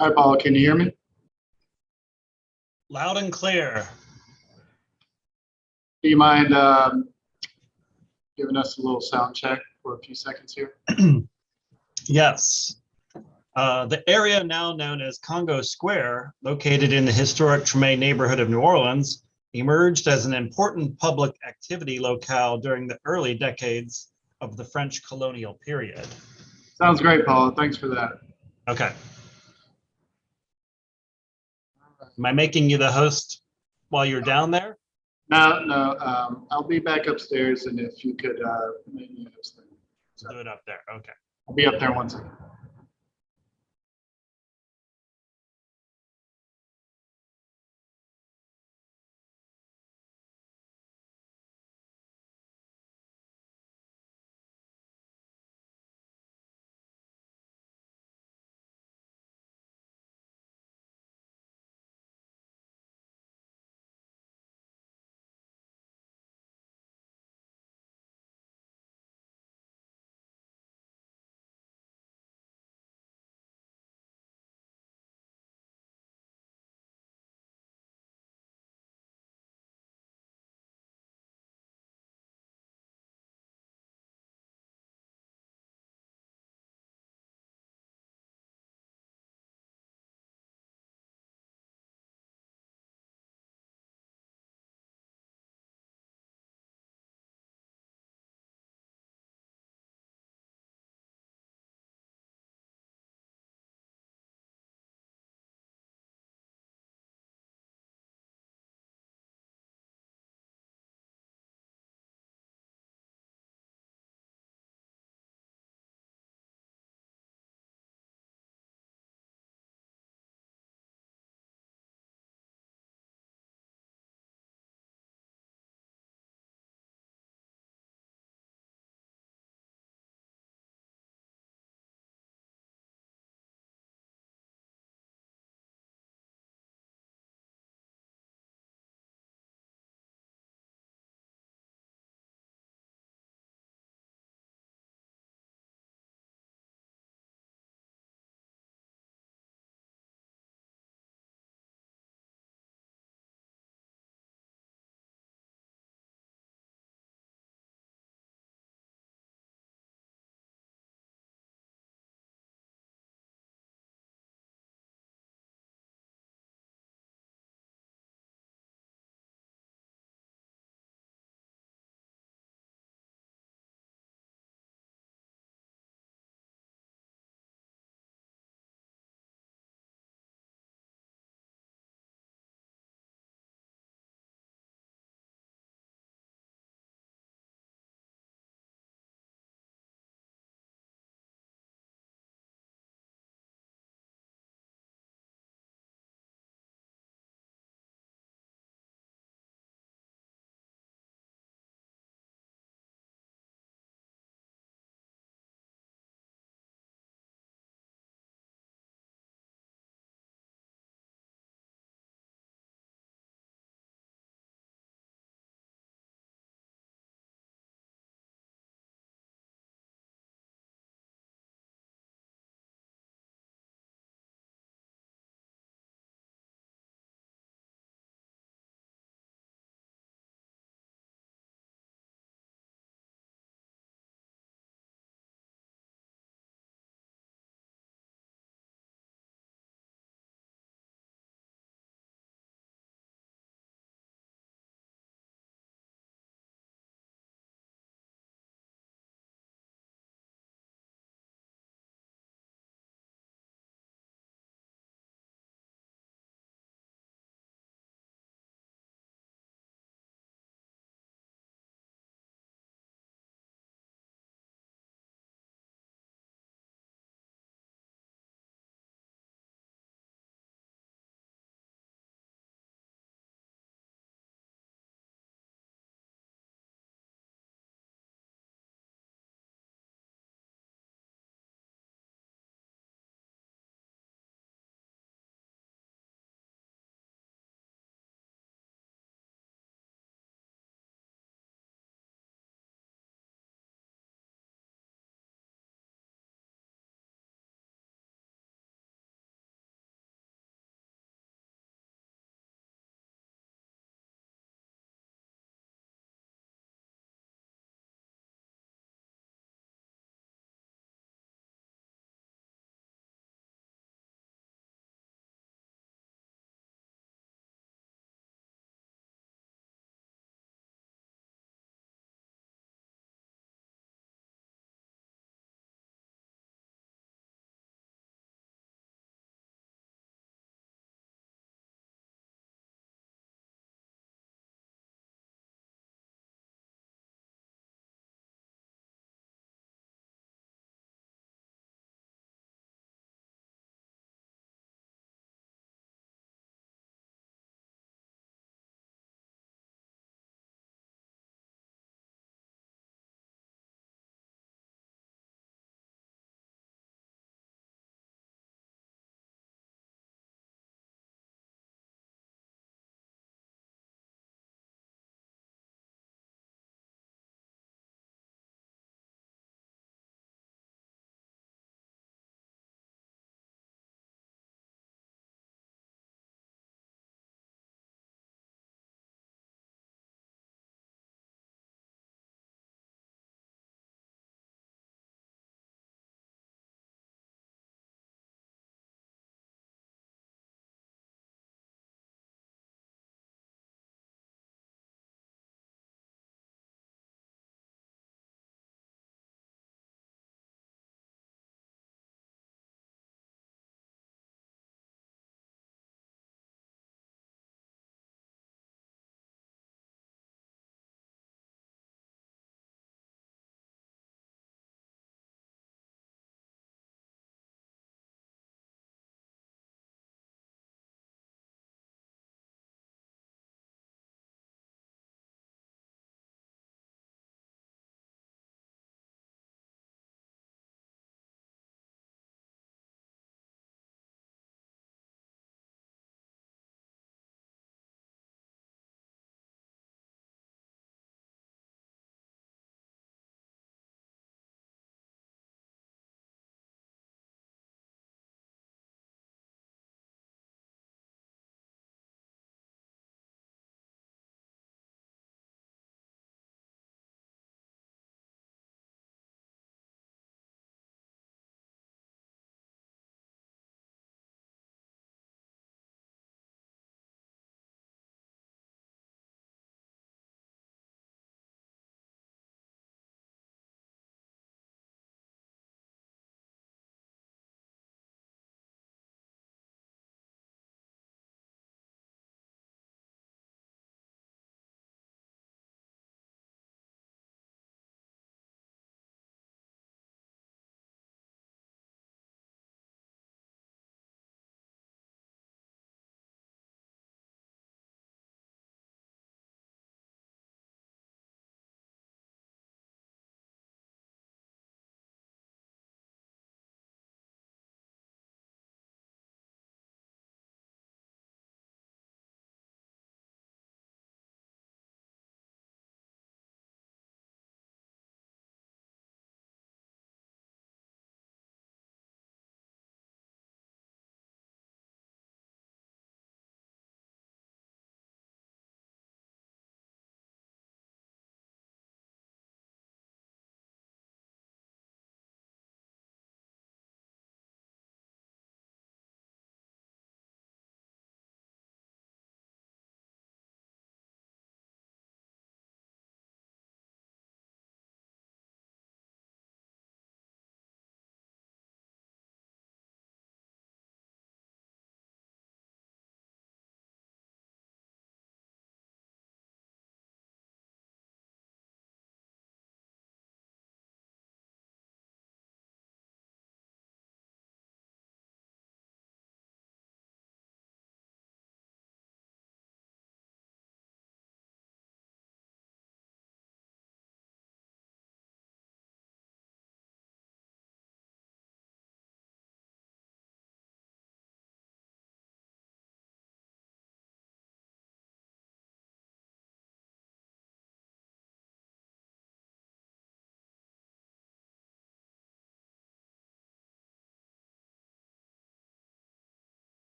Hi, Paul. Can you hear me? Loud and clear. Do you mind giving us a little sound check for a few seconds here? Yes. The area now known as Congo Square, located in the historic Treme neighborhood of New Orleans, emerged as an important public activity locale during the early decades of the French colonial period. Sounds great, Paul. Thanks for that. Okay. Am I making you the host while you're down there? No. I'll be back upstairs, and if you could make me a host thing. Do it up there. Okay. I'll be up there in 1 second.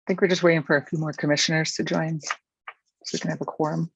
think we're just waiting for a few more commissioners to join so we can have a quorum.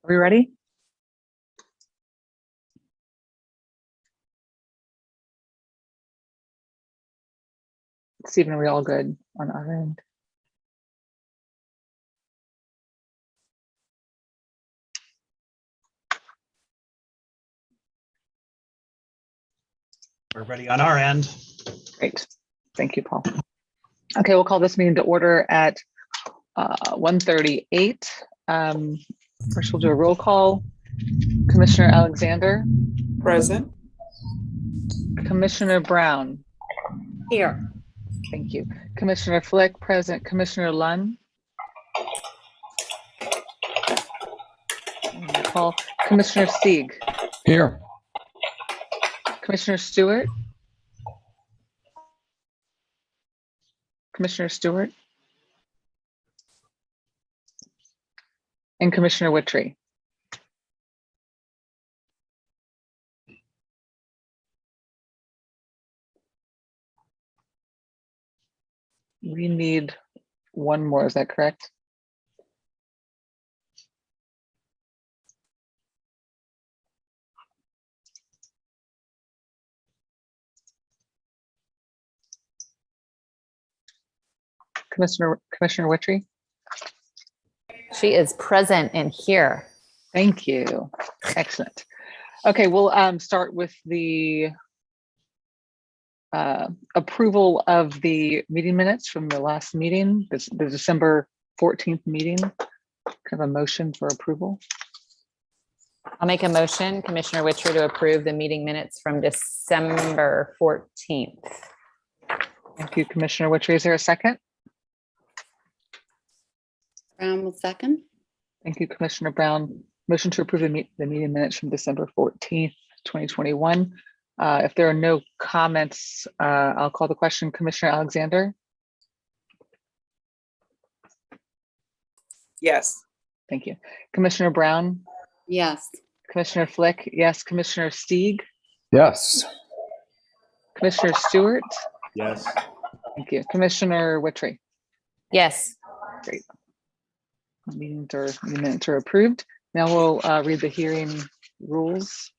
Are we ready? Stephen, are we all good on our end? We're ready on our end. Great. Thank you, Paul. Okay, we'll call this meeting to order at 1:38. First, we'll do a roll call. Commissioner Alexander. Present. Commissioner Brown. Here. Thank you. Commissioner Flick, present. Commissioner Lunn. Paul. Commissioner Sieg. Here. Commissioner Stewart. Commissioner Stewart. And Commissioner Wittry. We need one more, is that correct? Commissioner Wittry? She is present and here. Thank you. Excellent. Okay, we'll start with the approval of the meeting minutes from the last meeting, the December 14th meeting. Kind of a motion for approval. I'll make a motion, Commissioner Witcher, to approve the meeting minutes from December 14th. Thank you, Commissioner Wittry. Is there a second? Brown will second. Thank you, Commissioner Brown. Motion to approve the meeting minutes from December 14th, 2021. If there are no comments, I'll call the question. Commissioner Alexander? Yes. Thank you. Commissioner Brown? Yes. Commissioner Flick? Yes. Commissioner Sieg? Yes. Commissioner Stewart? Yes. Thank you. Commissioner Wittry? Yes. Great. Minutes are approved. Now we'll read the hearing rules.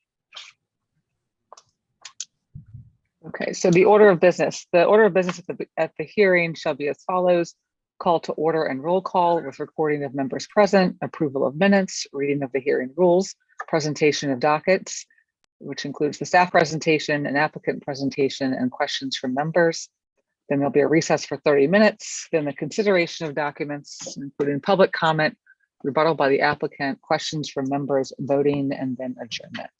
Okay, so the order of business. The order of business at the hearing shall be as follows. Call to order and roll call with recording of members present, approval of minutes, reading of the hearing rules, presentation of dockets, which includes the staff presentation and applicant presentation and questions from members. Then there'll be a recess for 30 minutes. Then the consideration of documents, including public comment, rebuttal by the applicant, questions from members, voting, and then adjournment.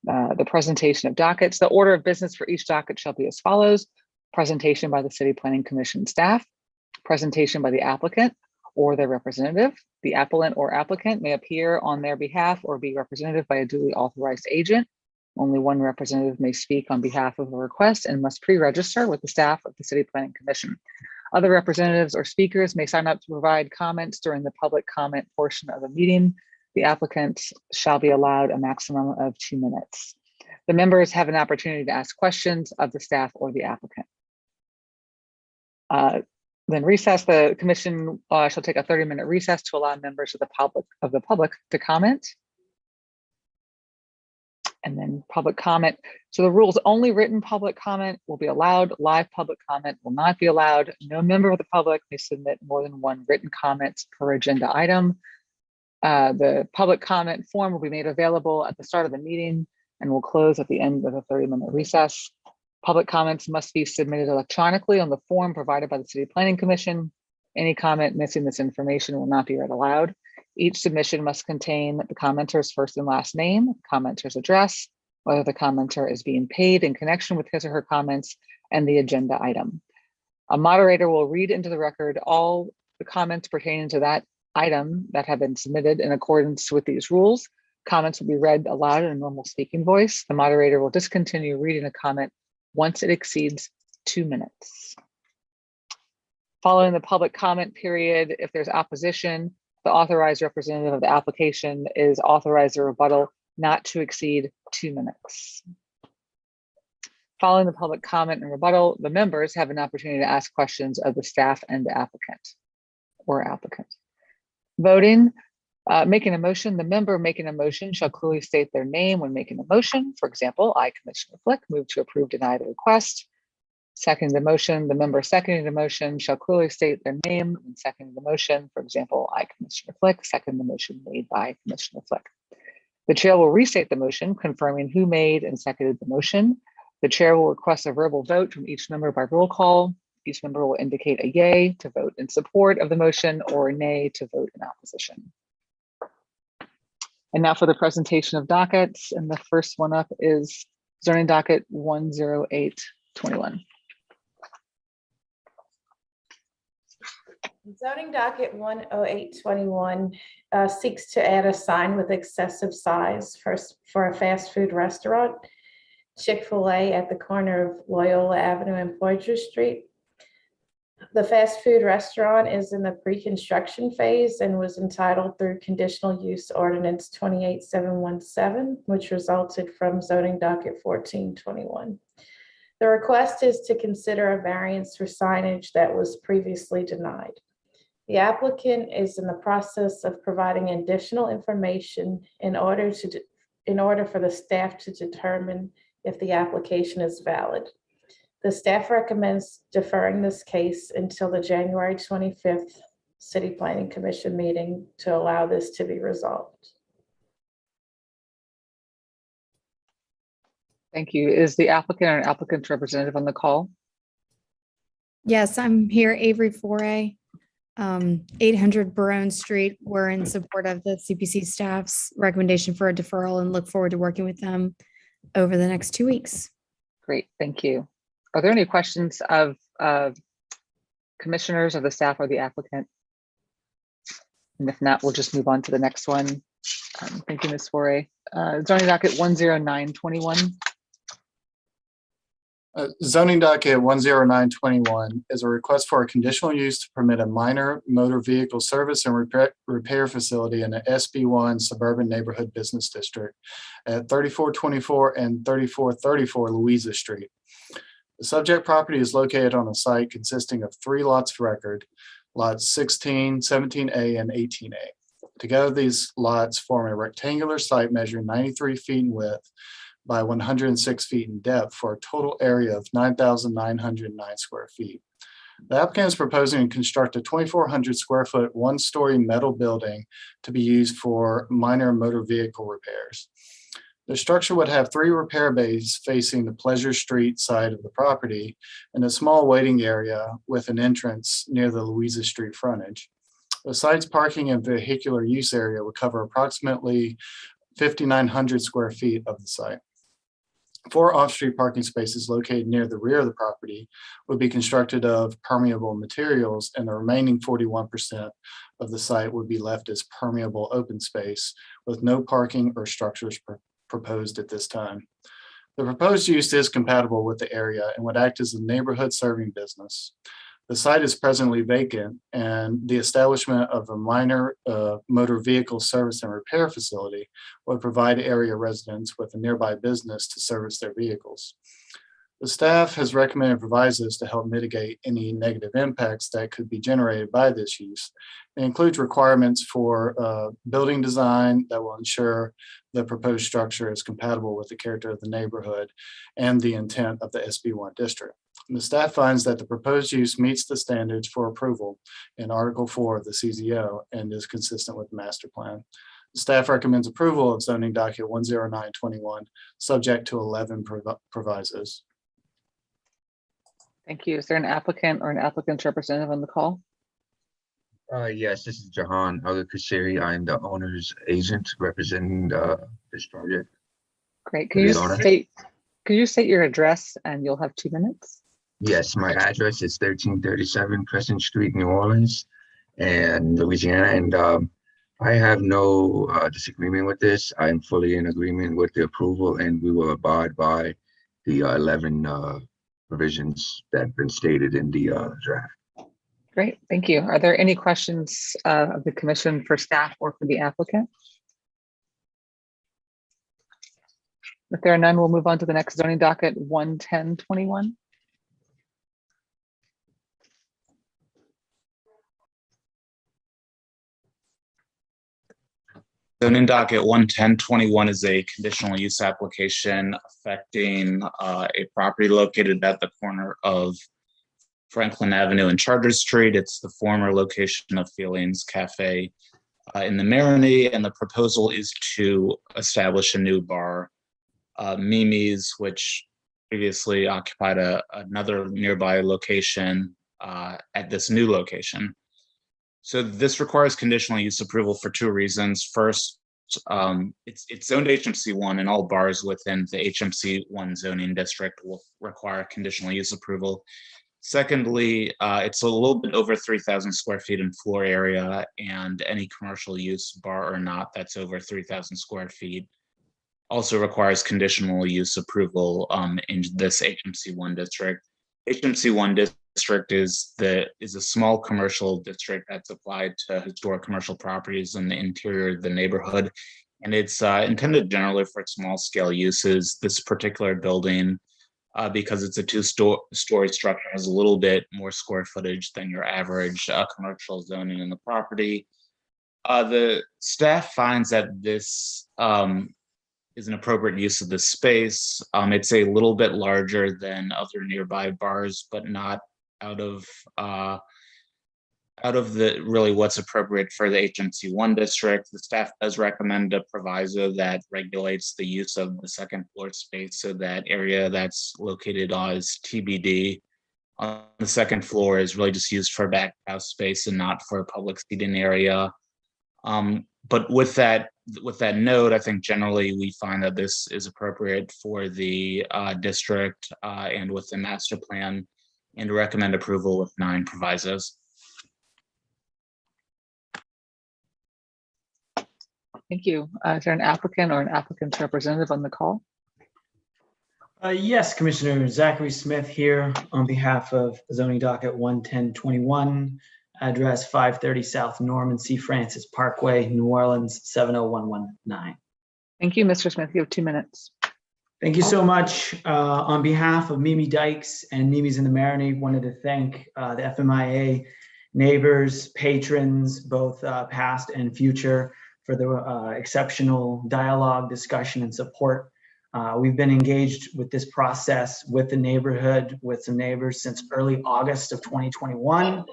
The presentation of dockets. The order of business for each docket shall be as follows. Presentation by the City Planning Commission staff, presentation by the applicant or their representative. The appellant or applicant may appear on their behalf or be represented by a duly authorized agent. Only one representative may speak on behalf of a request and must pre-register with the staff of the City Planning Commission. Other representatives or speakers may sign up to provide comments during the public comment portion of the meeting. The applicant shall be allowed a maximum of 2 minutes. The members have an opportunity to ask questions of the staff or the applicant. Then recess. The commission shall take a 30-minute recess to allow members of the public to comment. And then public comment. So the rules, only written public comment will be allowed. Live public comment will not be allowed. No member of the public may submit more than one written comment per agenda item. The public comment form will be made available at the start of the meeting and will close at the end of the 30-minute recess. Public comments must be submitted electronically on the form provided by the City Planning Commission. Any comment missing this information will not be read aloud. Each submission must contain the commenter's first and last name, commenter's address, whether the commenter is being paid in connection with his or her comments, and the agenda item. A moderator will read into the record all the comments pertaining to that item that have been submitted in accordance with these rules. Comments will be read aloud in a normal speaking voice. The moderator will discontinue reading a comment once it exceeds 2 minutes. Following the public comment period, if there's opposition, the authorized representative of the application is authorized to rebuttal not to exceed 2 minutes. Following the public comment and rebuttal, the members have an opportunity to ask questions of the staff and the applicant or applicant. Voting, making a motion, the member making a motion shall clearly state their name when making a motion. For example, I, Commissioner Flick, move to approve, deny the request. Second the motion, the member seconding the motion shall clearly state their name when seconding the motion. For example, I, Commissioner Flick, second the motion made by Commissioner Flick. The chair will restate the motion, confirming who made and seconded the motion. The chair will request a verbal vote from each member by roll call. Each member will indicate a yay to vote in support of the motion or a nay to vote in opposition. And now for the presentation of dockets. And the first one up is zoning docket 10821. Zoning docket 10821 seeks to add a sign with excessive size for a fast food restaurant, Chick-fil-A, at the corner of Loyola Avenue and Poydras Street. The fast food restaurant is in the pre-construction phase and was entitled through Conditional Use Ordinance 28717, which resulted from zoning docket 1421. The request is to consider a variance for signage that was previously denied. The applicant is in the process of providing additional information in order for the staff to determine if the application is valid. The staff recommends deferring this case until the January 25th City Planning Commission meeting to allow this to be resolved. Thank you. Is the applicant or an applicant's representative on the call? Yes, I'm here, Avery Foray, 800 Barone Street. We're in support of the CPC staff's recommendation for a deferral and look forward to working with them over the next 2 weeks. Great, thank you. Are there any questions of commissioners, of the staff, or the applicant? And if not, we'll just move on to the next one. Thank you, Ms. Foray. Zoning docket 10921. Zoning docket 10921 is a request for a conditional use to permit a minor motor vehicle service and repair facility in the SB1 suburban neighborhood business district at 3424 and 3434 Louisa Street. The subject property is located on a site consisting of 3 lots of record, lots 16, 17A, and 18A. Together, these lots form a rectangular site measuring 93 feet in width by 106 feet in depth for a total area of 9,909 square feet. The applicant is proposing to construct a 2,400 square foot, 1-story metal building to be used for minor motor vehicle repairs. The structure would have 3 repair bays facing the Pleasure Street side of the property and a small waiting area with an entrance near the Louisa Street frontage. The site's parking and vehicular use area would cover approximately 5,900 square feet of the site. 4 off-street parking spaces located near the rear of the property would be constructed of permeable materials, and the remaining 41% of the site would be left as permeable open space with no parking or structures proposed at this time. The proposed use is compatible with the area and would act as a neighborhood serving business. The site is presently vacant, and the establishment of a minor motor vehicle service and repair facility would provide area residents with a nearby business to service their vehicles. The staff has recommended provisos to help mitigate any negative impacts that could be generated by this use. It includes requirements for building design that will ensure the proposed structure is compatible with the character of the neighborhood and the intent of the SB1 district. And the staff finds that the proposed use meets the standards for approval in Article 4 of the CZO and is consistent with the master plan. The staff recommends approval of zoning docket 10921, subject to 11 provisos. Thank you. Is there an applicant or an applicant's representative on the call? Yes, this is Jahan Al-Kasiri. I'm the owner's agent representing this project. Great. Good honor. Could you state your address and you'll have 2 minutes? Yes, my address is 1337 Crescent Street, New Orleans, and Louisiana. And I have no disagreement with this. I'm fully in agreement with the approval, and we will abide by the 11 provisions that have been stated in the draft. Great, thank you. Are there any questions of the commission for staff or for the applicant? If there are none, we'll move on to the next zoning docket 11021. Zoning docket 11021 is a conditional use application affecting a property located at the corner of Franklin Avenue and Charter Street. It's the former location of Feelings Cafe in the Marigny, and the proposal is to establish a new bar, Mimi's, which previously occupied another nearby location at this new location. So this requires conditional use approval for 2 reasons. First, it's zoned HMC1, and all bars within the HMC1 zoning district will require conditional use approval. Secondly, it's a little bit over 3,000 square feet in floor area, and any commercial use, bar or not, that's over 3,000 square feet also requires conditional use approval in this HMC1 district. HMC1 district is a small commercial district that's applied to historic commercial properties in the interior of the neighborhood, and it's intended generally for small scale uses. This particular building, because it's a 2-story structure, has a little bit more square footage than your average commercial zoning in the property. The staff finds that this is an appropriate use of the space. It's a little bit larger than other nearby bars, but not out of the really what's appropriate for the HMC1 district. The staff does recommend a proviso that regulates the use of the second floor space, so that area that's located as TBD on the second floor is really just used for back house space and not for a public seating area. But with that note, I think generally we find that this is appropriate for the district and with the master plan, and recommend approval with 9 provisos. Thank you. Is there an applicant or an applicant's representative on the call? Yes, Commissioner Zachary Smith here on behalf of zoning docket 11021, address 530 South Norman C. Francis Parkway, New Orleans 70119. Thank you, Mr. Smith. You have 2 minutes. Thank you so much. On behalf of Mimi Dykes and Mimi's in the Marigny, wanted to thank the FMIA neighbors, patrons, both past and future, for the exceptional dialogue, discussion, and support. We've been engaged with this process with the neighborhood, with some neighbors since early August of 2021,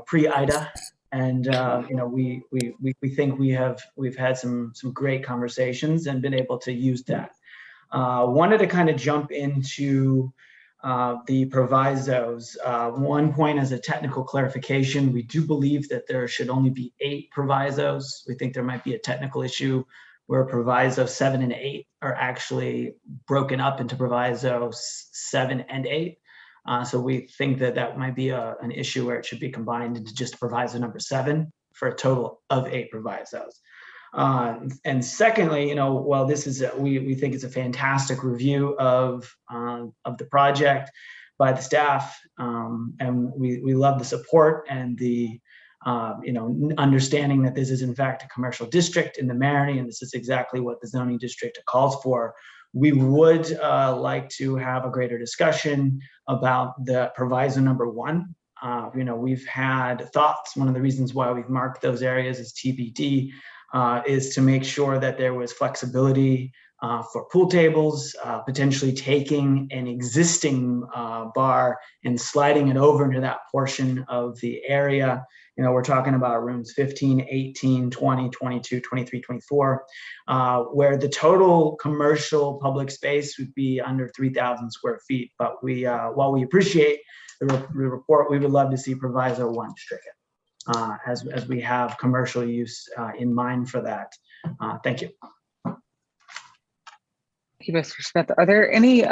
pre-IDA. And we think we've had some great conversations and been able to use that. Wanted to kind of jump into the provisos. One point as a technical clarification, we do believe that there should only be 8 provisos. We think there might be a technical issue where proviso 7 and 8 are actually broken up into proviso 7 and 8. So we think that might be an issue where it should be combined into just proviso number 7 for a total of 8 provisos. And secondly, while this is we think it's a fantastic review of the project by the staff, and we love the support and the understanding that this is in fact a commercial district in the Marigny, and this is exactly what the zoning district calls for. We would like to have a greater discussion about the proviso number 1. We've had thoughts. One of the reasons why we've marked those areas as TBD is to make sure that there was flexibility for pool tables, potentially taking an existing bar and sliding it over into that portion of the area. We're talking about rooms 15, 18, 20, 22, 23, 24, where the total commercial public space would be under 3,000 square feet. But while we appreciate the report, we would love to see proviso 1 stricken, as we have commercial use in mind for that. Thank you. Thank you, Mr. Smith. Are there any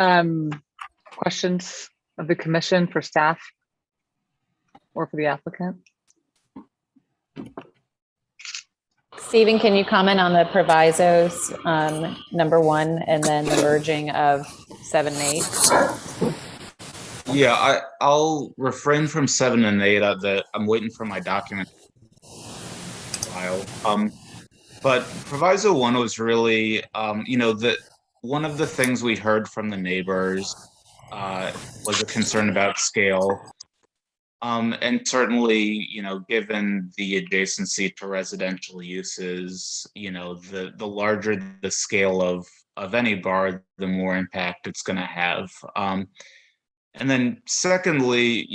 questions of the commission for staff or for the applicant? Stephen, can you comment on the provisos, number 1, and then the merging of 7 and 8? Yeah, I'll refrain from 7 and 8. I'm waiting for my document file. But proviso 1 was really, one of the things we heard from the neighbors was a concern about scale. And certainly, given the adjacency to residential uses, the larger the scale of any bar, the more impact it's going to have. And then secondly,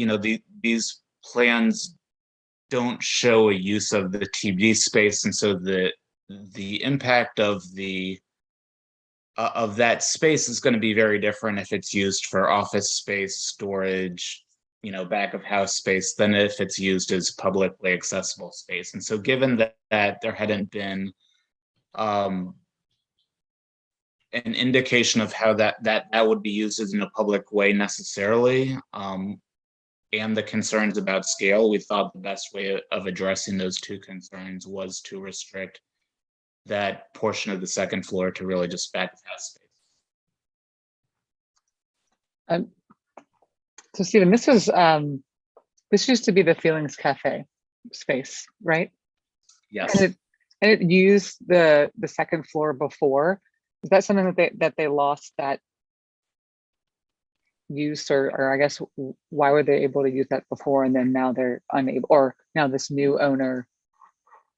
these plans don't show a use of the TBD space, and so the impact of that space is going to be very different if it's used for office space, storage, back of house space, than if it's used as publicly accessible space. And so given that there hadn't been an indication of how that would be used in a public way necessarily, and the concerns about scale, we thought the best way of addressing those 2 concerns was to restrict that portion of the second floor to really just back of house space. So Stephen, this used to be the Feelings Cafe space, right? Yes. And it used the second floor before. Is that something that they lost that use, or I guess why were they able to use that before and then now they're unable, or now this new owner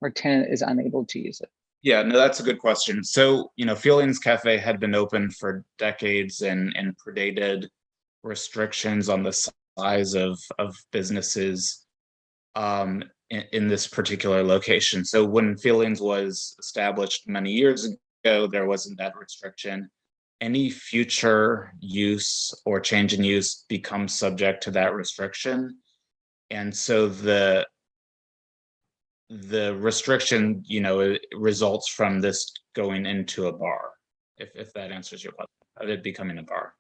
or tenant is unable to use it? Yeah, no, that's a good question. So, Feelings Cafe had been open for decades and predated restrictions on the size of businesses in this particular location. So when Feelings was established many years ago, there wasn't that restriction. Any future use or change in use becomes subject to that restriction. And so the restriction, it results from this going into a bar, if that answers your question, of it becoming a bar.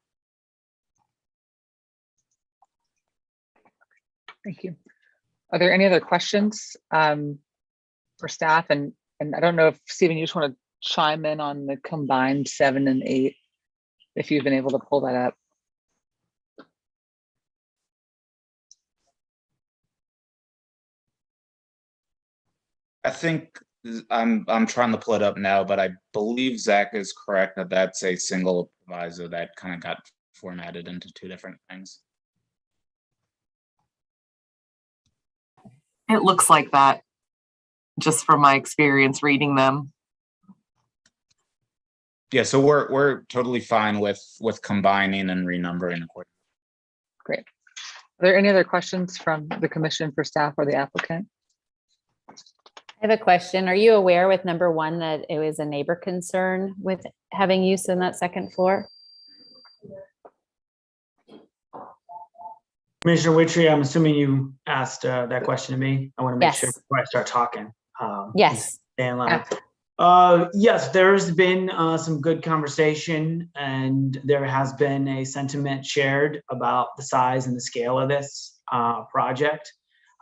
Thank you. Are there any other questions for staff? And I don't know if, Stephen, you just want to chime in on the combined 7 and 8, if you've been able to pull that up. I think I'm trying to pull it up now, but I believe Zach is correct that that's a single proviso that kind of got formatted into 2 different things. It looks like that, just from my experience reading them. Yeah, so we're totally fine with combining and renumbering accordingly. Great. Are there any other questions from the commission for staff or the applicant? I have a question. Are you aware with number 1 that it was a neighbor concern with having use in that second floor? Commissioner Witry, I'm assuming you asked that question to me. I want to make sure Yes. before I start talking. Yes. Stay in line. Yes, there's been some good conversation, and there has been a sentiment shared about the size and the scale of this project.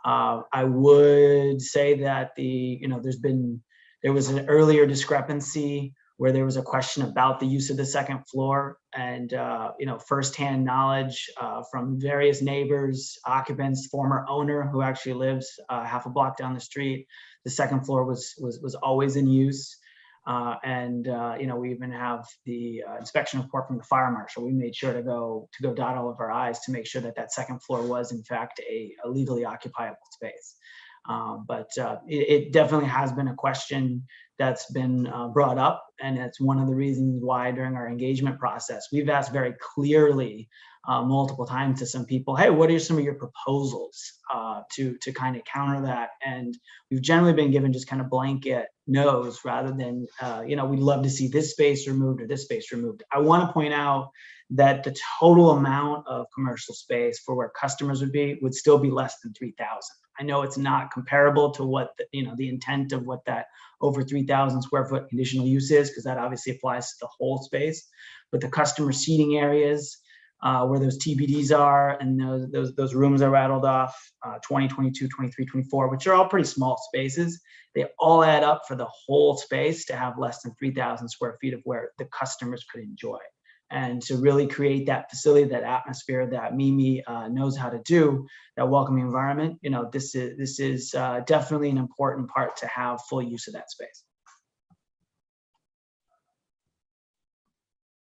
I would say that there was an earlier discrepancy where there was a question about the use of the second floor, and firsthand knowledge from various neighbors, occupants, former owner who actually lives half a block down the street. The second floor was always in use. We even have the inspection report from the fire marshal. We made sure to go dot all of our I's to make sure that that second floor was in fact a legally occupiable space. It definitely has been a question that's been brought up, and it's one of the reasons why during our engagement process, we've asked very clearly multiple times to some people, hey, what are some of your proposals to kind of counter that? And we've generally been given just kind of blanket no's rather than, we'd love to see this space removed or this space removed. I want to point out that the total amount of commercial space for where customers would still be less than 3,000. I know it's not comparable to what the intent of what that over 3,000 square foot conditional use is, because that obviously applies to the whole space. But the customer seating areas where those TBDs are and those rooms are rattled off, 20, 22, 23, 24, which are all pretty small spaces, they all add up for the whole space to have less than 3,000 square feet of where the customers could enjoy. And to really create that facility, that atmosphere that Mimi knows how to do, that welcoming environment, this is definitely an important part to have full use of that space.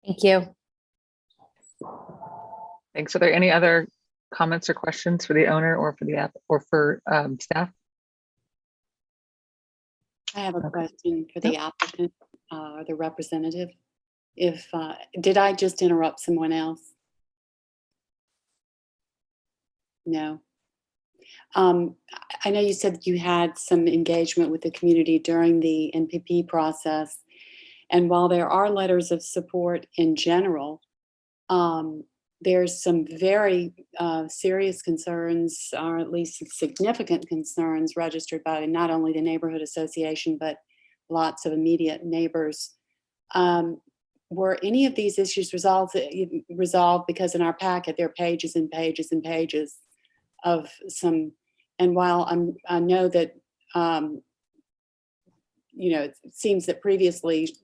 Thank you. Thanks. Are there any other comments or questions for the owner or for the app or for staff? I have a question for the applicant or the representative. Did I just interrupt someone else? No. I know you said you had some engagement with the community during the NPP process. And while there are letters of support in general, there's some very serious concerns, or at least significant concerns registered by not only the neighborhood association, but lots of immediate neighbors. Were any of these issues resolved? Because in our packet, there are pages and pages and pages of some, and while I know that, it seems that previously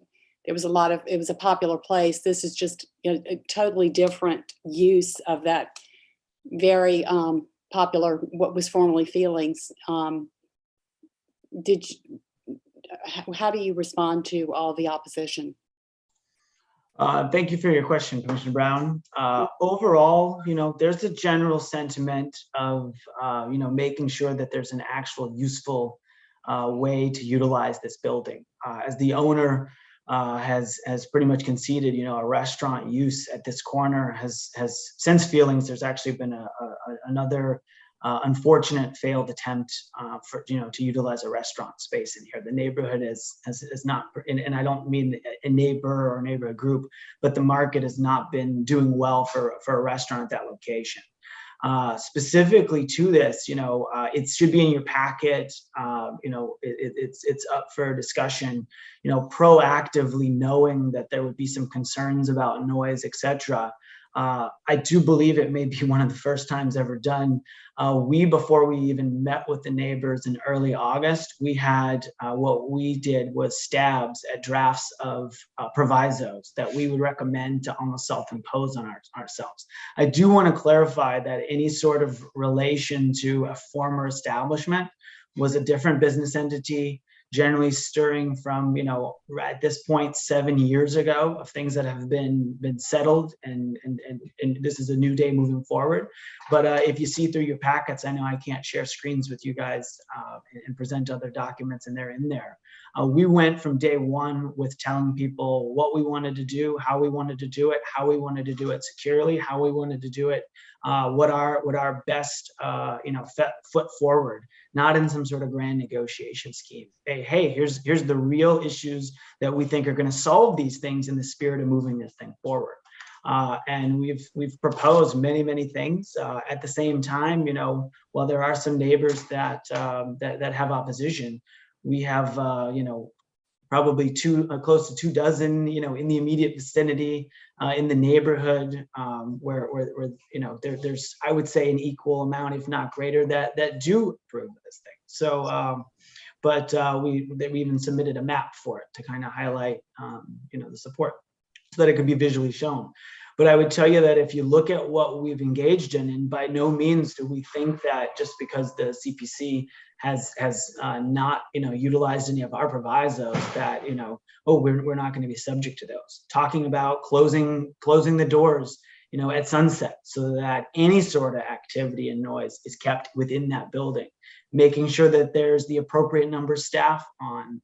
it was a popular place. This is just a totally different use of that very popular, what was formerly Feelings. How do you respond to all the opposition? Thank you for your question, Commissioner Brown. Overall, there's a general sentiment of, making sure that there's an actual useful way to utilize this building. As the owner has pretty much conceded, a restaurant use at this corner has since Feelings, there's actually been another unfortunate failed attempt to utilize a restaurant space in here. The neighborhood is not, and I don't mean a neighbor or neighborhood group, but the market has not been doing well for a restaurant at that location. Specifically to this, it should be in your packet. It's up for discussion. Proactively knowing that there would be some concerns about noise, etc. I do believe it may be one of the first times ever done. Before we even met with the neighbors in early August, we had what we did was stabs at drafts of provisos that we would recommend to almost self-impose on ourselves. I do want to clarify that any sort of relation to a former establishment was a different business entity, generally stirring from, at this point, 7 years ago, of things that have been settled, and this is a new day moving forward. But if you see through your packets, I know I can't share screens with you guys and present other documents, and they're in there. We went from day one with telling people what we wanted to do, how we wanted to do it, how we wanted to do it securely, how we wanted to do it, what our best foot forward, not in some sort of grand negotiation scheme. Hey, here's the real issues that we think are going to solve these things in the spirit of moving this thing forward. And we've proposed many things. At the same time, while there are some neighbors that have opposition, we have probably close to 2 dozen, in the immediate vicinity, in the neighborhood, where there's, I would say, an equal amount, if not greater, that do approve of this thing. So, we even submitted a map for it to kind of highlight, the support, so that it could be visually shown. But I would tell you that if you look at what we've engaged in, and by no means do we think that just because the CPC has not utilized any of our provisos that we're not going to be subject to those. Talking about closing the doors at sunset so that any sort of activity and noise is kept within that building, making sure that there's the appropriate number of staff on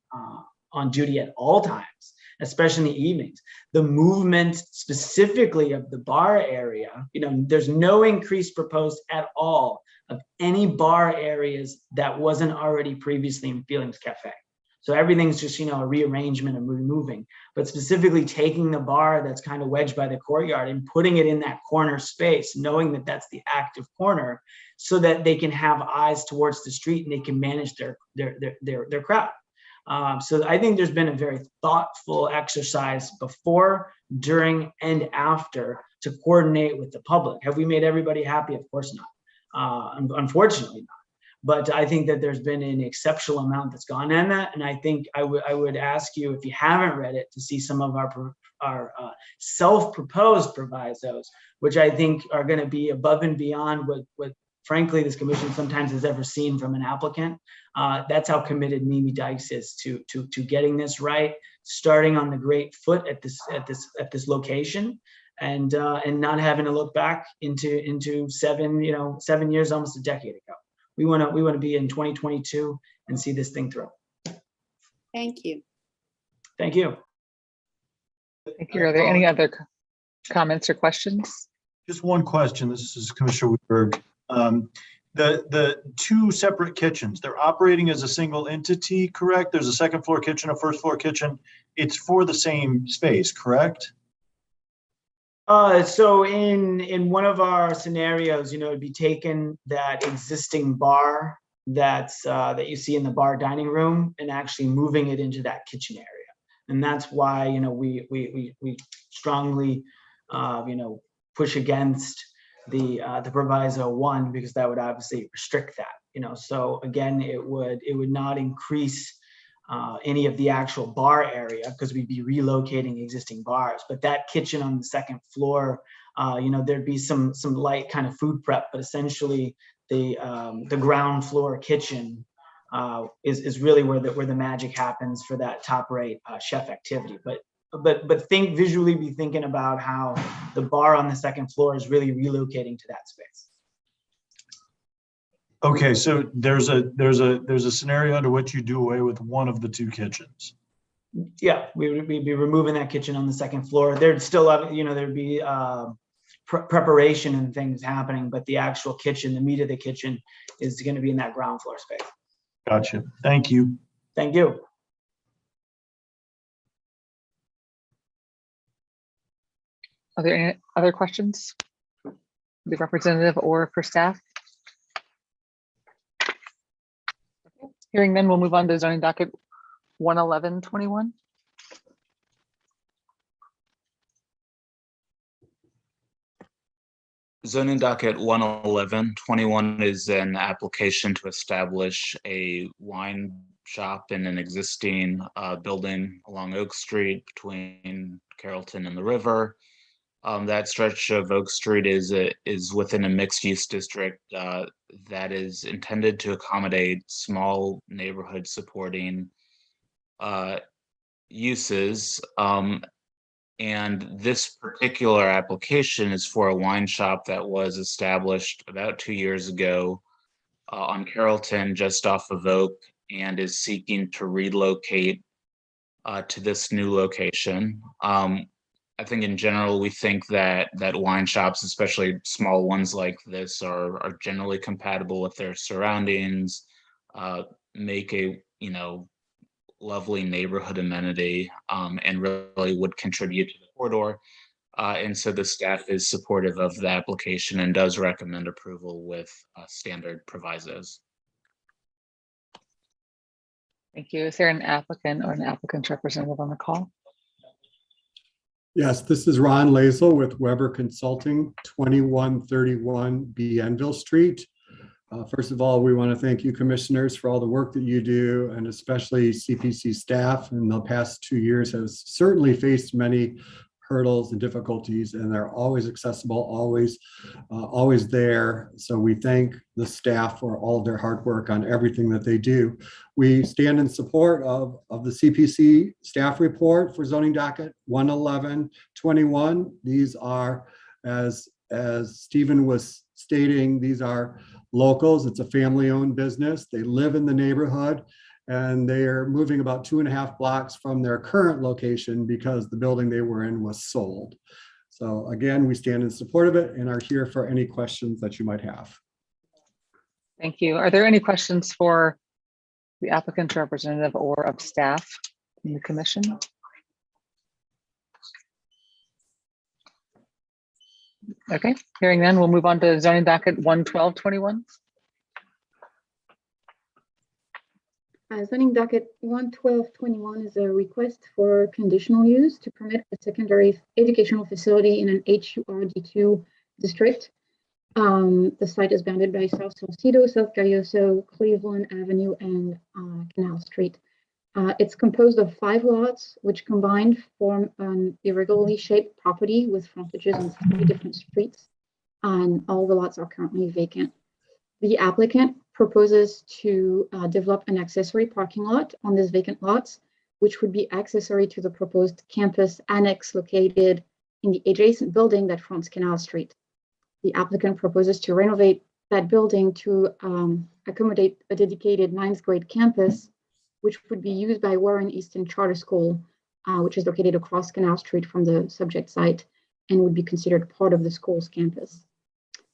duty at all times, especially in the evenings. The movement specifically of the bar area, there's no increase proposed at all of any bar areas that wasn't already previously in Feelings Cafe. So everything's just, a rearrangement of moving, but specifically taking the bar that's kind of wedged by the courtyard and putting it in that corner space, knowing that that's the active corner so that they can have eyes towards the street and they can manage their crowd. So I think there's been a very thoughtful exercise before, during, and after to coordinate with the public. Have we made everybody happy? Of course not. Unfortunately not. But I think that there's been an exceptional amount that's gone in that. And I think I would ask you, if you haven't read it, to see some of our self-proposed provisos, which I think are going to be above and beyond what frankly this commission sometimes has ever seen from an applicant. That's how committed Mimi Dykes is to getting this right, starting on the great foot at this location, and not having to look back into 7 years, almost a decade ago. We want to be in 2022 and see this thing through. Thank you. Thank you. Thank you. Are there any other comments or questions? Just one question. This is Commissioner Woodberg. The two separate kitchens, they're operating as a single entity, correct? There's a second floor kitchen, a first floor kitchen. It's for the same space, correct? So in one of our scenarios, it'd be taking that existing bar that you see in the bar dining room and actually moving it into that kitchen area. And that's why, we strongly, push against the proviso 1, because that would obviously restrict that, so again, it would not increase any of the actual bar area because we'd be relocating existing bars. But that kitchen on the second floor, there'd be some light kind of food prep, but essentially the ground floor kitchen is really where the magic happens for that top rate chef activity. But think visually, be thinking about how the bar on the second floor is really relocating to that space. Okay, so there's a scenario under which you do away with one of the two kitchens. Yeah, we'd be removing that kitchen on the second floor. There'd still, there'd be preparation and things happening, but the actual kitchen, the meat of the kitchen, is going to be in that ground floor space. Gotcha. Thank you. Thank you. Are there any other questions? The representative or for staff? Hearing none, we'll move on to zoning docket 11121. Zoning docket 11121 is an application to establish a wine shop in an existing building along Oak Street between Carrollton and the river. That stretch of Oak Street is within a mixed-use district that is intended to accommodate small neighborhood supporting uses. And this particular application is for a wine shop that was established about 2 years ago on Carrollton, just off of Oak, and is seeking to relocate to this new location. I think in general, we think that wine shops, especially small ones like this, are generally compatible with their surroundings, make a lovely neighborhood amenity, and really would contribute to the corridor. And so the staff is supportive of the application and does recommend approval with standard provisos. Thank you. Is there an applicant or an applicant's representative on the call? Yes, this is Ron Lazel with Weber Consulting, 2131 Bienville Street. First of all, we want to thank you commissioners for all the work that you do, and especially CPC staff in the past 2 years has certainly faced many hurdles and difficulties, and they're always accessible, always there. So we thank the staff for all of their hard work on everything that they do. We stand in support of the CPC staff report for zoning docket 11121. These are, as Stephen was stating, these are locals. It's a family-owned business. They live in the neighborhood, and they are moving about 2.5 blocks from their current location because the building they were in was sold. So again, we stand in support of it and are here for any questions that you might have. Thank you. Are there any questions for the applicant's representative or of staff in the commission? Okay, hearing none, we'll move on to zoning docket 11221. Zoning docket 11221 is a request for conditional use to permit a secondary educational facility in an HURD2 district. The site is bounded by South Salcedo, South Gayoso, Cleveland Avenue, and Canal Street. It's composed of 5 lots, which combined form an irregularly shaped property with frontages on 3 different streets, and all the lots are currently vacant. The applicant proposes to develop an accessory parking lot on these vacant lots, which would be accessory to the proposed campus annex located in the adjacent building that fronts Canal Street. The applicant proposes to renovate that building to accommodate a dedicated 9th grade campus, which would be used by Warren Easton Charter School, which is located across Canal Street from the subject site and would be considered part of the school's campus.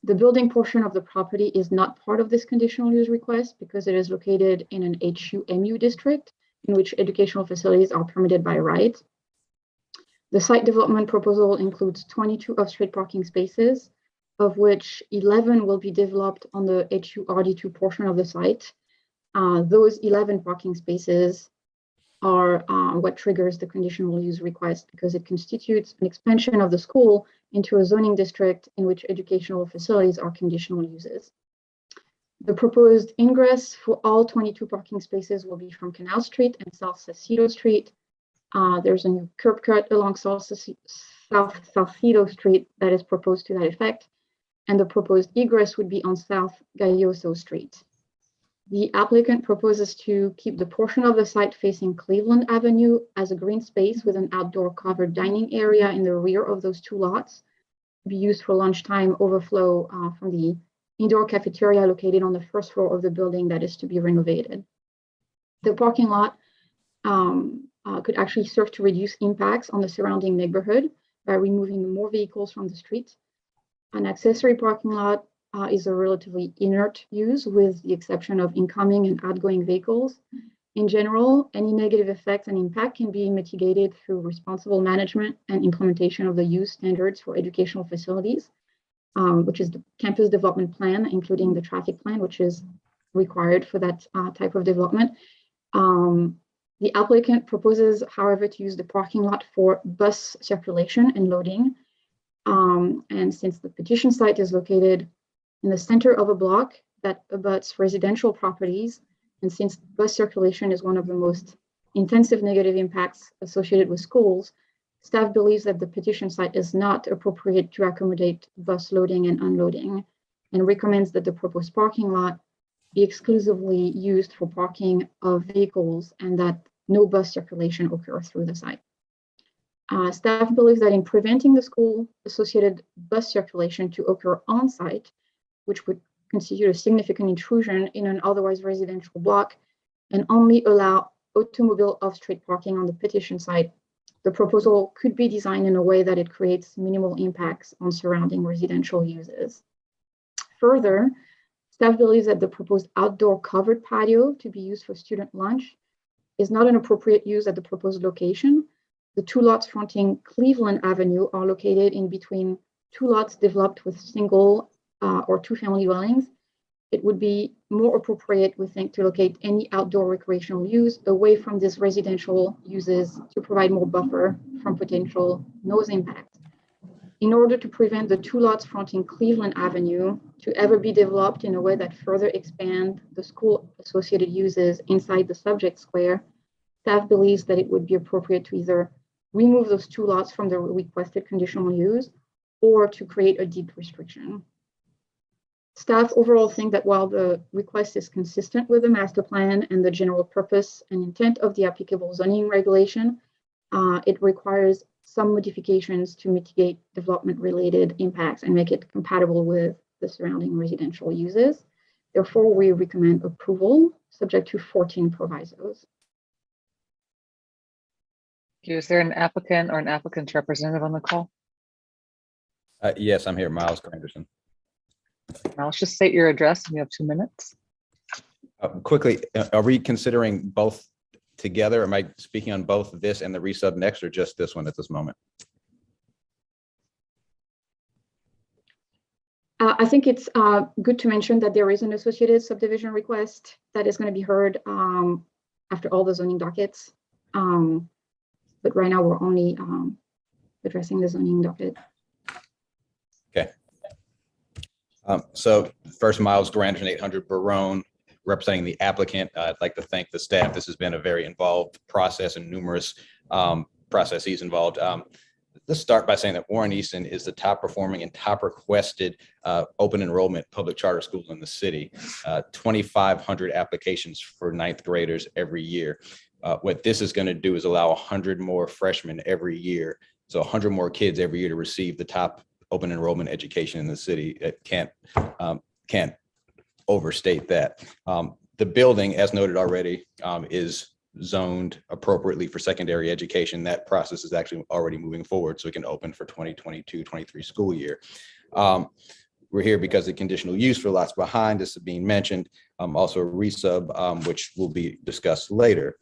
The building portion of the property is not part of this conditional use request because it is located in an HUMU district in which educational facilities are permitted by right. The site development proposal includes 22 off-street parking spaces, of which 11 will be developed on the HURD2 portion of the site. Those 11 parking spaces are what triggers the conditional use request because it constitutes an expansion of the school into a zoning district in which educational facilities are conditional uses. The proposed ingress for all 22 parking spaces will be from Canal Street and South Salcedo Street. There's a new curb cut along South Salcedo Street that is proposed to that effect, and the proposed egress would be on South Gayoso Street. The applicant proposes to keep the portion of the site facing Cleveland Avenue as a green space with an outdoor covered dining area in the rear of those 2 lots to be used for lunchtime overflow from the indoor cafeteria located on the 1st floor of the building that is to be renovated. The parking lot could actually serve to reduce impacts on the surrounding neighborhood by removing more vehicles from the street. An accessory parking lot is a relatively inert use with the exception of incoming and outgoing vehicles. In general, any negative effects and impact can be mitigated through responsible management and implementation of the use standards for educational facilities, which is the campus development plan, including the traffic plan, which is required for that type of development. The applicant proposes, however, to use the parking lot for bus circulation and loading. And since the petition site is located in the center of a block that abuts residential properties, and since bus circulation is one of the most intensive negative impacts associated with schools, staff believes that the petition site is not appropriate to accommodate bus loading and unloading, and recommends that the proposed parking lot be exclusively used for parking of vehicles and that no bus circulation occur through the site. Staff believes that in preventing the school-associated bus circulation to occur on-site, which would constitute a significant intrusion in an otherwise residential block, and only allow automobile off-street parking on the petition site, the proposal could be designed in a way that it creates minimal impacts on surrounding residential uses. Further, staff believes that the proposed outdoor covered patio to be used for student lunch is not an appropriate use at the proposed location. The 2 lots fronting Cleveland Avenue are located in between 2 lots developed with single or 2-family dwellings. It would be more appropriate, we think, to locate any outdoor recreational use away from these residential uses to provide more buffer from potential noise impact. In order to prevent the 2 lots fronting Cleveland Avenue to ever be developed in a way that further expand the school-associated uses inside the subject square, staff believes that it would be appropriate to either remove those two lots from the requested conditional use or to create a deed restriction. Staff overall think that while the request is consistent with the master plan and the general purpose and intent of the applicable zoning regulation, it requires some modifications to mitigate development-related impacts and make it compatible with the surrounding residential uses. Therefore, we recommend approval subject to 14 provisos. Is there an applicant or an applicant's representative on the call? Yes, I'm here, Miles Granderson. Now let's just state your address and you have 2 minutes. Quickly, are we considering both together? Am I speaking on both this and the resub next, or just this one at this moment? I think it's good to mention that there is an associated subdivision request that is going to be heard after all the zoning dockets. But right now we're only addressing the zoning docket. Okay. So first, Miles Granderson, 800 Barone, representing the applicant. I'd like to thank the staff. This has been a very involved process and numerous processes involved. Let's start by saying that Warren Easton is the top performing and top requested open enrollment public charter schools in the city. 2,500 applications for 9th graders every year. What this is going to do is allow 100 more freshmen every year. So 100 more kids every year to receive the top open enrollment education in the city. It can't overstate that. The building, as noted already, is zoned appropriately for secondary education. That process is actually already moving forward, so it can open for 2022-23 school year. We're here because the conditional use for lots behind is being mentioned, also a resub, which will be discussed later.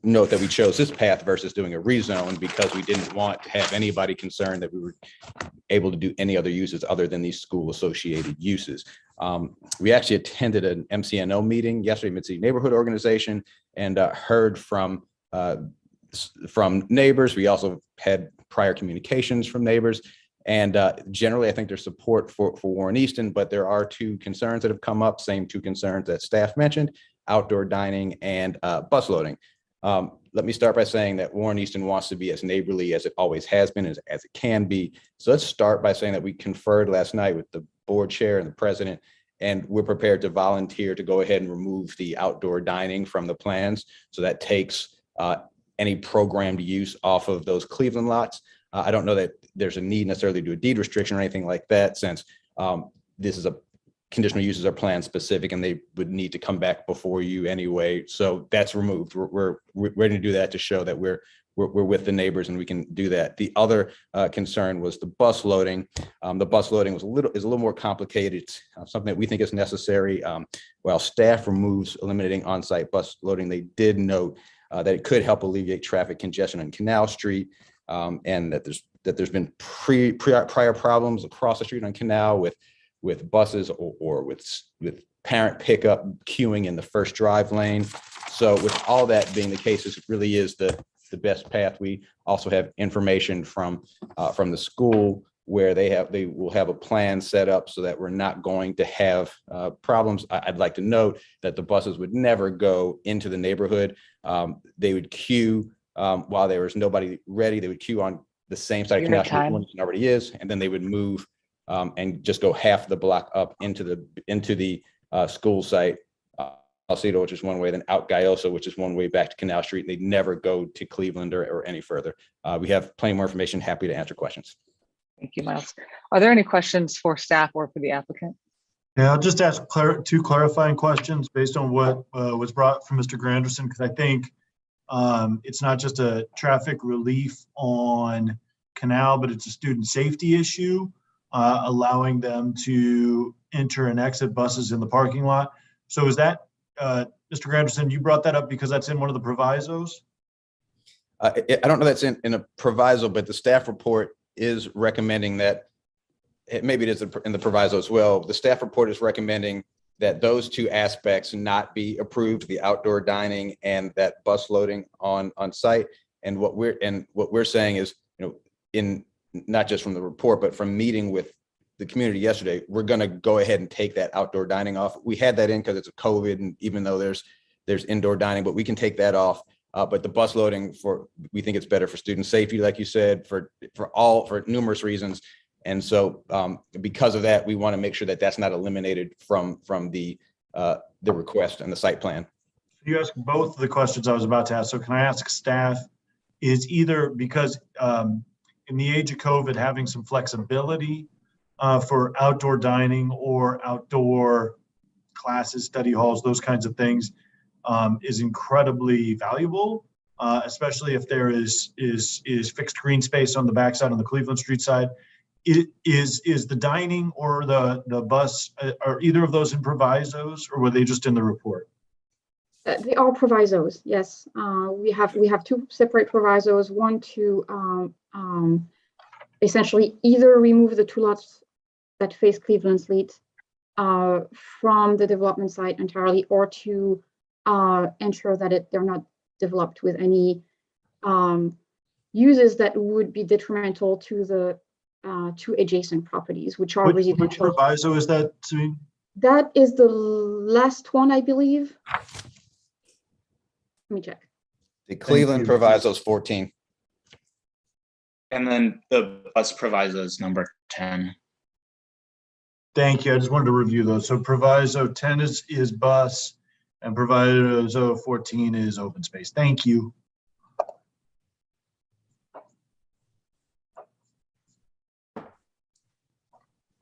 Note that we chose this path versus doing a rezone because we didn't want to have anybody concerned that we were able to do any other uses other than these school associated uses. We actually attended an MCNO meeting yesterday, Mid-City Neighborhood Organization, and heard from neighbors. We also had prior communications from neighbors. And generally, I think there's support for Warren Easton, but there are 2 concerns that have come up, same 2 concerns that staff mentioned, outdoor dining and bus loading. Let me start by saying that Warren Easton wants to be as neighborly as it always has been, as it can be. So let's start by saying that we conferred last night with the board chair and the president, and we're prepared to volunteer to go ahead and remove the outdoor dining from the plans. So that takes any programmed use off of those Cleveland lots. I don't know that there's a need necessarily to do a deed restriction or anything like that, since this is a conditional uses are plan specific and they would need to come back before you anyway. So that's removed. We're ready to do that to show that we're with the neighbors and we can do that. The other concern was the bus loading. The bus loading is a little more complicated, something that we think is necessary. While staff removes eliminating on-site bus loading, they did note that it could help alleviate traffic congestion on Canal Street, and that there's been prior problems across the street on Canal with buses or with parent pickup queuing in the first drive lane. So with all that being the case, this really is the best path. We also have information from the school where they will have a plan set up so that we're not going to have problems. I'd like to note that the buses would never go into the neighborhood. They would queue while there was nobody ready. They would queue on the same side of Canal Street one already is, and then they would move and just go half the block up into the school site, Alcedo, which is one way, then out Gayosa, which is one way back to Canal Street. And they'd never go to Cleveland or any further. We have plenty more information. Happy to answer questions. Thank you, Miles. Are there any questions for staff or for the applicant? Yeah, I'll just ask 2 clarifying questions based on what was brought from Mr. Granderson, because I think it's not just a traffic relief on Canal, but it's a student safety issue, allowing them to enter and exit buses in the parking lot. So is that, Mr. Granderson, you brought that up because that's in one of the provisos? I don't know that's in a proviso, but the staff report is recommending that, maybe it is in the proviso as well. The staff report is recommending that those 2 aspects not be approved, the outdoor dining and that bus loading on site. And what we're saying is, in not just from the report, but from meeting with the community yesterday, we're going to go ahead and take that outdoor dining off. We had that in because it's a COVID, and even though there's indoor dining, but we can take that off. But the bus loading we think it's better for student safety, like you said, for numerous reasons. And so because of that, we want to make sure that that's not eliminated from the request and the site plan. You asked both of the questions I was about to ask. So can I ask staff, is either because in the age of COVID, having some flexibility for outdoor dining or outdoor classes, study halls, those kinds of things is incredibly valuable, especially if there is fixed green space on the backside on the Cleveland Street side. Is the dining or the bus, are either of those in provisos, or were they just in the report? They are provisos, yes. We have two separate provisos, one to essentially either remove the two lots that face Cleveland Street from the development site entirely, or to ensure that they're not developed with any uses that would be detrimental to the two adjacent properties, which are residential. Which proviso is that, Sabine? That is the last one, I believe. Let me check. The Cleveland proviso is 14. And then the bus proviso is number 10. Thank you. I just wanted to review those. So proviso 10 is bus, and proviso 14 is open space. Thank you.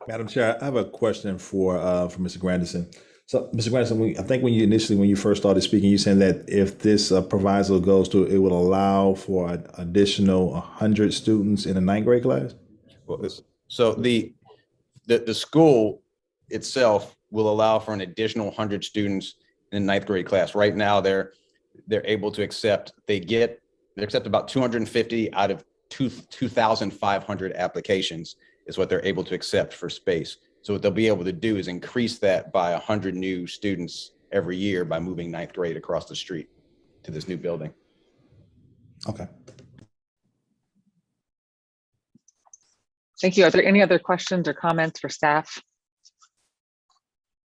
Madam Chair, I have a question for Mr. Grandison. So, Mr. Grandison, I think when you first started speaking, you said that if this proviso goes through, it will allow for an additional 100 students in a 9th grade class? Well, so the school itself will allow for an additional 100 students in a 9th grade class. Right now, they're able to accept. They accept about 250 out of 2,500 applications is what they're able to accept for space. So what they'll be able to do is increase that by 100 new students every year by moving 9th grade across the street to this new building. Okay. Thank you. Are there any other questions or comments for staff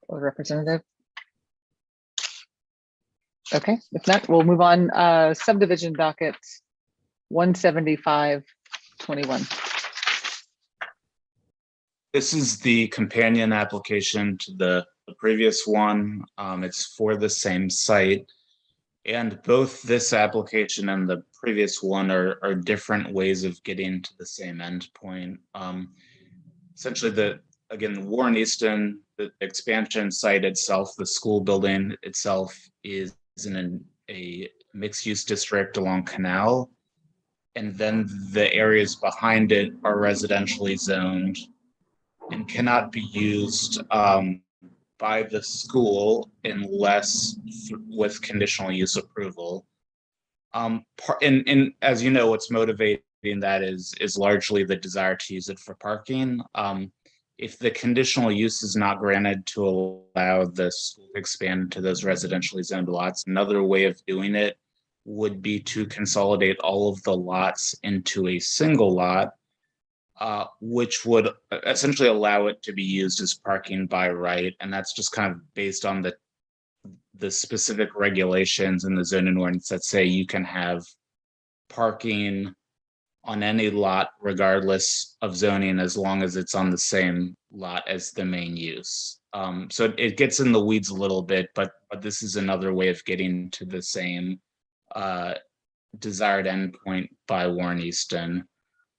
or representative? Okay, if not, we'll move on. Subdivision docket 17521. This is the companion application to the previous one. It's for the same site. And both this application and the previous one are different ways of getting to the same endpoint. Essentially, the Warren Easton, the expansion site itself, the school building itself is in a mixed-use district along Canal. And then the areas behind it are residentially zoned and cannot be used by the school unless with conditional use approval. And as you know, what's motivating that is largely the desire to use it for parking. If the conditional use is not granted to allow the school to expand to those residentially zoned lots, another way of doing it would be to consolidate all of the lots into a single lot, which would essentially allow it to be used as parking by right. And that's just kind of based on the specific regulations in the zoning ordinance that say you can have parking on any lot regardless of zoning as long as it's on the same lot as the main use. So it gets in the weeds a little bit, but this is another way of getting to the same desired endpoint by Warren Easton.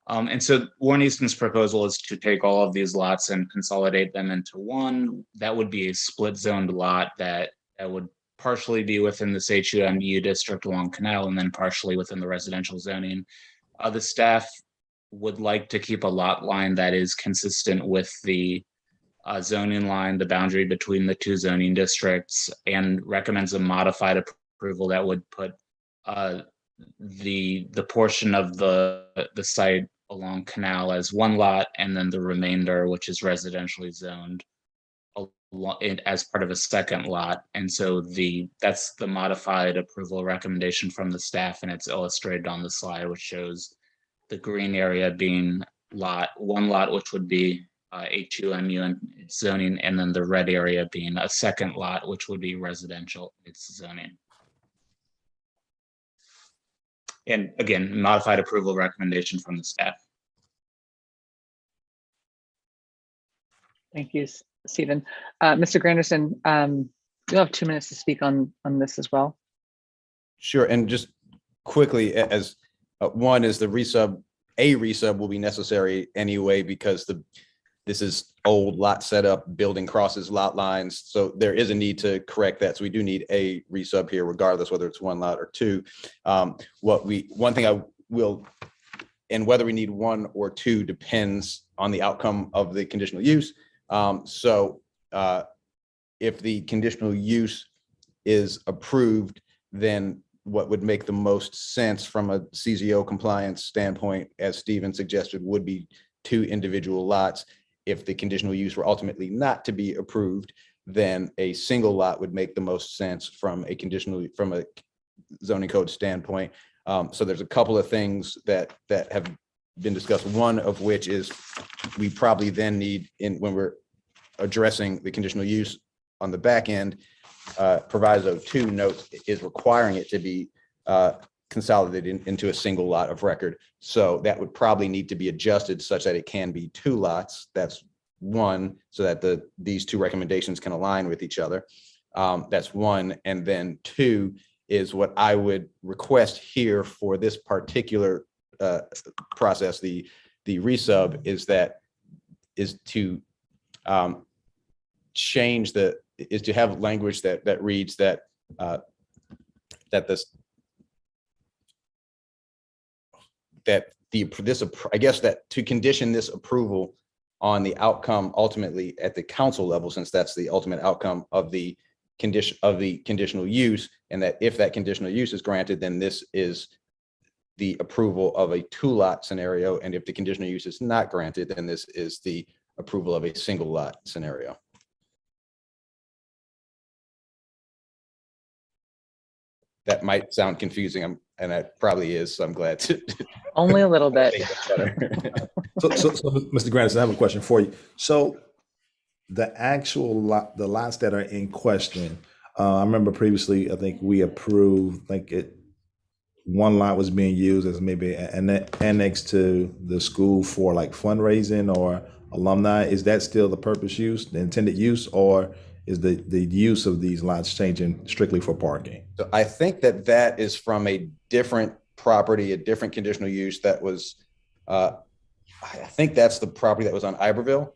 And so Warren Easton's proposal is to take all of these lots and consolidate them into one. That would be a split zoned lot that would partially be within this HUMU district along Canal and then partially within the residential zoning. The staff would like to keep a lot line that is consistent with the zoning line, the boundary between the two zoning districts, and recommends a modified approval that would put the portion of the site along Canal as one lot, and then the remainder, which is residentially zoned, as part of a second lot. And so that's the modified approval recommendation from the staff, and it's illustrated on the slide, which shows the green area being one lot, which would be HUMU and its zoning, and then the red area being a second lot, which would be residential, its zoning. And again, modified approval recommendation from the staff. Thank you, Stephen. Mr. Granderson, you'll have 2 minutes to speak on this as well. Sure, and just quickly, as one is the resub, a resub will be necessary anyway because this is old lot setup, building crosses lot lines, so there is a need to correct that. So we do need a resub here, regardless whether it's 1 lot or 2. One thing I will, and whether we need 1 or 2 depends on the outcome of the conditional use. If the conditional use is approved, then what would make the most sense from a CZO compliance standpoint, as Stephen suggested, would be 2 individual lots. If the conditional use were ultimately not to be approved, then a single lot would make the most sense from a zoning code standpoint. So there's a couple of things that have been discussed. One of which is we probably then need, when we're addressing the conditional use on the back end, proviso 2 notes is requiring it to be consolidated into a single lot of record. So that would probably need to be adjusted such that it can be 2 lots. That's 1, so that these 2 recommendations can align with each other. That's 1. And then 2 is what I would request here for this particular process, the resub, is to change is to have language that reads that to condition this approval on the outcome ultimately at the council level, since that's the ultimate outcome of the conditional use, and that if that conditional use is granted, then this is the approval of a 2-lot scenario, and if the conditional use is not granted, then this is the approval of a single lot scenario. That might sound confusing, and it probably is, so I'm glad to. Only a little bit. So, Mr. Granderson, I have a question for you. So the actual the lots that are in question, I remember previously, I think we approved, one lot was being used as maybe an annex to the school for like fundraising or alumni. Is that still the purpose use, the intended use, or is the use of these lots changing strictly for parking? So I think that is from a different property, a different conditional use that was, I think that's the property that was on Iberville,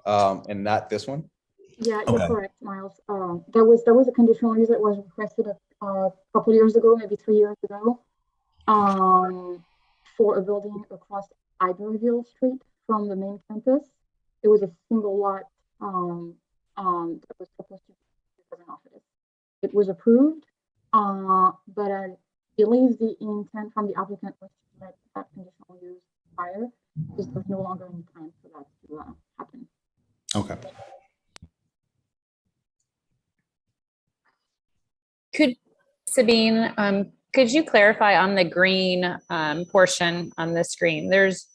and not this one. Yeah, you're correct, Miles. There was a conditional use that was requested a couple years ago, maybe 3 years ago, for a building across Iberville Street from the main campus. It was a single lot that was supposed to be as an office. It was approved, but I believe the intent from the applicant was to let that conditional use expire, because there's no longer any time for that to happen. Okay. Sabine, could you clarify on the green portion on the screen? There's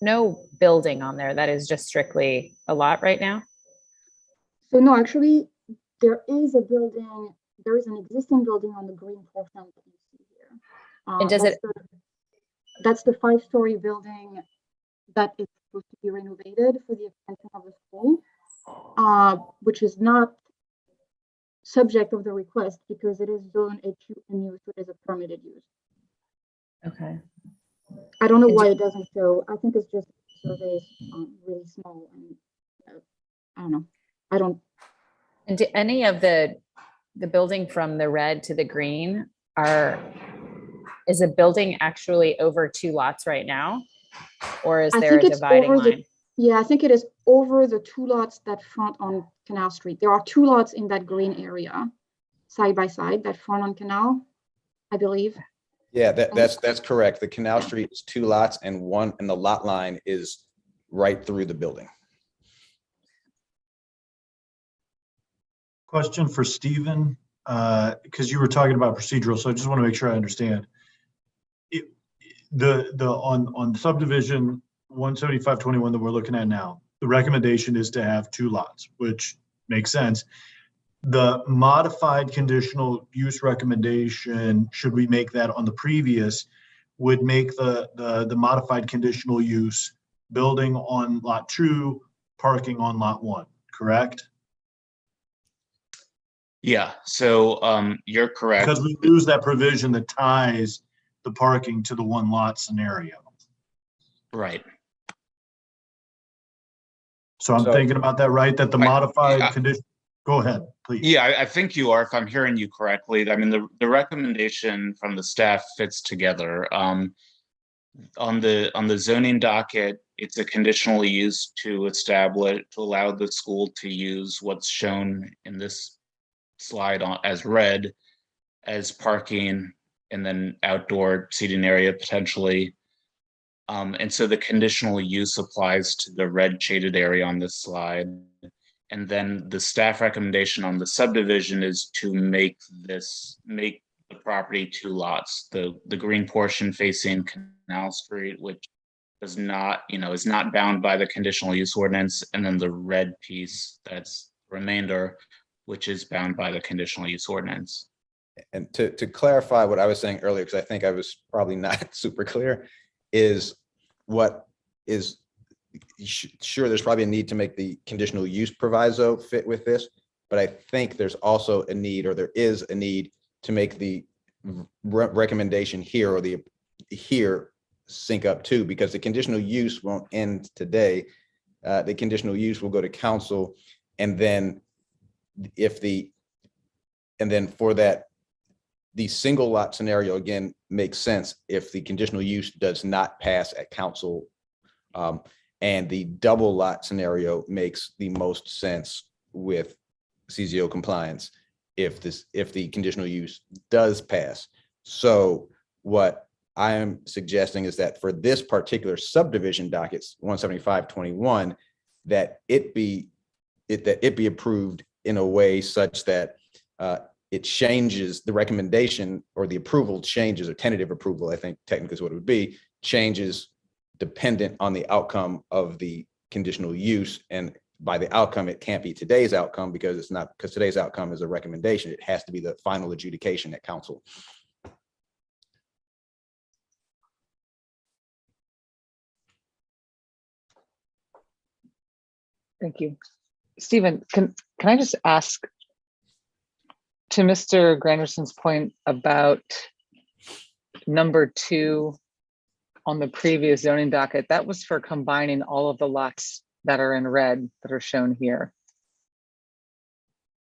no building on there. That is just strictly a lot right now? So no, actually, there is a building. There is an existing building on the green portion that you see here. And does that's the 5-story building that is supposed to be renovated for the extension of the school, which is not subject of the request because it is zone HUMU, so it is a permitted use. Okay. I don't know why it doesn't show. I think it's just survey really small, and I don't know. And do any of the building from the red to the green is a building actually over 2 lots right now, or is there a dividing line? Yeah, I think it is over the 2 lots that front on Canal Street. There are 2 lots in that green area, side by side, that front on Canal, I believe. Yeah, that's correct. The Canal Street is 2 lots, and the lot line is right through the building. Question for Stephen, because you were talking about procedural, so I just want to make sure I understand. On subdivision 17521 that we're looking at now, the recommendation is to have 2 lots, which makes sense. The modified conditional use recommendation, should we make that on the previous, would make the modified conditional use building on lot 2, parking on lot 1, correct? Yeah, so you're correct. Because we lose that provision that ties the parking to the one lot scenario. Right. So I'm thinking about that, right? That the modified condition, go ahead, please. Yeah, I think you are, if I'm hearing you correctly. I mean, the recommendation from the staff fits together. On the zoning docket, it's a conditional use to allow the school to use what's shown in this slide as red as parking and then outdoor seating area potentially. And so the conditional use applies to the red shaded area on this slide. And then the staff recommendation on the subdivision is to make the property 2 lots. The green portion facing Canal Street, which does not, is not bound by the conditional use ordinance, and then the red piece that's remainder, which is bound by the conditional use ordinance. And to clarify what I was saying earlier, because I think I was probably not super clear, is sure, there's probably a need to make the conditional use proviso fit with this, but I think there's also a need, or there is a need, to make the recommendation here or here sync up too, because the conditional use won't end today. The conditional use will go to council, and then for that, the single lot scenario again makes sense if the conditional use does not pass at council, and the double lot scenario makes the most sense with CZO compliance if the conditional use does pass. So what I am suggesting is that for this particular subdivision dockets 17521, that it be approved in a way such that it changes the recommendation, or the approval changes, or tentative approval, I think technically is what it would be, changes dependent on the outcome of the conditional use. And by the outcome, it can't be today's outcome, because today's outcome is a recommendation. It has to be the final adjudication at council. Thank you. Stephen, can I just ask, to Mr. Granderson's point about number 2 on the previous zoning docket, that was for combining all of the lots that are in red that are shown here.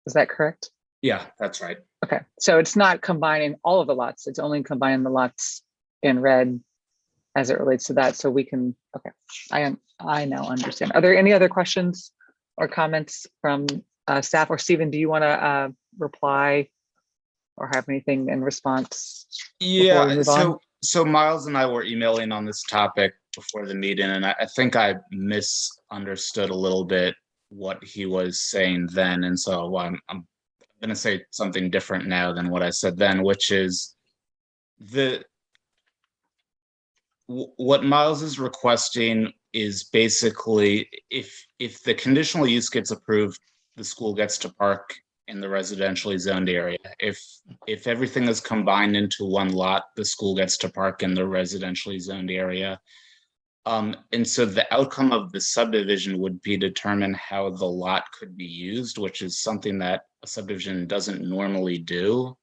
Is that correct? Yeah, that's right. Okay, so it's not combining all of the lots, it's only combining the lots in red as it relates to that. So we can, okay, I now understand. Are there any other questions or comments from staff? Or Stephen, do you want to reply or have anything in response? Yeah, so Miles and I were emailing on this topic before the meeting, and I think I misunderstood a little bit what he was saying then. And so I'm going to say something different now than what I said then, which is what Miles is requesting is basically if the conditional use gets approved, the school gets to park in the residentially zoned area. If everything is combined into one lot, the school gets to park in the residentially zoned area. And so the outcome of the subdivision would be determine how the lot could be used, which is something that a subdivision doesn't normally do.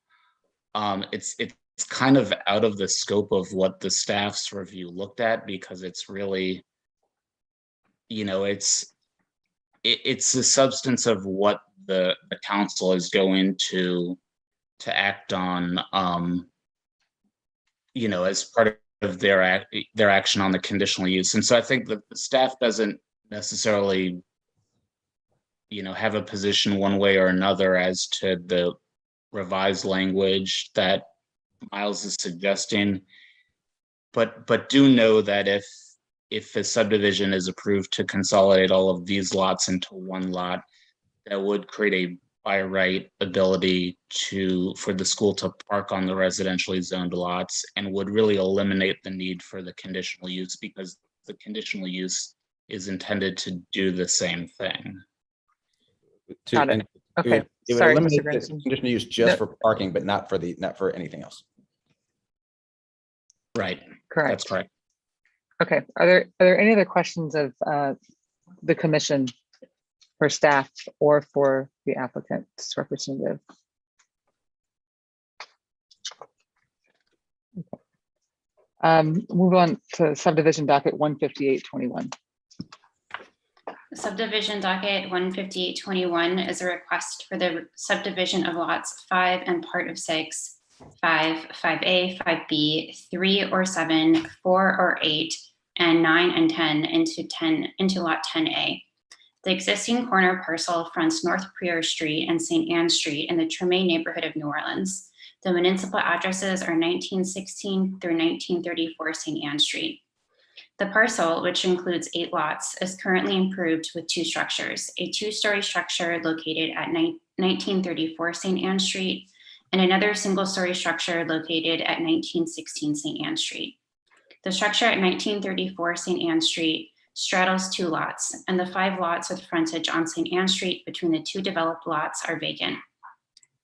It's kind of out of the scope of what the staff's review looked at, because it's really, it's the substance of what the council is going to act on, as part of their action on the conditional use. And so I think that the staff doesn't necessarily, have a position one way or another as to the revised language that Miles is suggesting, but do know that if a subdivision is approved to consolidate all of these lots into one lot, that would create a by right ability for the school to park on the residentially zoned lots, and would really eliminate the need for the conditional use, because the conditional use is intended to do the same thing. Got it. Okay. It would Sorry, eliminate Mr. Granderson. the conditional use just for parking, but not for anything else. Right. Correct. That's correct. Okay. Are there any other questions of the commission for staff or for the applicant's representative? Move on to subdivision docket 15821. Subdivision docket 15821 is a request for the subdivision of lots 5 and part of 6, 5, 5A, 5B, 3 or 7, 4 or 8, and 9 and 10 into lot 10A. The existing corner parcel fronts North Prior Street and St. Anne Street in the Treme neighborhood of New Orleans. The municipal addresses are 1916 through 1934 St. Anne Street. The parcel, which includes 8 lots, is currently improved with 2 structures, a 2-story structure located at 1934 St. Anne Street and another single-story structure located at 1916 St. Anne Street. The structure at 1934 St. Anne Street straddles 2 lots, and the 5 lots with frontage on St. Anne Street between the 2 developed lots are vacant.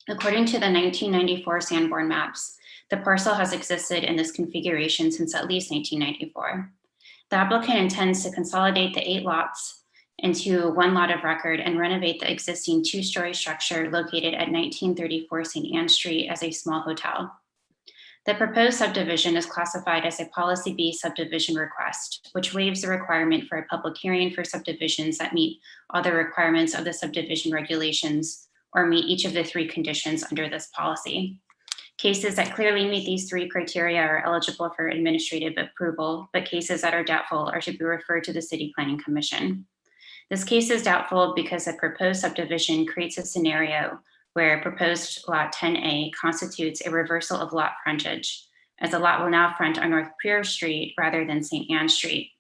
According to the 1994 Sanborn maps, the parcel has existed in this configuration since at least 1994. The applicant intends to consolidate the 8 lots into 1 lot of record and renovate the existing 2-story structure located at 1934 St. Anne Street as a small hotel. The proposed subdivision is classified as a Policy B subdivision request, which waives the requirement for a public hearing for subdivisions that meet all the requirements of the subdivision regulations or meet each of the 3 conditions under this policy. Cases that clearly meet these 3 criteria are eligible for administrative approval, but cases that are doubtful are to be referred to the City Planning Commission. This case is doubtful because the proposed subdivision creates a scenario where proposed lot 10A constitutes a reversal of lot frontage, as the lot will now front on North Prior Street rather than St. Anne Street.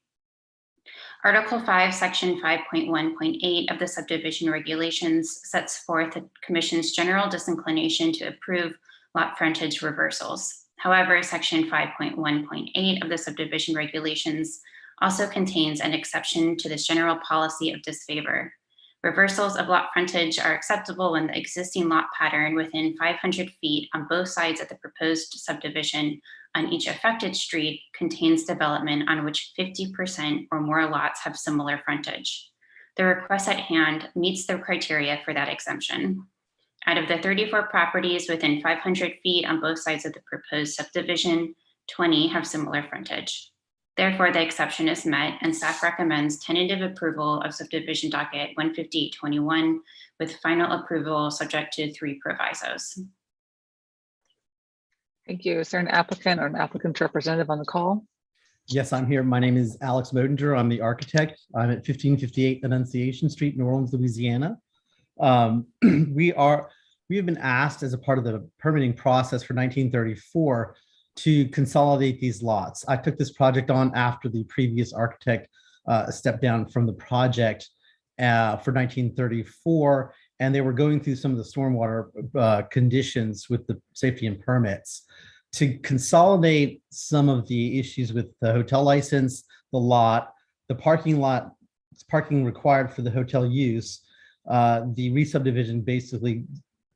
Article 5, Section 5.1.8 of the subdivision regulations sets forth the Commission's general disinclination to approve lot frontage reversals. However, Section 5.1.8 of the subdivision regulations also contains an exception to this general policy of disfavor. Reversals of lot frontage are acceptable when the existing lot pattern within 500 feet on both sides of the proposed subdivision on each affected street contains development on which 50% or more lots have similar frontage. The request at hand meets the criteria for that exemption. Out of the 34 properties within 500 feet on both sides of the proposed subdivision, 20 have similar frontage. Therefore, the exception is met and staff recommends tentative approval of subdivision docket 15821 with final approval subject to 3 provisos. Thank you. Is there an applicant or an applicant's representative on the call? Yes, I'm here. My name is Alex Modinger. I'm the architect. I'm at 1558 Annunciation Street, New Orleans, Louisiana. We have been asked as a part of the permitting process for 1934 to consolidate these lots. I took this project on after the previous architect stepped down from the project for 1934, and they were going through some of the stormwater conditions with the safety and permits. To consolidate some of the issues with the hotel license, the lot, the parking lot, parking required for the hotel use, the re-subdivision basically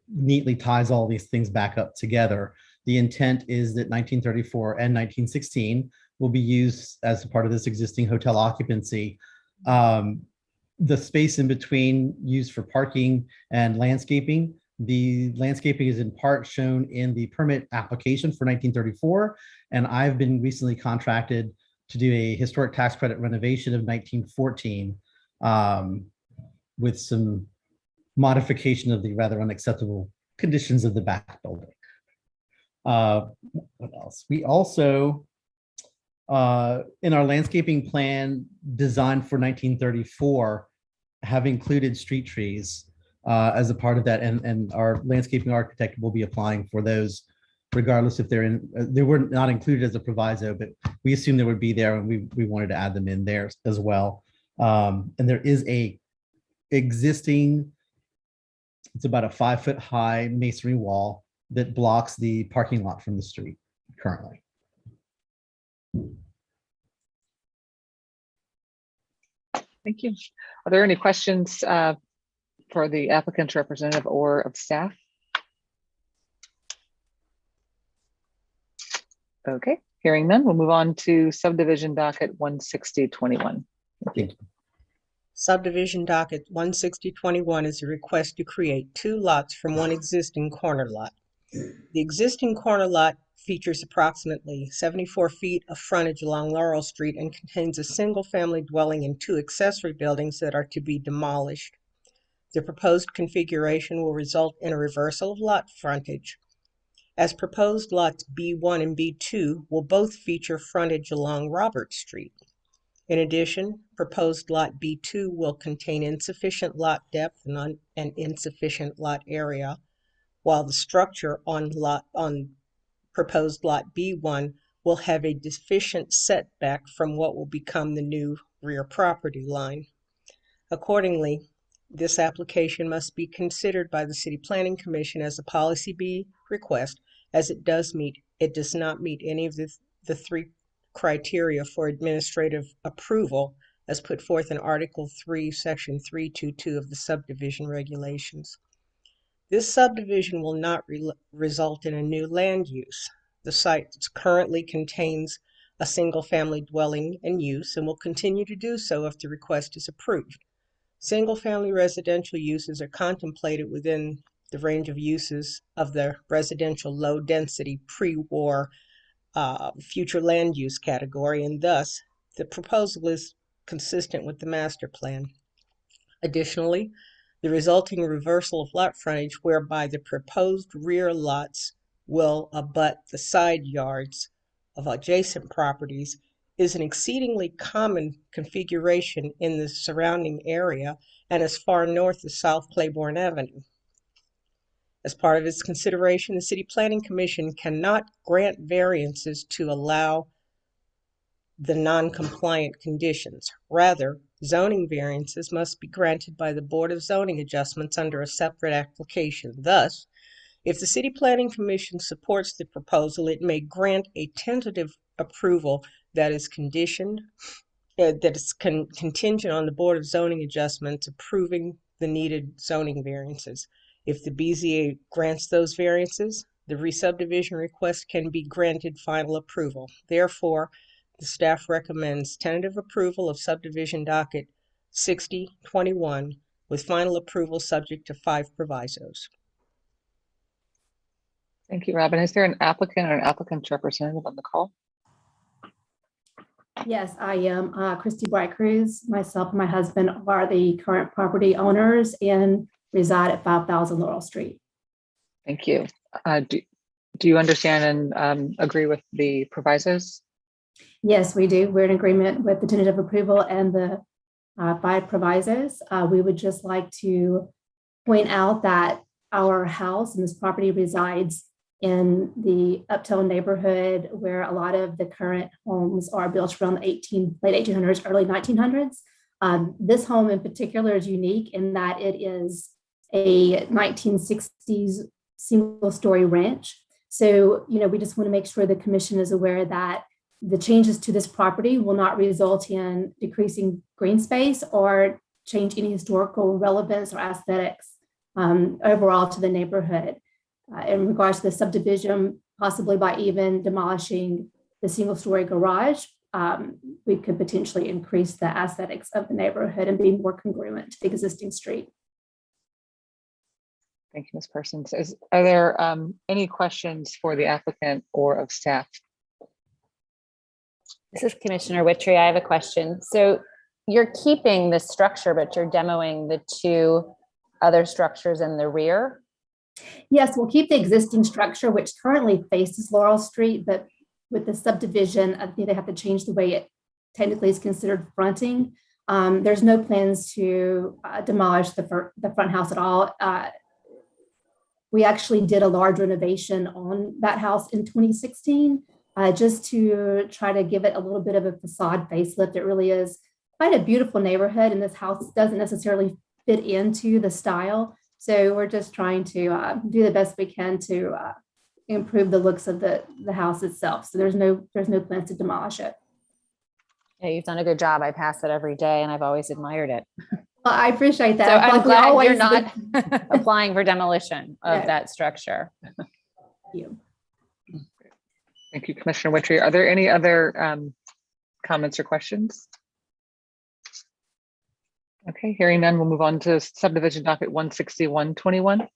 neatly ties all these things back up together. The intent is that 1934 and 1916 will be used as a part of this existing hotel occupancy. The space in between used for parking and landscaping. The landscaping is in part shown in the permit application for 1934, and I've been recently contracted to do a historic tax credit renovation of 1914 with some modification of the rather unacceptable conditions of the back building. What else? We also, in our landscaping plan designed for 1934, have included street trees as a part of that, and our landscaping architect will be applying for those, regardless if they're in. They were not included as a proviso, but we assumed they would be there, and we wanted to add them in there as well. And there is a existing, it's about a 5-foot high masonry wall that blocks the parking lot from the street currently. Thank you. Are there any questions for the applicant's representative or of staff? Okay, Hearing none, we'll move on to subdivision docket 16021. Thank you. Subdivision Docket 16021 is a request to create 2 lots from one existing corner lot. The existing corner lot features approximately 74 feet of frontage along Laurel Street and contains a single-family dwelling and 2 accessory buildings that are to be demolished. The proposed configuration will result in a reversal of lot frontage. As proposed, lots B1 and B2 will both feature frontage along Robert Street. In addition, proposed lot B2 will contain insufficient lot depth and insufficient lot area, while the structure on proposed lot B1 will have a deficient setback from what will become the new rear property line. Accordingly, this application must be considered by the City Planning Commission as a Policy B request, as it does not meet any of the 3 criteria for administrative approval as put forth in Article 3, Section 322 of the subdivision regulations. This subdivision will not result in a new land use. The site currently contains a single-family dwelling and use and will continue to do so if the request is approved. Single-family residential uses are contemplated within the range of uses of the residential low-density pre-war future land use category, and thus the proposal is consistent with the master plan. Additionally, the resulting reversal of lot frontage whereby the proposed rear lots will abut the side yards of adjacent properties is an exceedingly common configuration in the surrounding area and as far north as South Claiborne Avenue. As part of its consideration, the City Planning Commission cannot grant variances to allow the non-compliant conditions. Rather, zoning variances must be granted by the Board of Zoning Adjustments under a separate application. Thus, if the City Planning Commission supports the proposal, it may grant a tentative approval that is contingent on the Board of Zoning Adjustments approving the needed zoning variances. If the BZA grants those variances, the re-subdivision request can be granted final approval. Therefore, the staff recommends tentative approval of subdivision docket 6021 with final approval subject to 5 provisos. Thank you, Robin. Is there an applicant or an applicant's representative on the call? Yes, I am Christy Bright Cruz. Myself and my husband are the current property owners and reside at 5000 Laurel Street. Thank you. Do you understand and agree with the provisos? Yes, we do. We're in agreement with the tentative approval and the 5 provisos. We would just like to point out that our house and this property resides in the uptown neighborhood where a lot of the current homes are built around the late 1800s, early 1900s. This home in particular is unique in that it is a 1960s single-story ranch. So, we just want to make sure the commission is aware that the changes to this property will not result in decreasing green space or change any historical relevance or aesthetics overall to the neighborhood. In regards to the subdivision, possibly by even demolishing the single-story garage, we could potentially increase the aesthetics of the neighborhood and be more congruent to the existing street. Thank you, Ms. Parsons. Are there any questions for the applicant or of staff? This is Commissioner Wittry. I have a question. So you're keeping the structure, but you're demoing the 2 other structures in the rear? Yes, we'll keep the existing structure, which currently faces Laurel Street, but with the subdivision, I think they have to change the way it technically is considered fronting. There's no plans to demolish the front house at all. We actually did a large renovation on that house in 2016, just to try to give it a little bit of a facade facelift. It really is quite a beautiful neighborhood, and this house doesn't necessarily fit into the style. So we're just trying to do the best we can to improve the looks of the house itself. So there's no plans to demolish it. Yeah, you've done a good job. I pass it every day and I've always admired it. Well, I appreciate that. So I'm glad you're not applying for demolition of that structure. Thank you. Thank you, Commissioner Witry. Are there any other comments or questions? Okay, hearing none, we'll move on to subdivision docket 16121.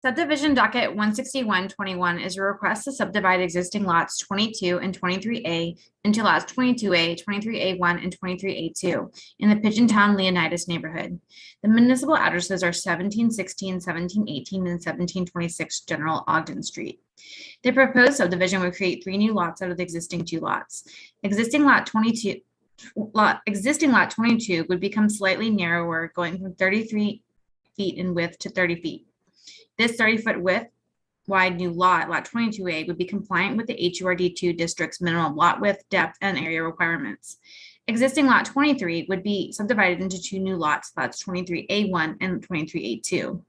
Subdivision Docket 16121 is a request to subdivide existing lots 22 and 23A into lots 22A, 23A1, and 23A2 in the Pigeontown Leonidas neighborhood. The municipal addresses are 1716, 1718, and 1726 General Ogden Street. The proposed subdivision would create 3 new lots out of the existing 2 lots. Existing lot 22 would become slightly narrower, going from 33 feet in width to 30 feet. This 30-foot width wide new lot, lot 22A, would be compliant with the HURD2 district's minimum lot width, depth, and area requirements. Existing lot 23 would be subdivided into 2 new lots, lots 23A1 and 23A2.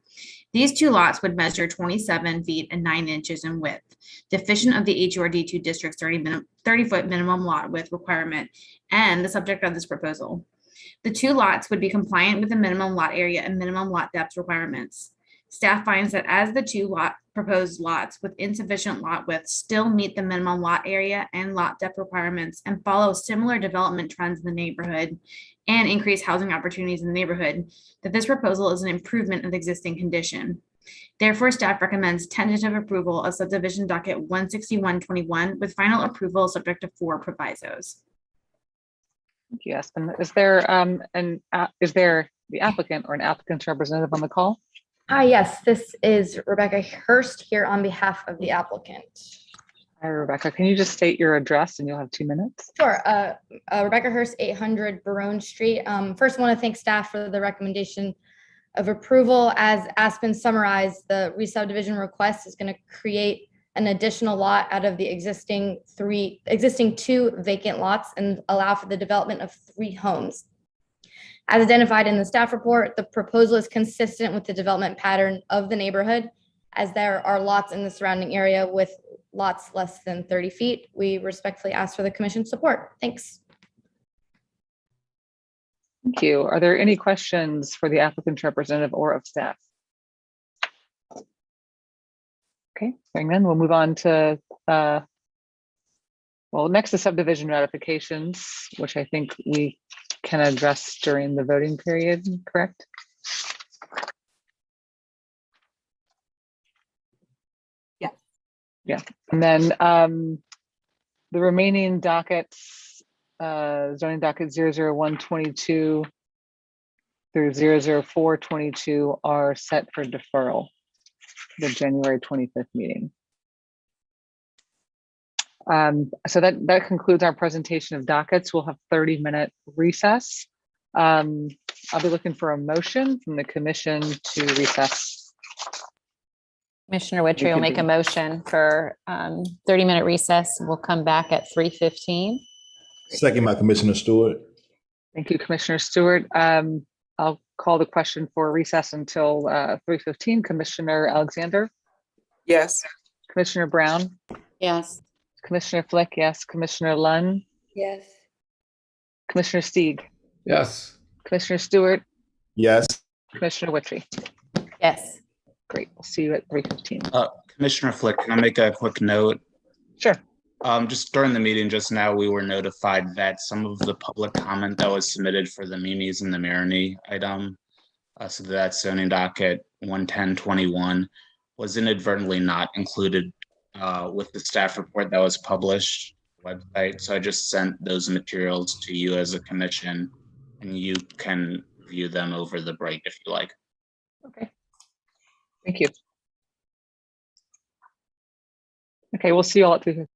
These 2 lots would measure 27 feet and 9 inches in width, deficient of the HURD2 district's 30-foot minimum lot width requirement and the subject of this proposal. The 2 lots would be compliant with the minimum lot area and minimum lot depth requirements. Staff finds that as the 2 proposed lots with insufficient lot width still meet the minimum lot area and lot depth requirements and follow similar development trends in the neighborhood and increase housing opportunities in the neighborhood, that this proposal is an improvement of the existing condition. Therefore, staff recommends tentative approval of subdivision docket 16121 with final approval subject to 4 provisos. Thank you, Aspen. Is there the applicant or an applicant's representative on the call? Yes, this is Rebecca Hurst here on behalf of the applicant. Hi, Rebecca. Can you just state your address and you'll have 2 minutes? Sure. Rebecca Hurst, 800 Barone Street. First, I want to thank staff for the recommendation of approval. As Aspen summarized, the re-subdivision request is going to create an additional lot out of the existing 2 vacant lots and allow for the development of 3 homes. As identified in the staff report, the proposal is consistent with the development pattern of the neighborhood, as there are lots in the surrounding area with lots less than 30 feet. We respectfully ask for the commission's support. Thanks. Thank you. Are there any questions for the applicant's representative or of staff? Okay, hearing none, we'll move on to, next is subdivision ratifications, which I think we can address during the voting period, correct? Yes. Yeah, and then the remaining dockets, zoning docket 00122 through 00422 are set for deferral, the January 25th meeting. So that concludes our presentation of dockets. We'll have 30-minute recess. I'll be looking for a motion from the commission to recess. Commissioner Witry will make a motion for 30-minute recess. We'll come back at 3:15. Second by Commissioner Stewart. Thank you, Commissioner Stewart. I'll call the question for recess until 3:15. Commissioner Alexander? Yes. Commissioner Brown? Yes. Commissioner Flick, yes. Commissioner Lunn? Yes. Commissioner Stieg? Yes. Commissioner Stewart? Yes. Commissioner Witry? Yes. Great. We'll see you at 3:15. Commissioner Flick, can I make a quick note? Sure. Just during the meeting just now, we were notified that some of the public comment that was submitted for the Mimi's and the Maroney item, so that's zoning docket 11021, was inadvertently not included with the staff report that was published on the website. So I just sent those materials to you as a commission, and you can view them over the break if you like. Okay. Thank you. Okay, we'll see you all at 3:15.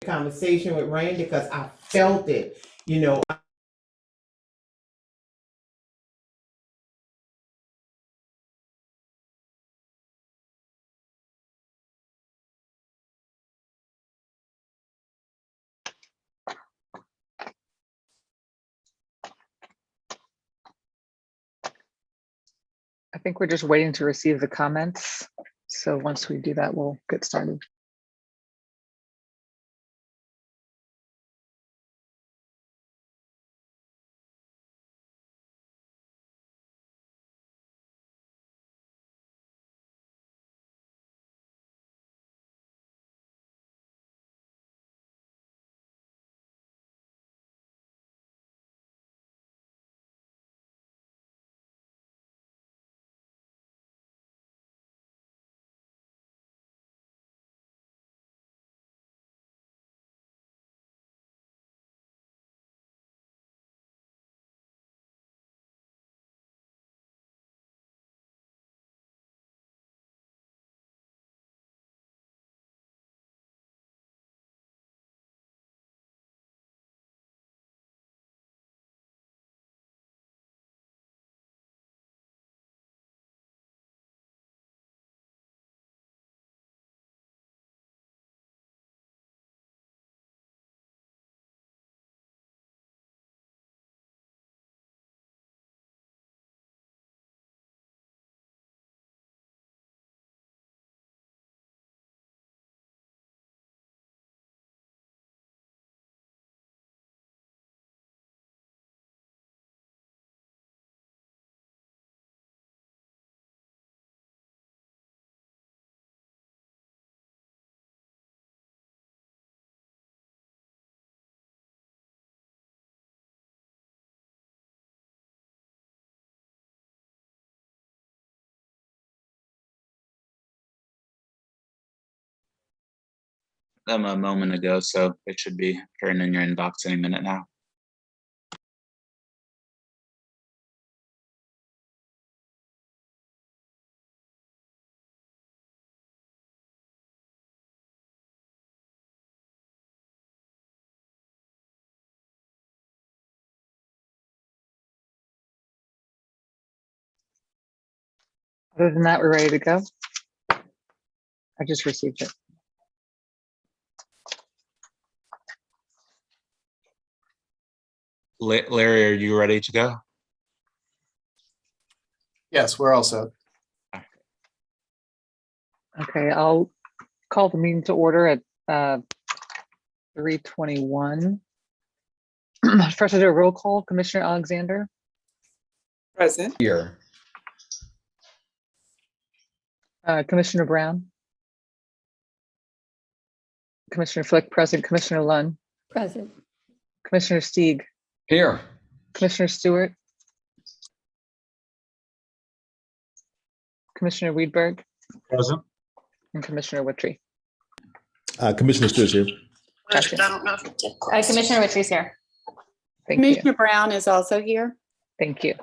conversation with Rain because I felt it, you know. I think we're just waiting to receive the comments. So once we do that, we'll get started. Them a moment ago, so it should be appearing in your inbox any minute now. Other than that, we're ready to go. I just received it. Larry, are you ready to go? Yes, we're all set. Okay, I'll call the meeting to order at 3:21. First, I do a roll call. Commissioner Alexander. Present. Here. Commissioner Brown. Commissioner Flick, present. Commissioner Lunn. Present. Commissioner Stieg. Here. Commissioner Stewart. Commissioner Weidberg. Present. And Commissioner Wittry. Commissioner Stewart's here. Gotcha. Commissioner Wittry's here. Thank you. Commissioner Brown is also here. Thank you.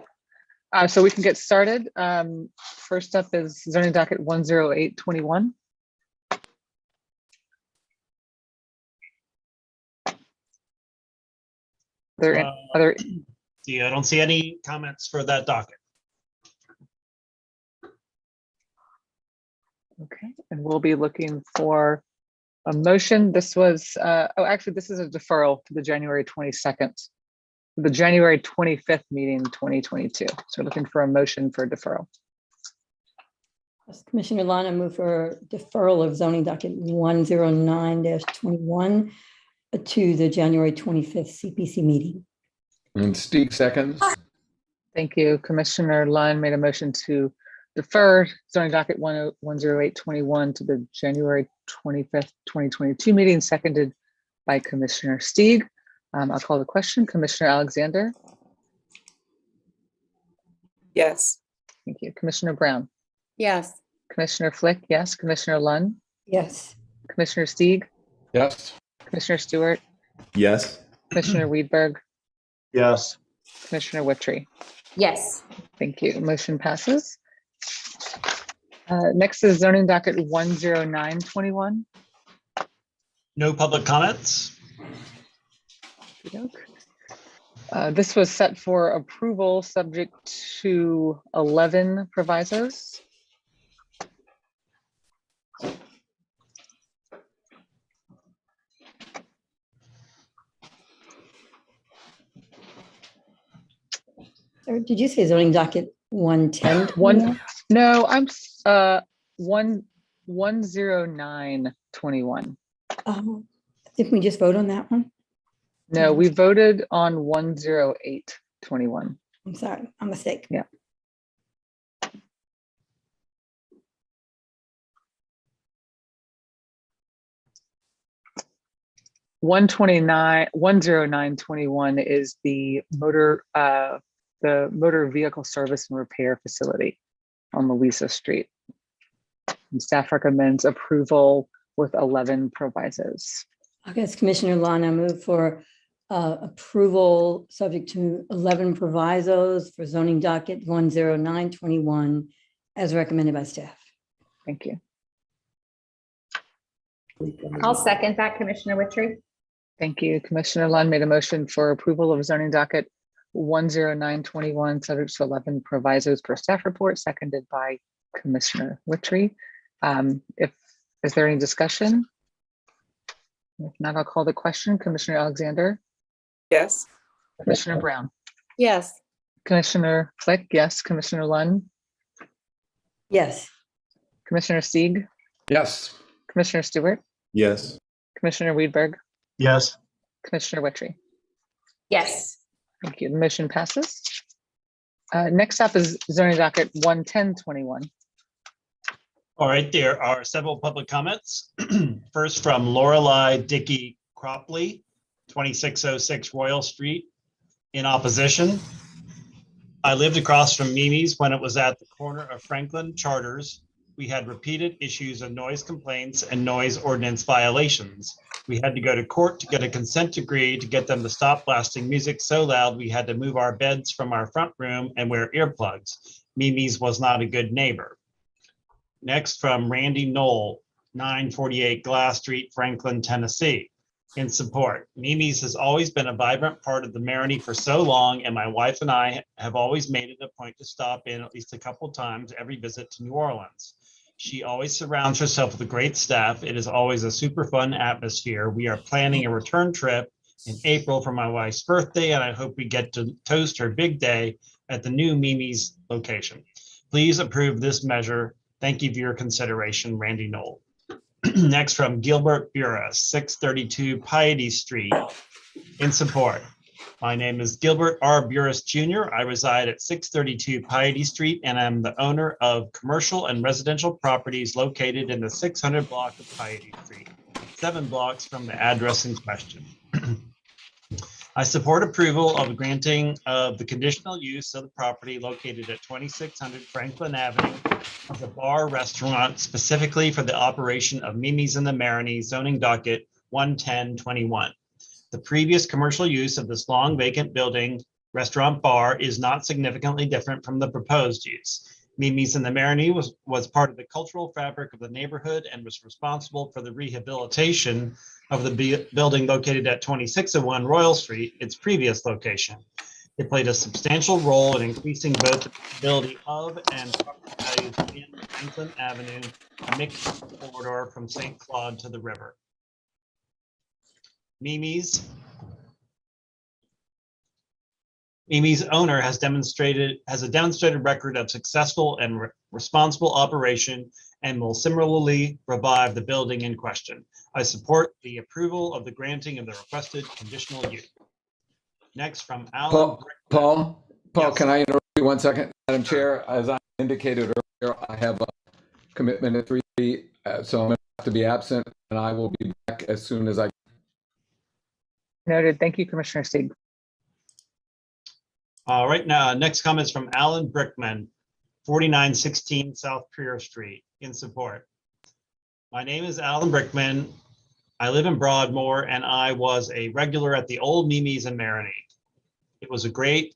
So we can get started. First up is zoning docket 10821. Other Yeah, I don't see any comments for that docket. Okay, and we'll be looking for a motion. This was, actually, this is a deferral to the January 22nd, the January 25th meeting, 2022. So we're looking for a motion for deferral. Commissioner Lana, move for deferral of zoning docket 109-21 to the January 25th CPC meeting. And Stieg seconds. Thank you. Commissioner Lund made a motion to defer zoning docket 10821 to the January 25th, 2022 meeting, seconded by Commissioner Stieg. I'll call the question. Commissioner Alexander. Yes. Thank you. Commissioner Brown. Yes. Commissioner Flick. Yes. Commissioner Lund. Yes. Commissioner Stieg. Yes. Commissioner Stewart. Yes. Commissioner Weidberg. Yes. Commissioner Wittry. Yes. Thank you. Motion passes. Next is zoning docket 10921. No public comments. This was set for approval subject to 11 provisos. Or did you say zoning docket 110? No, I'm 10921. Didn't we just vote on that one? No, we voted on 10821. I'm sorry, I'm a mistake. Yeah. (109) 10921 is the motor vehicle service and repair facility on Louisa Street. And staff recommends approval with 11 provisos. I guess Commissioner Lana move for approval subject to 11 provisos for zoning docket 10921 as recommended by staff. Thank you. I'll second that, Commissioner Witry. Thank you. Commissioner Lund made a motion for approval of zoning docket 10921 subject to 11 provisos per staff report, seconded by Commissioner Witry. Is there any discussion? If not, I'll call the question. Commissioner Alexander? Yes. Commissioner Brown? Yes. Commissioner Flick? Yes. Commissioner Lund? Yes. Commissioner Sieg? Yes. Commissioner Stewart? Yes. Commissioner Weidberg? Yes. Commissioner Witry? Yes. Thank you. The motion passes. Next up is zoning docket 11021. All right, there are several public comments. First from Lorelei Dickey Cropley, 2606 Royal Street, in opposition. I lived across from Mimi's when it was at the corner of Franklin Charters. We had repeated issues of noise complaints and noise ordinance violations. We had to go to court to get a consent decree to get them to stop blasting music so loud we had to move our beds from our front room and wear earplugs. Mimi's was not a good neighbor. Next from Randy Knoll, 948 Glass Street, Franklin, Tennessee, in support. Mimi's has always been a vibrant part of the Marigny for so long, and my wife and I have always made it a point to stop in at least a couple times every visit to New Orleans. She always surrounds herself with a great staff. It is always a super fun atmosphere. We are planning a return trip in April for my wife's birthday, and I hope we get to toast her big day at the new Mimi's location. Please approve this measure. Thank you for your consideration, Randy Knoll. Next from Gilbert Burris, 632 Piety Street, in support. My name is Gilbert R. Burris Jr. I reside at 632 Piety Street and I'm the owner of commercial and residential properties located in the 600 block of Piety Street, 7 blocks from the address in question. I support approval of granting of the conditional use of the property located at 2600 Franklin Avenue as a bar restaurant specifically for the operation of Mimi's in the Marigny, zoning docket 11021. The previous commercial use of this long vacant building restaurant bar is not significantly different from the proposed use. Mimi's in the Marigny was part of the cultural fabric of the neighborhood and was responsible for the rehabilitation of the building located at 2601 Royal Street, its previous location. It played a substantial role in increasing both the visibility of and property values in Franklin Avenue, a mixed corridor from St. Claude to the river. Mimi's owner has a demonstrated record of successful and responsible operation and will similarly revive the building in question. I support the approval of the granting of the requested conditional use. Next from Alan. Paul, Yes. Can I interrupt you 1 second? Madam Chair, as I indicated earlier, I have a commitment at 3, so I'm going to have to be absent and I will be back as soon as I. Noted. Thank you, Commissioner Sieg. All right, now next comment is from Alan Brickman, 4916 South Pier Street, in support. My name is Alan Brickman. I live in Broadmoor and I was a regular at the old Mimi's in Marigny. It was a great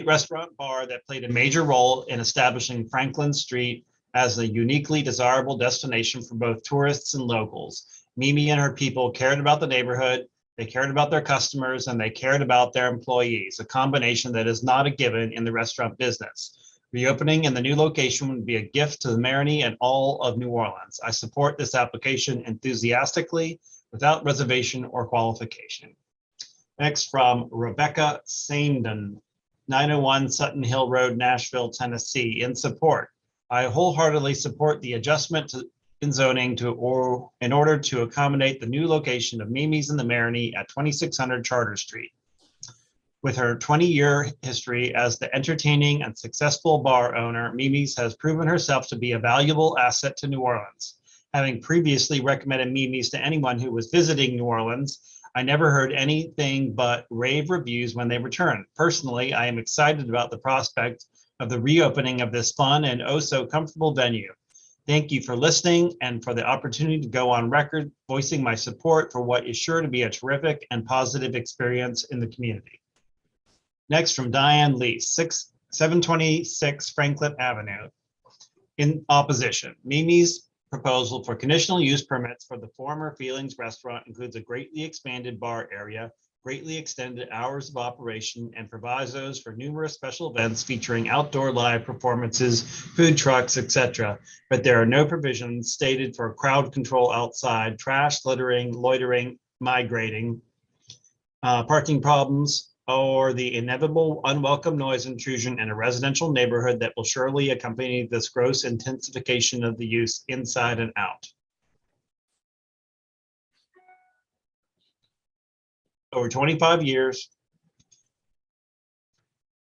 restaurant bar that played a major role in establishing Franklin Street as a uniquely desirable destination for both tourists and locals. Mimi and her people cared about the neighborhood, they cared about their customers, and they cared about their employees, a combination that is not a given in the restaurant business. Reopening in the new location would be a gift to the Marigny and all of New Orleans. I support this application enthusiastically, without reservation or qualification. Next, from Rebecca Saindon, 901 Sutton Hill Road, Nashville, Tennessee, in support. I wholeheartedly support the adjustment in zoning in order to accommodate the new location of Mimi's in the Marigny at 2600 Charter Street. With her 20-year history as the entertaining and successful bar owner, Mimi's has proven herself to be a valuable asset to New Orleans. Having previously recommended Mimi's to anyone who was visiting New Orleans, I never heard anything but rave reviews when they returned. Personally, I am excited about the prospect of the reopening of this fun and oh so comfortable venue. Thank you for listening and for the opportunity to go on record voicing my support for what is sure to be a terrific and positive experience in the community. Next, from Diane Lee, 726 Franklin Avenue. In opposition, Mimi's proposal for conditional use permits for the former Feelings restaurant includes a greatly expanded bar area, greatly extended hours of operation, and provisos for numerous special events featuring outdoor live performances, food trucks, etc. But there are no provisions stated for crowd control outside, trash, littering, loitering, migrating, parking problems, or the inevitable unwelcome noise intrusion in a residential neighborhood that will surely accompany this gross intensification of the use inside and out. Over 25 years,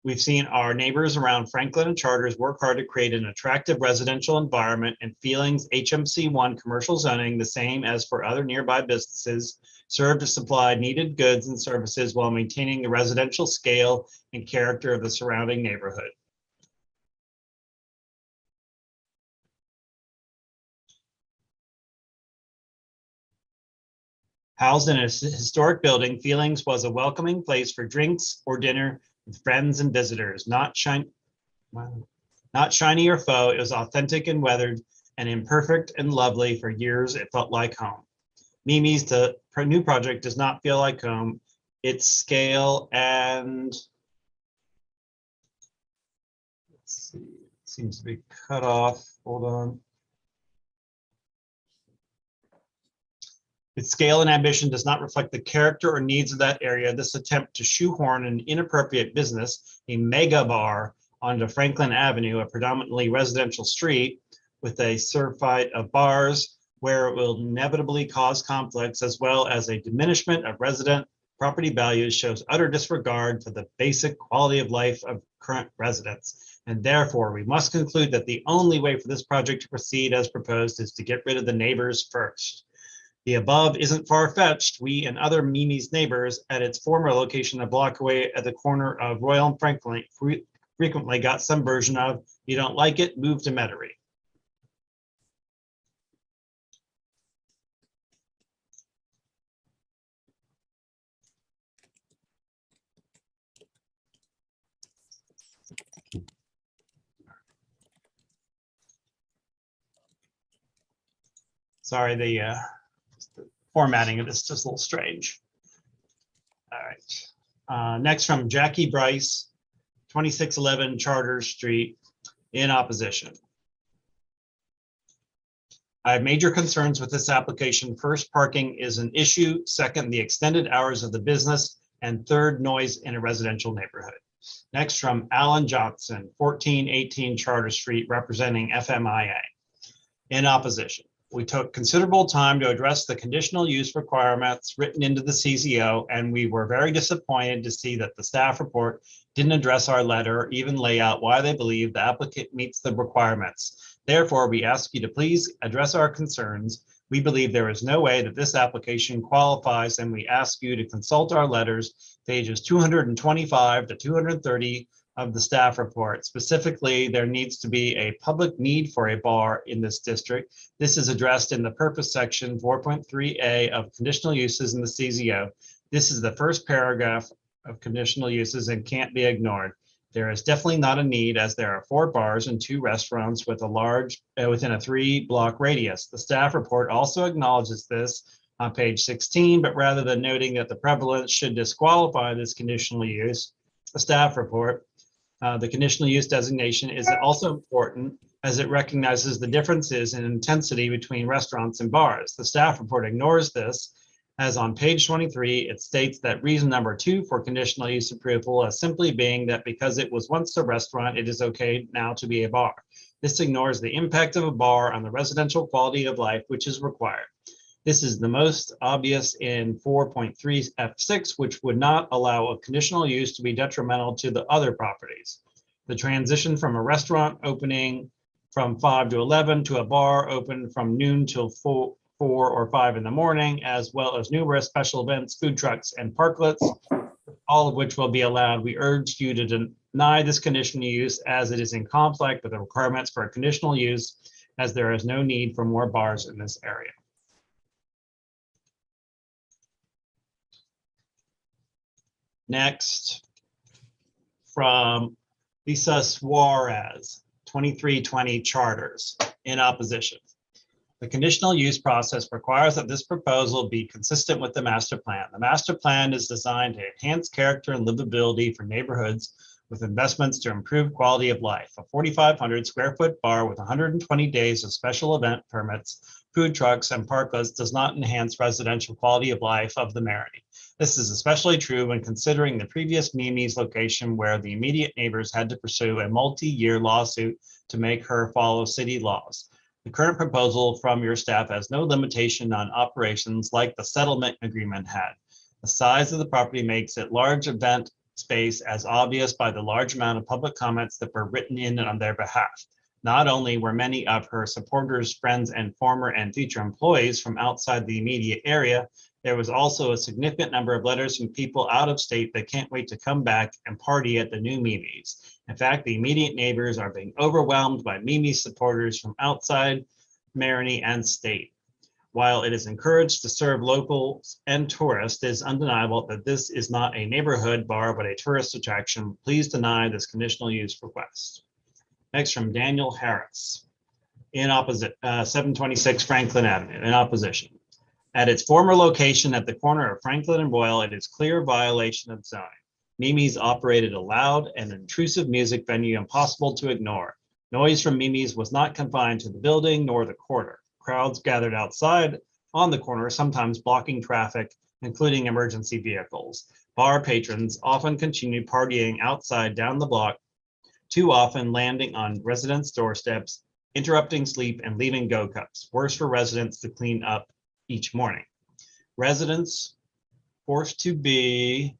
we've seen our neighbors around Franklin and Charters work hard to create an attractive residential environment, and Feelings HMC1 commercial zoning, the same as for other nearby businesses, serve to supply needed goods and services while maintaining the residential scale and character of the surrounding neighborhood. Housed in a historic building, Feelings was a welcoming place for drinks or dinner with friends and visitors. Not shiny or faux, it was authentic and weathered and imperfect and lovely. For years, it felt like home. Mimi's, the new project, does not feel like home. Its scale and, let's see, it seems to be cut off. Hold on. Its scale and ambition does not reflect the character or needs of that area. This attempt to shoehorn an inappropriate business, a mega bar, onto Franklin Avenue, a predominantly residential street with a surfeit of bars, where it will inevitably cause conflicts as well as a diminishment of resident property values, shows utter disregard for the basic quality of life of current residents. And therefore, we must conclude that the only way for this project to proceed as proposed is to get rid of the neighbors first. The above isn't far-fetched. We and other Mimi's neighbors at its former location a block away at the corner of Royal and Franklin frequently got some version of, you don't like it, move to Metairie. Sorry, the formatting of this is just a little strange. All right. Next, from Jackie Bryce, 2611 Charter Street, in opposition. I have major concerns with this application. First, parking is an issue. Second, the extended hours of the business. And third, noise in a residential neighborhood. Next, from Alan Johnson, 1418 Charter Street, representing FMIA, in opposition. We took considerable time to address the conditional use requirements written into the CZO, and we were very disappointed to see that the staff report didn't address our letter or even lay out why they believe the applicant meets the requirements. Therefore, we ask you to please address our concerns. We believe there is no way that this application qualifies, and we ask you to consult our letters, pages 225 to 230 of the staff report. Specifically, there needs to be a public need for a bar in this district. This is addressed in the purpose section 4.3a of conditional uses in the CZO. This is the first paragraph of conditional uses and can't be ignored. There is definitely not a need, as there are 4 bars and 2 restaurants with a large within a 3-block radius. The staff report also acknowledges this on page 16, but rather than noting that the prevalence should disqualify this conditional use, the staff report, the conditional use designation is also important as it recognizes the differences in intensity between restaurants and bars. The staff report ignores this, as on page 23, it states that reason number 2 for conditional use approval as simply being that because it was once a restaurant, it is okay now to be a bar. This ignores the impact of a bar on the residential quality of life, which is required. This is the most obvious in 4.3 F6, which would not allow a conditional use to be detrimental to the other properties. The transition from a restaurant opening from 5 to 11 to a bar open from noon till 4 or 5 in the morning, as well as numerous special events, food trucks, and parklets, all of which will be allowed. We urge you to deny this conditional use as it is in conflict with the requirements for a conditional use, as there is no need for more bars in this area. Next, from Lisa Suarez, 2320 Charters, in opposition. The conditional use process requires that this proposal be consistent with the master plan. The master plan is designed to enhance character and livability for neighborhoods with investments to improve quality of life. A 4,500 square foot bar with 120 days of special event permits, food trucks, and parklets does not enhance residential quality of life of the Marigny. This is especially true when considering the previous Mimi's location, where the immediate neighbors had to pursue a multi-year lawsuit to make her follow city laws. The current proposal from your staff has no limitation on operations like the settlement agreement had. The size of the property makes it large event space, as obvious by the large amount of public comments that were written in on their behalf. Not only were many of her supporters, friends, and former and future employees from outside the immediate area, there was also a significant number of letters from people out of state that can't wait to come back and party at the new Mimi's. In fact, the immediate neighbors are being overwhelmed by Mimi's supporters from outside Marigny and state. While it is encouraged to serve locals and tourists, it is undeniable that this is not a neighborhood bar, but a tourist attraction. Please deny this conditional use request. Next, from Daniel Harris, in opposite, 726 Franklin Avenue, in opposition. At its former location at the corner of Franklin and Royal, it is clear violation of zoning. Mimi's operated a loud and intrusive music venue impossible to ignore. Noise from Mimi's was not confined to the building nor the corner. Crowds gathered outside on the corner, sometimes blocking traffic, including emergency vehicles. Bar patrons often continued partying outside down the block, too often landing on residents' doorsteps, interrupting sleep and leaving go cups. Worse for residents to clean up each morning. Residents forced to be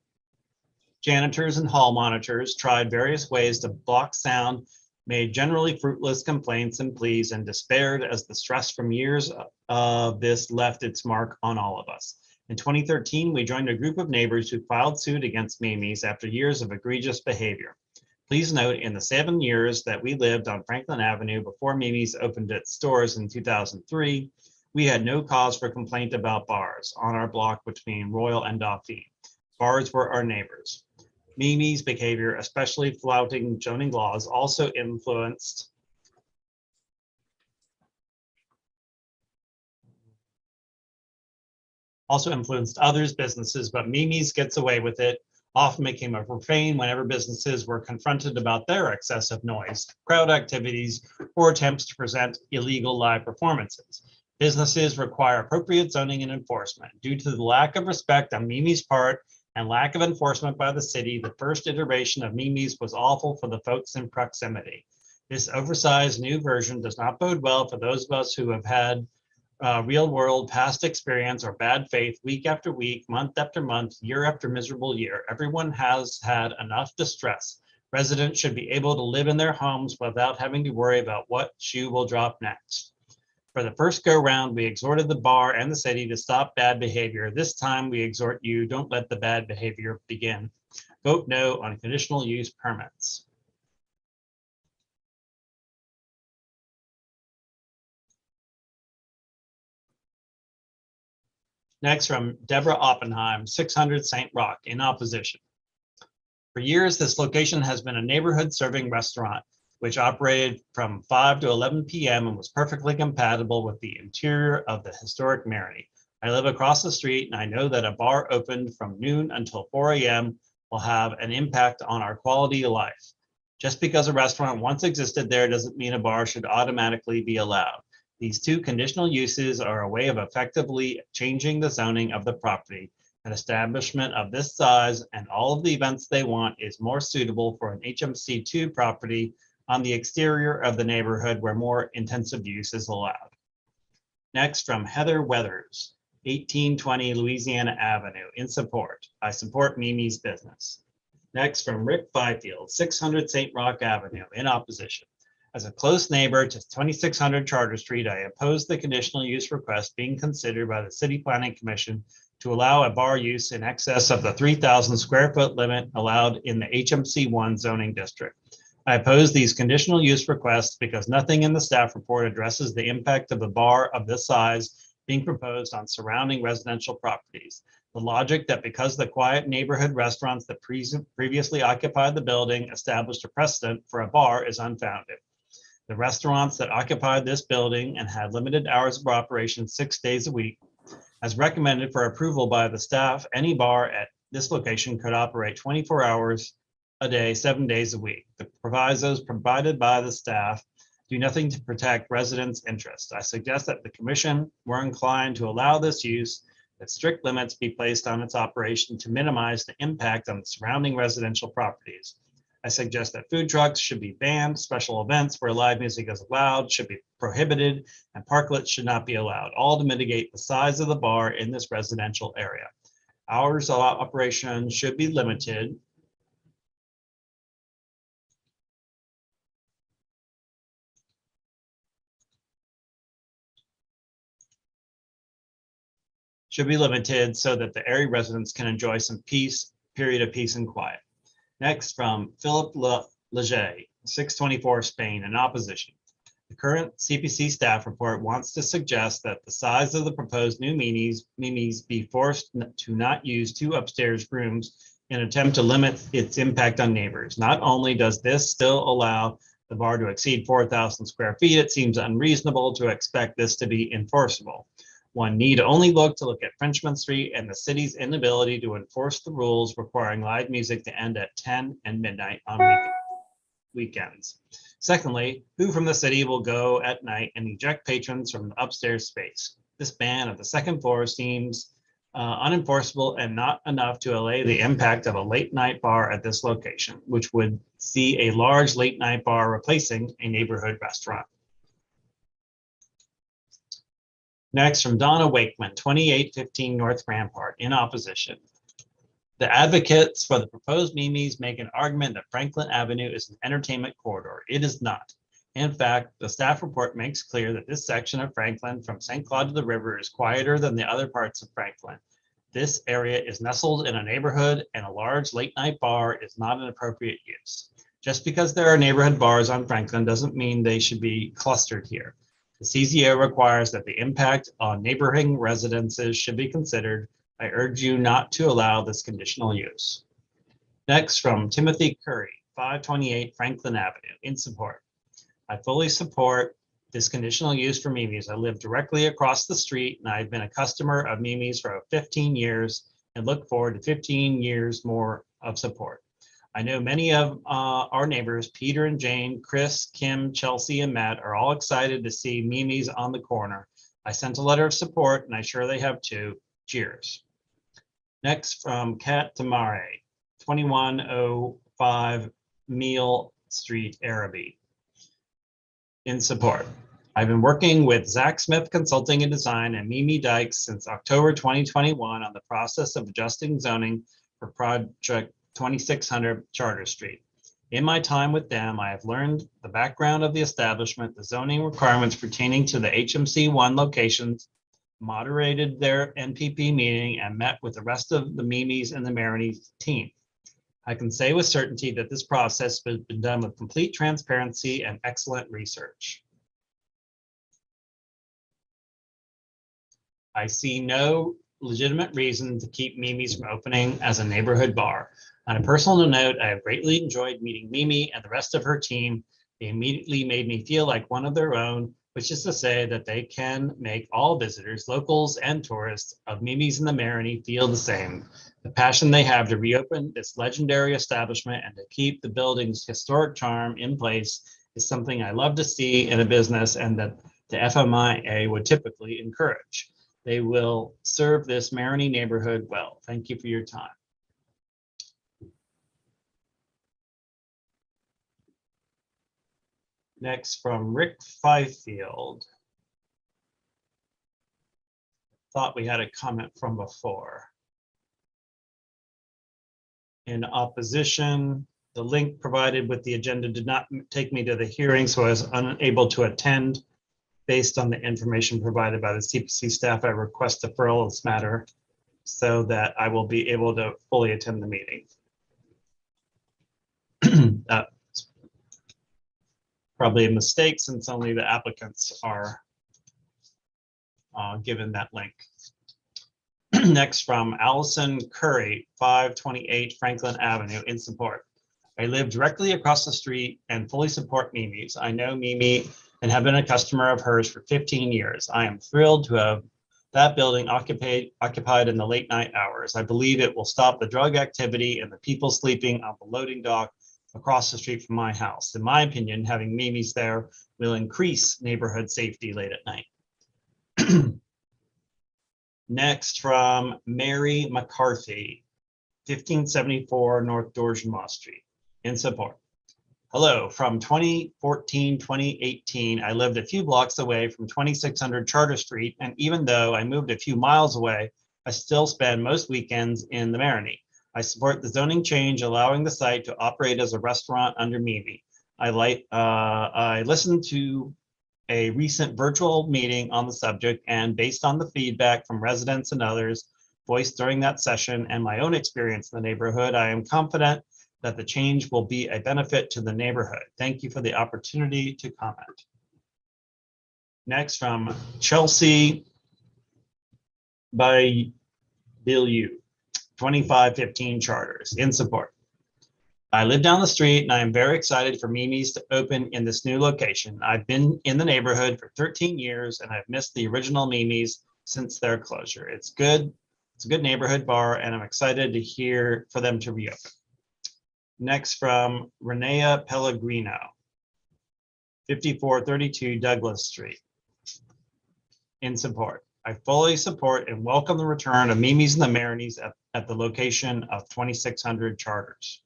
janitors and hall monitors tried various ways to block sound, made generally fruitless complaints and pleas, and despaired as the stress from years of this left its mark on all of us. In 2013, we joined a group of neighbors who filed suit against Mimi's after years of egregious behavior. Please note, in the 7 years that we lived on Franklin Avenue before Mimi's opened its stores in 2003, we had no cause for complaint about bars on our block between Royal and Dauphine. Bars were our neighbors. Mimi's behavior, especially flouting zoning laws, also influenced others' businesses, but Mimi's gets away with it, often became a refrain whenever businesses were confronted about their excessive noise, crowd activities, or attempts to present illegal live performances. Businesses require appropriate zoning and enforcement. Due to the lack of respect on Mimi's part and lack of enforcement by the city, the first iteration of Mimi's was awful for the folks in proximity. This oversized new version does not bode well for those of us who have had real world past experience or bad faith week after week, month after month, year after miserable year. Everyone has had enough distress. Residents should be able to live in their homes without having to worry about what shoe will drop next. For the first go round, we exhorted the bar and the city to stop bad behavior. This time we exhort you, don't let the bad behavior begin. Vote no on conditional use permits. Next, from Deborah Oppenheim, 600 St. Roch, in opposition. For years, this location has been a neighborhood serving restaurant, which operated from 5 to 11 p.m. and was perfectly compatible with the interior of the historic Marigny. I live across the street, and I know that a bar opened from noon until 4 a.m. will have an impact on our quality of life. Just because a restaurant once existed there doesn't mean a bar should automatically be allowed. These two conditional uses are a way of effectively changing the zoning of the property. An establishment of this size and all of the events they want is more suitable for an HMC2 property on the exterior of the neighborhood where more intensive use is allowed. Next, from Heather Weathers, 1820 Louisiana Avenue, in support. I support Mimi's business. Next, from Rick Byfield, 600 St. Rock Avenue, in opposition. As a close neighbor to 2600 Charter Street, I oppose the conditional use request being considered by the City Planning Commission to allow a bar use in excess of the 3,000 square foot limit allowed in the HMC1 zoning district. I oppose these conditional use requests because nothing in the staff report addresses the impact of a bar of this size being proposed on surrounding residential properties. The logic that because the quiet neighborhood restaurants that previously occupied the building established a precedent for a bar is unfounded. The restaurants that occupied this building and had limited hours of operation 6 days a week, as recommended for approval by the staff, any bar at this location could operate 24 hours a day, 7 days a week. The provisos provided by the staff do nothing to protect residents' interests. I suggest that the commission were inclined to allow this use, that strict limits be placed on its operation to minimize the impact on the surrounding residential properties. I suggest that food trucks should be banned, special events where live music is allowed should be prohibited, and parklets should not be allowed, all to mitigate the size of the bar in this residential area. Hours of operation should be limited. So that the area residents can enjoy some period of peace and quiet. Next, from Philip Leger, 624 Spain, in opposition. The current CPC staff report wants to suggest that the size of the proposed new Mimi's be forced to not use 2 upstairs rooms in an attempt to limit its impact on neighbors. Not only does this still allow the bar to exceed 4,000 square feet, it seems unreasonable to expect this to be enforceable. One need only look at Frenchman Street and the city's inability to enforce the rules requiring live music to end at 10 and midnight on weekends. Secondly, who from the city will go at night and eject patrons from the upstairs space? This ban of the second floor seems unenforceable and not enough to allay the impact of a late night bar at this location, which would see a large late night bar replacing a neighborhood restaurant. Next, from Donna Wakeman, 2815 North Rampart, in opposition. The advocates for the proposed Mimi's make an argument that Franklin Avenue is an entertainment corridor. It is not. In fact, the staff report makes clear that this section of Franklin from St. Cloud to the river is quieter than the other parts of Franklin. This area is nestled in a neighborhood, and a large late night bar is not an appropriate use. Just because there are neighborhood bars on Franklin doesn't mean they should be clustered here. The CZO requires that the impact on neighboring residences should be considered. I urge you not to allow this conditional use. Next, from Timothy Curry, 528 Franklin Avenue, in support. I fully support this conditional use for Mimi's. I live directly across the street, and I've been a customer of Mimi's for 15 years and look forward to 15 years more of support. I know many of our neighbors, Peter and Jane, Chris, Kim, Chelsea, and Matt, are all excited to see Mimi's on the corner. I sent a letter of support, and I'm sure they have too. Cheers. Next, from Kat Tamare, 2105 Meal Street, Araby, in support. I've been working with Zach Smith Consulting and Design and Mimi Dykes since October 2021 on the process of adjusting zoning for project 2600 Charter Street. In my time with them, I have learned the background of the establishment, the zoning requirements pertaining to the HMC1 locations, moderated their NPP meeting, and met with the rest of the Mimi's and the Marigny team. I can say with certainty that this process has been done with complete transparency and excellent research. I see no legitimate reason to keep Mimi's from opening as a neighborhood bar. On a personal note, I have greatly enjoyed meeting Mimi and the rest of her team. They immediately made me feel like one of their own, which is to say that they can make all visitors, locals and tourists of Mimi's in the Marigny feel the same. The passion they have to reopen this legendary establishment and to keep the building's historic charm in place is something I love to see in a business and that the FMIA would typically encourage. They will serve this Marigny neighborhood well. Thank you for your time. Next from Rick Fifield. Thought we had a comment from before. In opposition, the link provided with the agenda did not take me to the hearing, so I was unable to attend. Based on the information provided by the CPC staff, I request deferral of this matter so that I will be able to fully attend the meeting. Probably a mistake since only the applicants are given that link. Next from Allison Curry, 528 Franklin Avenue in support. I live directly across the street and fully support Mimi's. I know Mimi and have been a customer of hers for 15 years. I am thrilled to have that building occupied in the late night hours. I believe it will stop the drug activity and the people sleeping on the loading dock across the street from my house. In my opinion, having Mimi's there will increase neighborhood safety late at night. Next from Mary McCarthy, 1574 North Dorchmont Street, in support. Hello, from 2014-2018, I lived a few blocks away from 2600 Charter Street, and even though I moved a few miles away, I still spend most weekends in the Marigny. I support the zoning change allowing the site to operate as a restaurant under Mimi. I listened to a recent virtual meeting on the subject, and based on the feedback from residents and others voiced during that session and my own experience in the neighborhood, I am confident that the change will be a benefit to the neighborhood. Thank you for the opportunity to comment. Next from Chelsea by Bill U, 2515 Charters, in support. I live down the street and I am very excited for Mimi's to open in this new location. I've been in the neighborhood for 13 years and I've missed the original Mimi's since their closure. It's good. It's a good neighborhood bar and I'm excited to hear for them to reopen. Next from Renea Pellegrino, 5432 Douglas Street, in support. I fully support and welcome the return of Mimi's and the Marigny's at the location of 2600 Charters.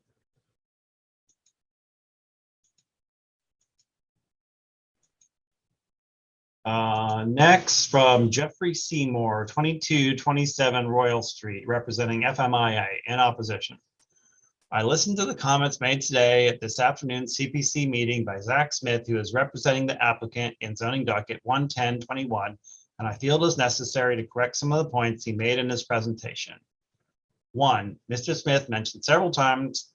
Next from Jeffrey Seymour, 2227 Royal Street, representing FMIA, in opposition. I listened to the comments made today at this afternoon's CPC meeting by Zach Smith, who is representing the applicant in zoning docket 11021, and I feel it is necessary to correct some of the points he made in his presentation. One, Mr. Smith mentioned several times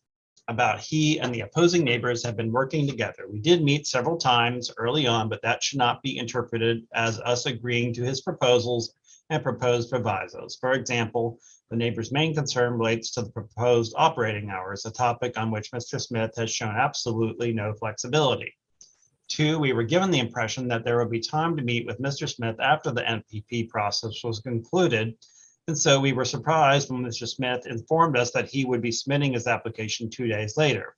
about he and the opposing neighbors have been working together. We did meet several times early on, but that should not be interpreted as us agreeing to his proposals and proposed provisos. For example, the neighbor's main concern relates to the proposed operating hours, a topic on which Mr. Smith has shown absolutely no flexibility. Two, we were given the impression that there would be time to meet with Mr. Smith after the NPP process was concluded, and so we were surprised when Mr. Smith informed us that he would be submitting his application 2 days later.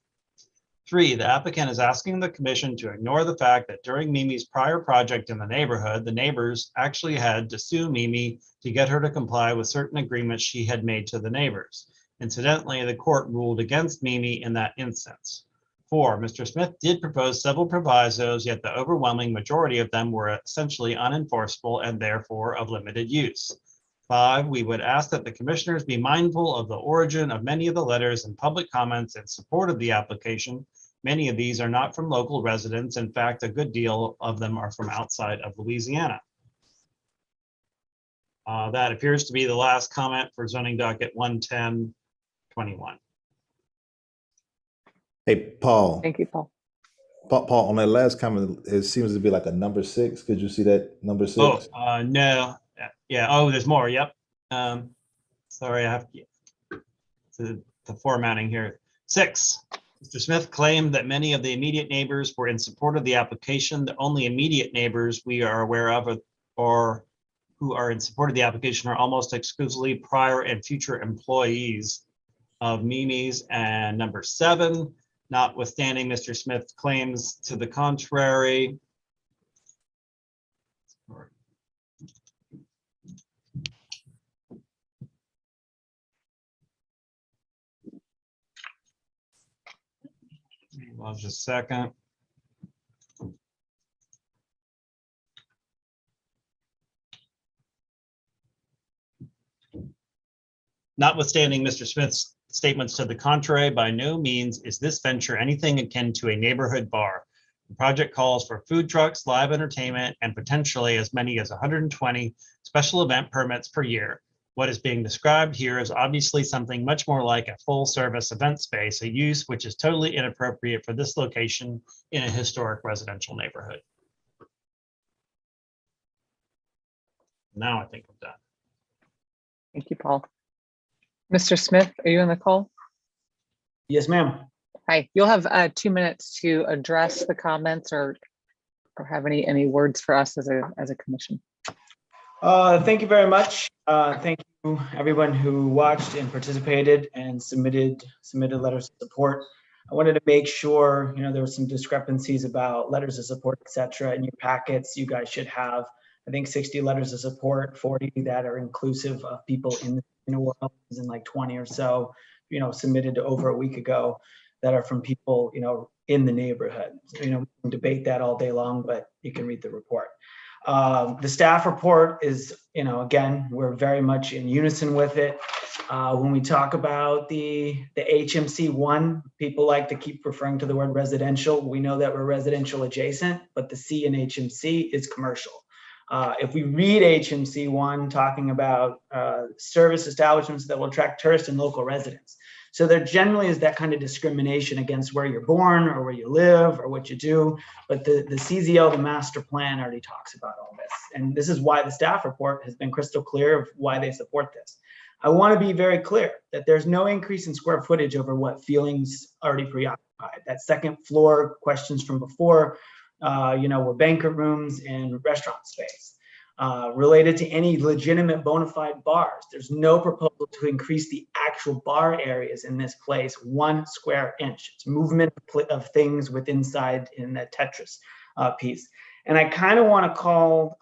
Three, the applicant is asking the commission to ignore the fact that during Mimi's prior project in the neighborhood, the neighbors actually had to sue Mimi to get her to comply with certain agreements she had made to the neighbors. Incidentally, the court ruled against Mimi in that instance. Four, Mr. Smith did propose several provisos, yet the overwhelming majority of them were essentially unenforceable and therefore of limited use. Five, we would ask that the commissioners be mindful of the origin of many of the letters and public comments in support of the application. Many of these are not from local residents. In fact, a good deal of them are from outside of Louisiana. That appears to be the last comment for zoning docket 11021. Hey, Paul. Thank you, Paul. Paul, on that last comment, it seems to be like a number 6. Could you see that number 6? Oh, no. Yeah. Oh, there's more. Yep. Sorry, I have to. the formatting here. 6, Mr. Smith claimed that many of the immediate neighbors were in support of the application. The only immediate neighbors we are aware of or who are in support of the application are almost exclusively prior and future employees of Mimi's. And number 7, notwithstanding Mr. Smith's claims to the contrary, just a second. Notwithstanding Mr. Smith's statements to the contrary, by no means is this venture anything akin to a neighborhood bar. The project calls for food trucks, live entertainment, and potentially as many as 120 special event permits per year. What is being described here is obviously something much more like a full-service event space, a use which is totally inappropriate for this location in a historic residential neighborhood. Now I think I'm done. Thank you, Paul. Mr. Smith, are you on the call? Yes, ma'am. Hi, you'll have 2 minutes to address the comments or have any words for us as a commission. Thank you very much. Thank you everyone who watched and participated and submitted letters of support. I wanted to make sure, there were some discrepancies about letters of support, et cetera, in your packets. You guys should have, I think, 60 letters of support, 40 that are inclusive of people in New Orleans and like 20 or so, submitted over a week ago that are from people, in the neighborhood. So, we can debate that all day long, but you can read the report. The staff report is, again, we're very much in unison with it. When we talk about the HMC1, people like to keep referring to the word residential. We know that we're residential adjacent, but the C in HMC is commercial. If we read HMC1 talking about service establishments that will attract tourists and local residents. So there generally is that kind of discrimination against where you're born or where you live or what you do. But the CZO, the master plan, already talks about all this. And this is why the staff report has been crystal clear of why they support this. I want to be very clear that there's no increase in square footage over what feelings already preoccupied. That second floor questions from before, were banquet rooms and restaurant space. Related to any legitimate bona fide bars, there's no proposal to increase the actual bar areas in this place 1 square inch. It's movement of things with inside in that Tetris piece. And I kind of want to call,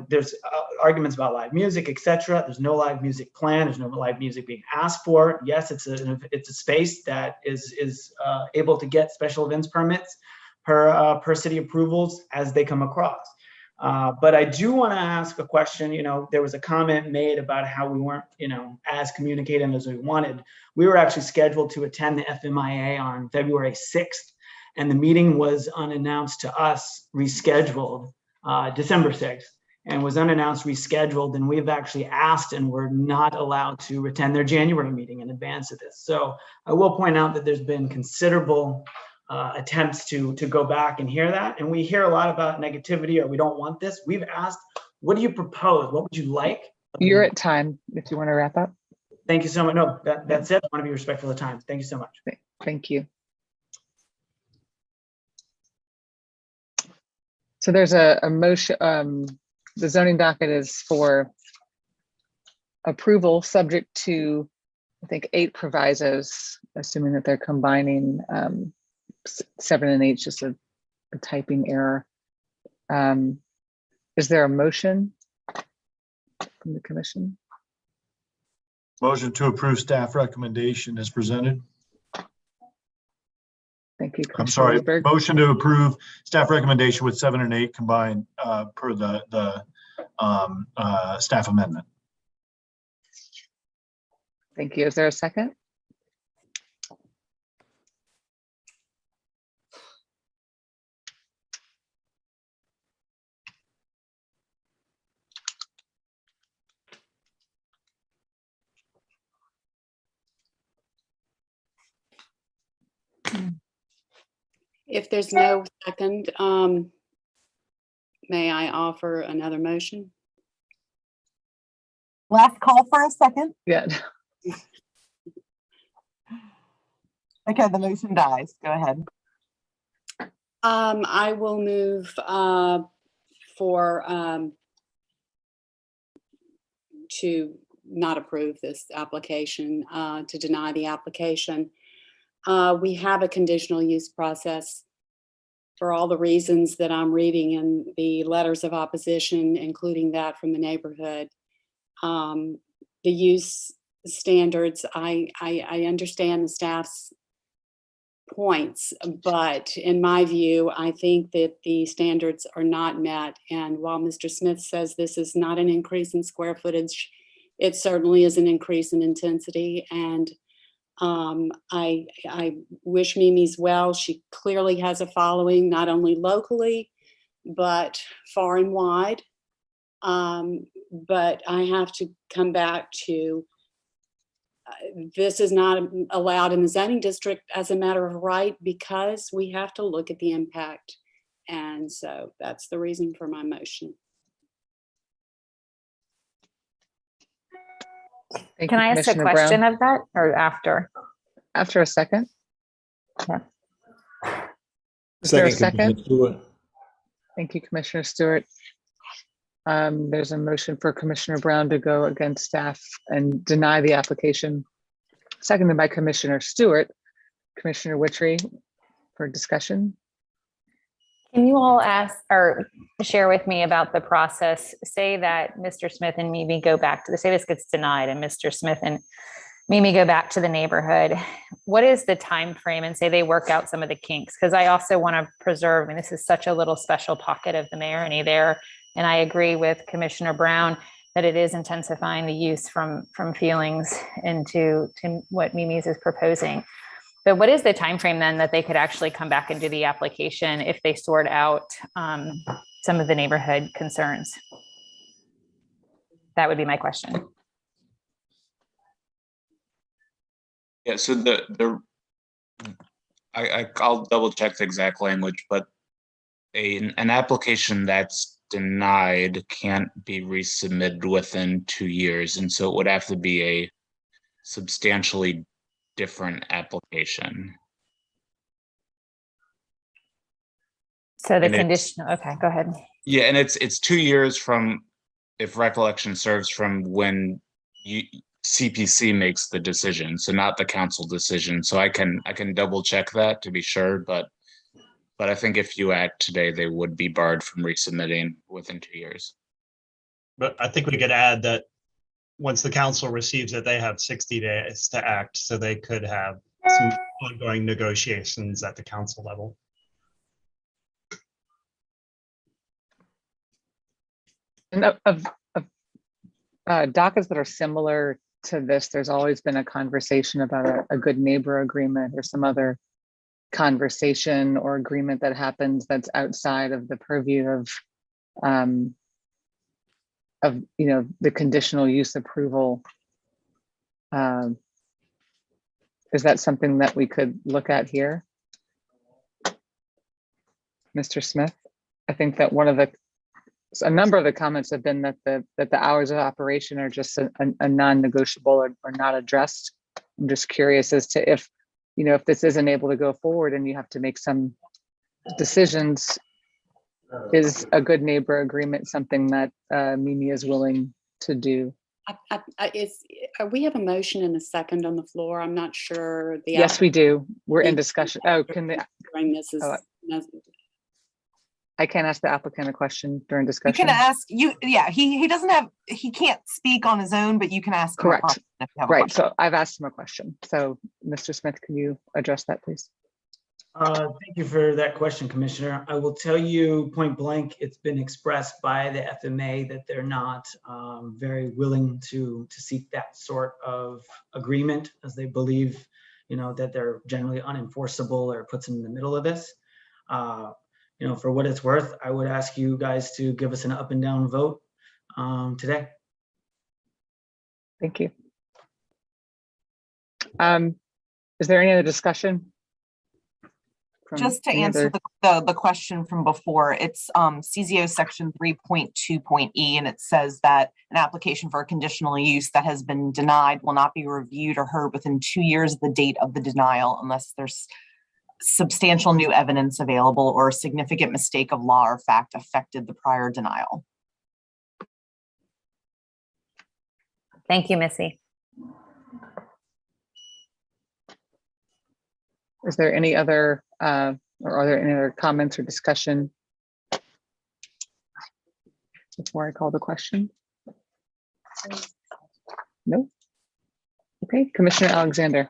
there's arguments about live music, etc. There's no live music plan. There's no live music being asked for. Yes, it's a space that is able to get special events permits per city approvals as they come across. But I do want to ask a question. There was a comment made about how we weren't, as communicative as we wanted. We were actually scheduled to attend the FMIA on February 6th, and the meeting was unannounced to us, rescheduled December 6th, and was unannounced, rescheduled, and we've actually asked and we're not allowed to attend their January meeting in advance of this. So I will point out that there's been considerable attempts to go back and hear that. And we hear a lot about negativity or we don't want this. We've asked, what do you propose? What would you like? You're at time if you want to wrap up. Thank you so much. No, that's it. I want to be respectful of time. Thank you so much. Thank you. So there's a motion, the zoning docket is for approval subject to, I think, 8 provisos, assuming that they're combining 7 and 8, just a typing error. Is there a motion from the commission? Motion to approve staff recommendation as presented. Thank you. I'm sorry. Rosberg. Motion to approve staff recommendation with 7 and 8 combined per the staff amendment. Thank you. Is there a second? If there's no second, may I offer another motion? Last call for a second. Yeah. Okay, the motion dies. Go ahead. I will move to not approve this application, to deny the application. We have a conditional use process for all the reasons that I'm reading in the letters of opposition, including that from the neighborhood. The use standards, I understand the staff's points, but in my view, I think that the standards are not met. And while Mr. Smith says this is not an increase in square footage, it certainly is an increase in intensity. And I wish Mimi's well. She clearly has a following, not only locally, but far and wide. But I have to come back to this is not allowed in the zoning district as a matter of right, because we have to look at the impact. And so that's the reason for my motion. Can I ask a question of that or after? After a second. Okay. Is there a Second, Commissioner second? Stewart. Thank you, Commissioner Stewart. There's a motion for Commissioner Brown to go against staff and deny the application. Seconded by Commissioner Stewart. Commissioner Witry for discussion. Can you all ask or share with me about the process? Say that Mr. Smith and Mimi go back to say this gets denied and Mr. Smith and Mimi go back to the neighborhood. What is the time frame, and say they work out some of the kinks? Because I also want to preserve, and this is such a little special pocket of the Marigny there. And I agree with Commissioner Brown that it is intensifying the use from feelings into what Mimi's is proposing. But what is the time frame then that they could actually come back and do the application if they sort out some of the neighborhood concerns? That would be my question. Yeah, so I'll double check the exact language, but an application that's denied can't be resubmitted within 2 years. And so it would have to be a substantially different application. So the condition, okay, go ahead. Yeah, and it's 2 years from, if recollection serves, from when CPC makes the decision, so not the council decision. So I can double check that to be sure, but I think if you act today, they would be barred from resubmitting within 2 years. But I think we could add that once the council receives it, they have 60 days to act, so they could have some ongoing negotiations at the council level. And of dockets that are similar to this, there's always been a conversation about a good neighbor agreement or some other conversation or agreement that happens that's outside of the purview of the conditional use approval. Is that something that we could look at here? Mr. Smith? I think that a number of the comments have been that the hours of operation are just a non-negotiable or not addressed. I'm just curious as to if this isn't able to go forward and you have to make some decisions, is a good neighbor agreement something that Mimi is willing to do? We have a motion and a second on the floor. I'm not sure. Yes, we do. We're in discussion. Oh, can they? I can't ask the applicant a question during discussion. You can ask he doesn't have, he can't speak on his own, but you can ask. Correct. Right. So I've asked him a question. So Mr. Smith, can you address that, please? Thank you for that question, Commissioner. I will tell you point blank, it's been expressed by the FMA that they're not very willing to seek that sort of agreement, as they believe, that they're generally unenforceable or puts them in the middle of this. For what it's worth, I would ask you guys to give us an up and down vote today. Thank you. Is there any other discussion from Just to any answer other- the question from before, it's CZO section 3.2.e, and it says that an application for a conditional use that has been denied will not be reviewed or heard within 2 years of the date of the denial unless there's substantial new evidence available or a significant mistake of law or fact affected the prior denial. Thank you, Missy. Is there any other, or are there any other comments or discussion before I call the question? No? Okay, Commissioner Alexander.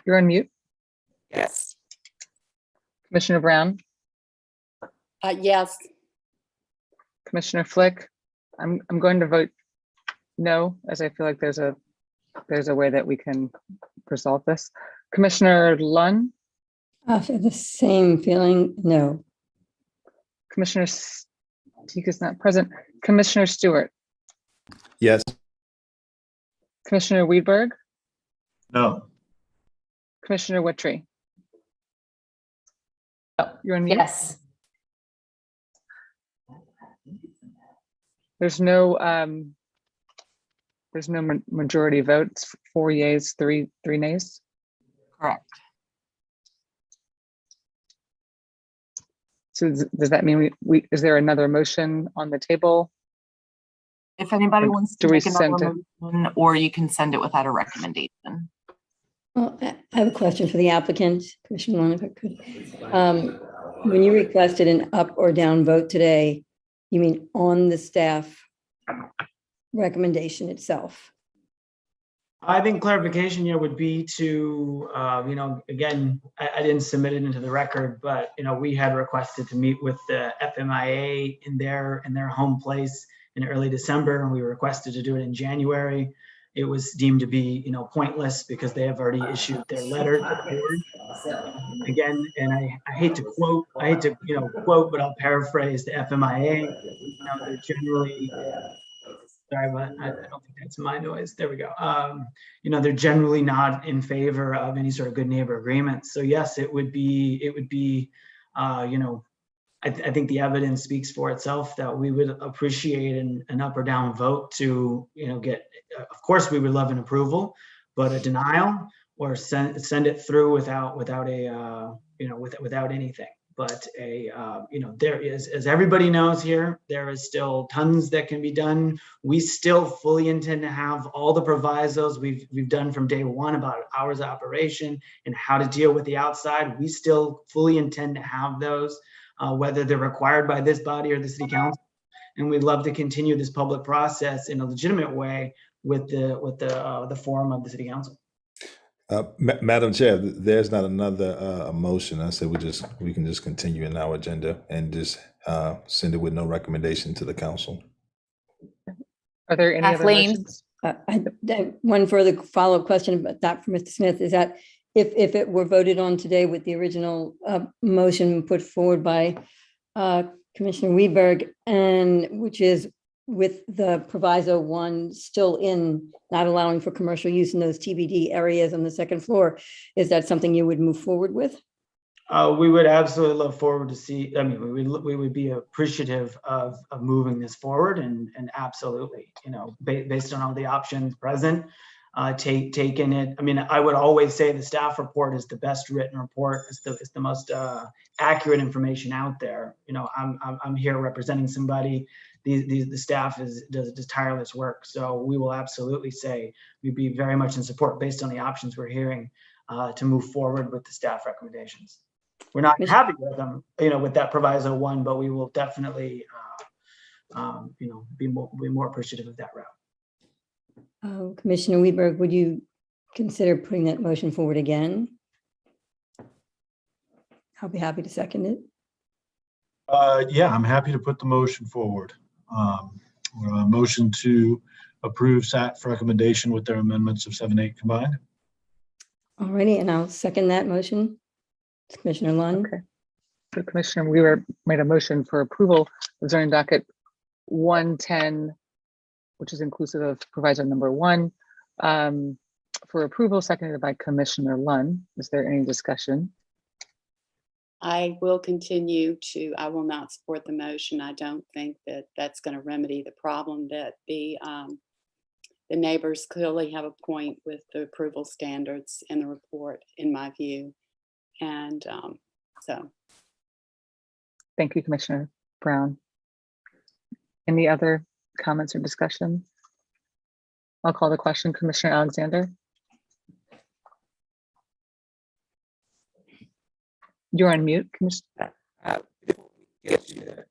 You're on mute. Yes. Commissioner Brown, Yes. Commissioner Flick. I'm going to vote no, as I feel like there's a way that we can resolve this. Commissioner Lunn, After the same feeling, no. Commissioner Teague is not present. Commissioner Stewart, Yes. Commissioner Weidberg, No. Commissioner Wittry. Oh, you're on mute? Yes. There's no majority vote. It's 4 yeas, three nays. Correct. So does that mean we is there another motion on the table? If anybody Or wants do to we make another send it? motion, or you can send it without a recommendation. Well, I have a question for the applicant, Commissioner Long, if I could. When you requested an up or down vote today, you mean on the staff recommendation itself? I think clarification here would be to, again, I didn't submit it into the record, but, we had requested to meet with the FMIA in their home place in early December, and we requested to do it in January. It was deemed to be, pointless because they have already issued their letter to the board. Again, and I hate to quote, but I'll paraphrase the FMIA. They're generally, sorry, but I don't think that's my noise. There we go. They're generally not in favor of any sort of good neighbor agreement. So yes, it would be, I think the evidence speaks for itself that we would appreciate an up or down vote to, get, of course, we would love an approval, but a denial or send it through without anything. But there is, as everybody knows here, there is still tons that can be done. We still fully intend to have all the provisos we've done from day one about hours of operation and how to deal with the outside. We still fully intend to have those, whether they're required by this body or the city council. And we'd love to continue this public process in a legitimate way with the forum of the city council. Madam Chair, there's not another motion. I said we can just continue in our agenda and just send it with no recommendation to the council. Are there any other Kathleen? motions? One further follow-up question about that for Mr. Smith is that if it were voted on today with the original motion put forward by Commissioner Weidberg, and which is with the proviso one still in not allowing for commercial use in those TBD areas on the second floor, is that something you would move forward with? We would absolutely look forward to see, we would be appreciative of moving this forward and absolutely, based on all the options present, taking it. I would always say the staff report is the best written report. It's the most accurate information out there. I'm here representing somebody. The staff does tireless work. So we will absolutely say we'd be very much in support based on the options we're hearing to move forward with the staff recommendations. We're not happy with them, with that proviso one, but we will definitely, be more appreciative of that route. Commissioner Weidberg, would you consider putting that motion forward again? I'll be happy to second it. Yeah, I'm happy to put the motion forward. Motion to approve SAT recommendation with their amendments of 7-8 combined. All righty, and I'll second that motion. Commissioner Lund. Okay. So Commissioner Weaver made a motion for approval of zoning docket 110, which is inclusive of proviso number 1, for for approval, seconded by Commissioner Lunn. Is there any discussion? I will continue to, I will not support the motion. I don't think that that's going to remedy the problem that the neighbors clearly have a point with the approval standards in the report, in my view. And so. Thank you, Commissioner Brown. Any other comments or discussion? I'll call the question. Commissioner Alexander. You're on mute, Commissioner. Before we get to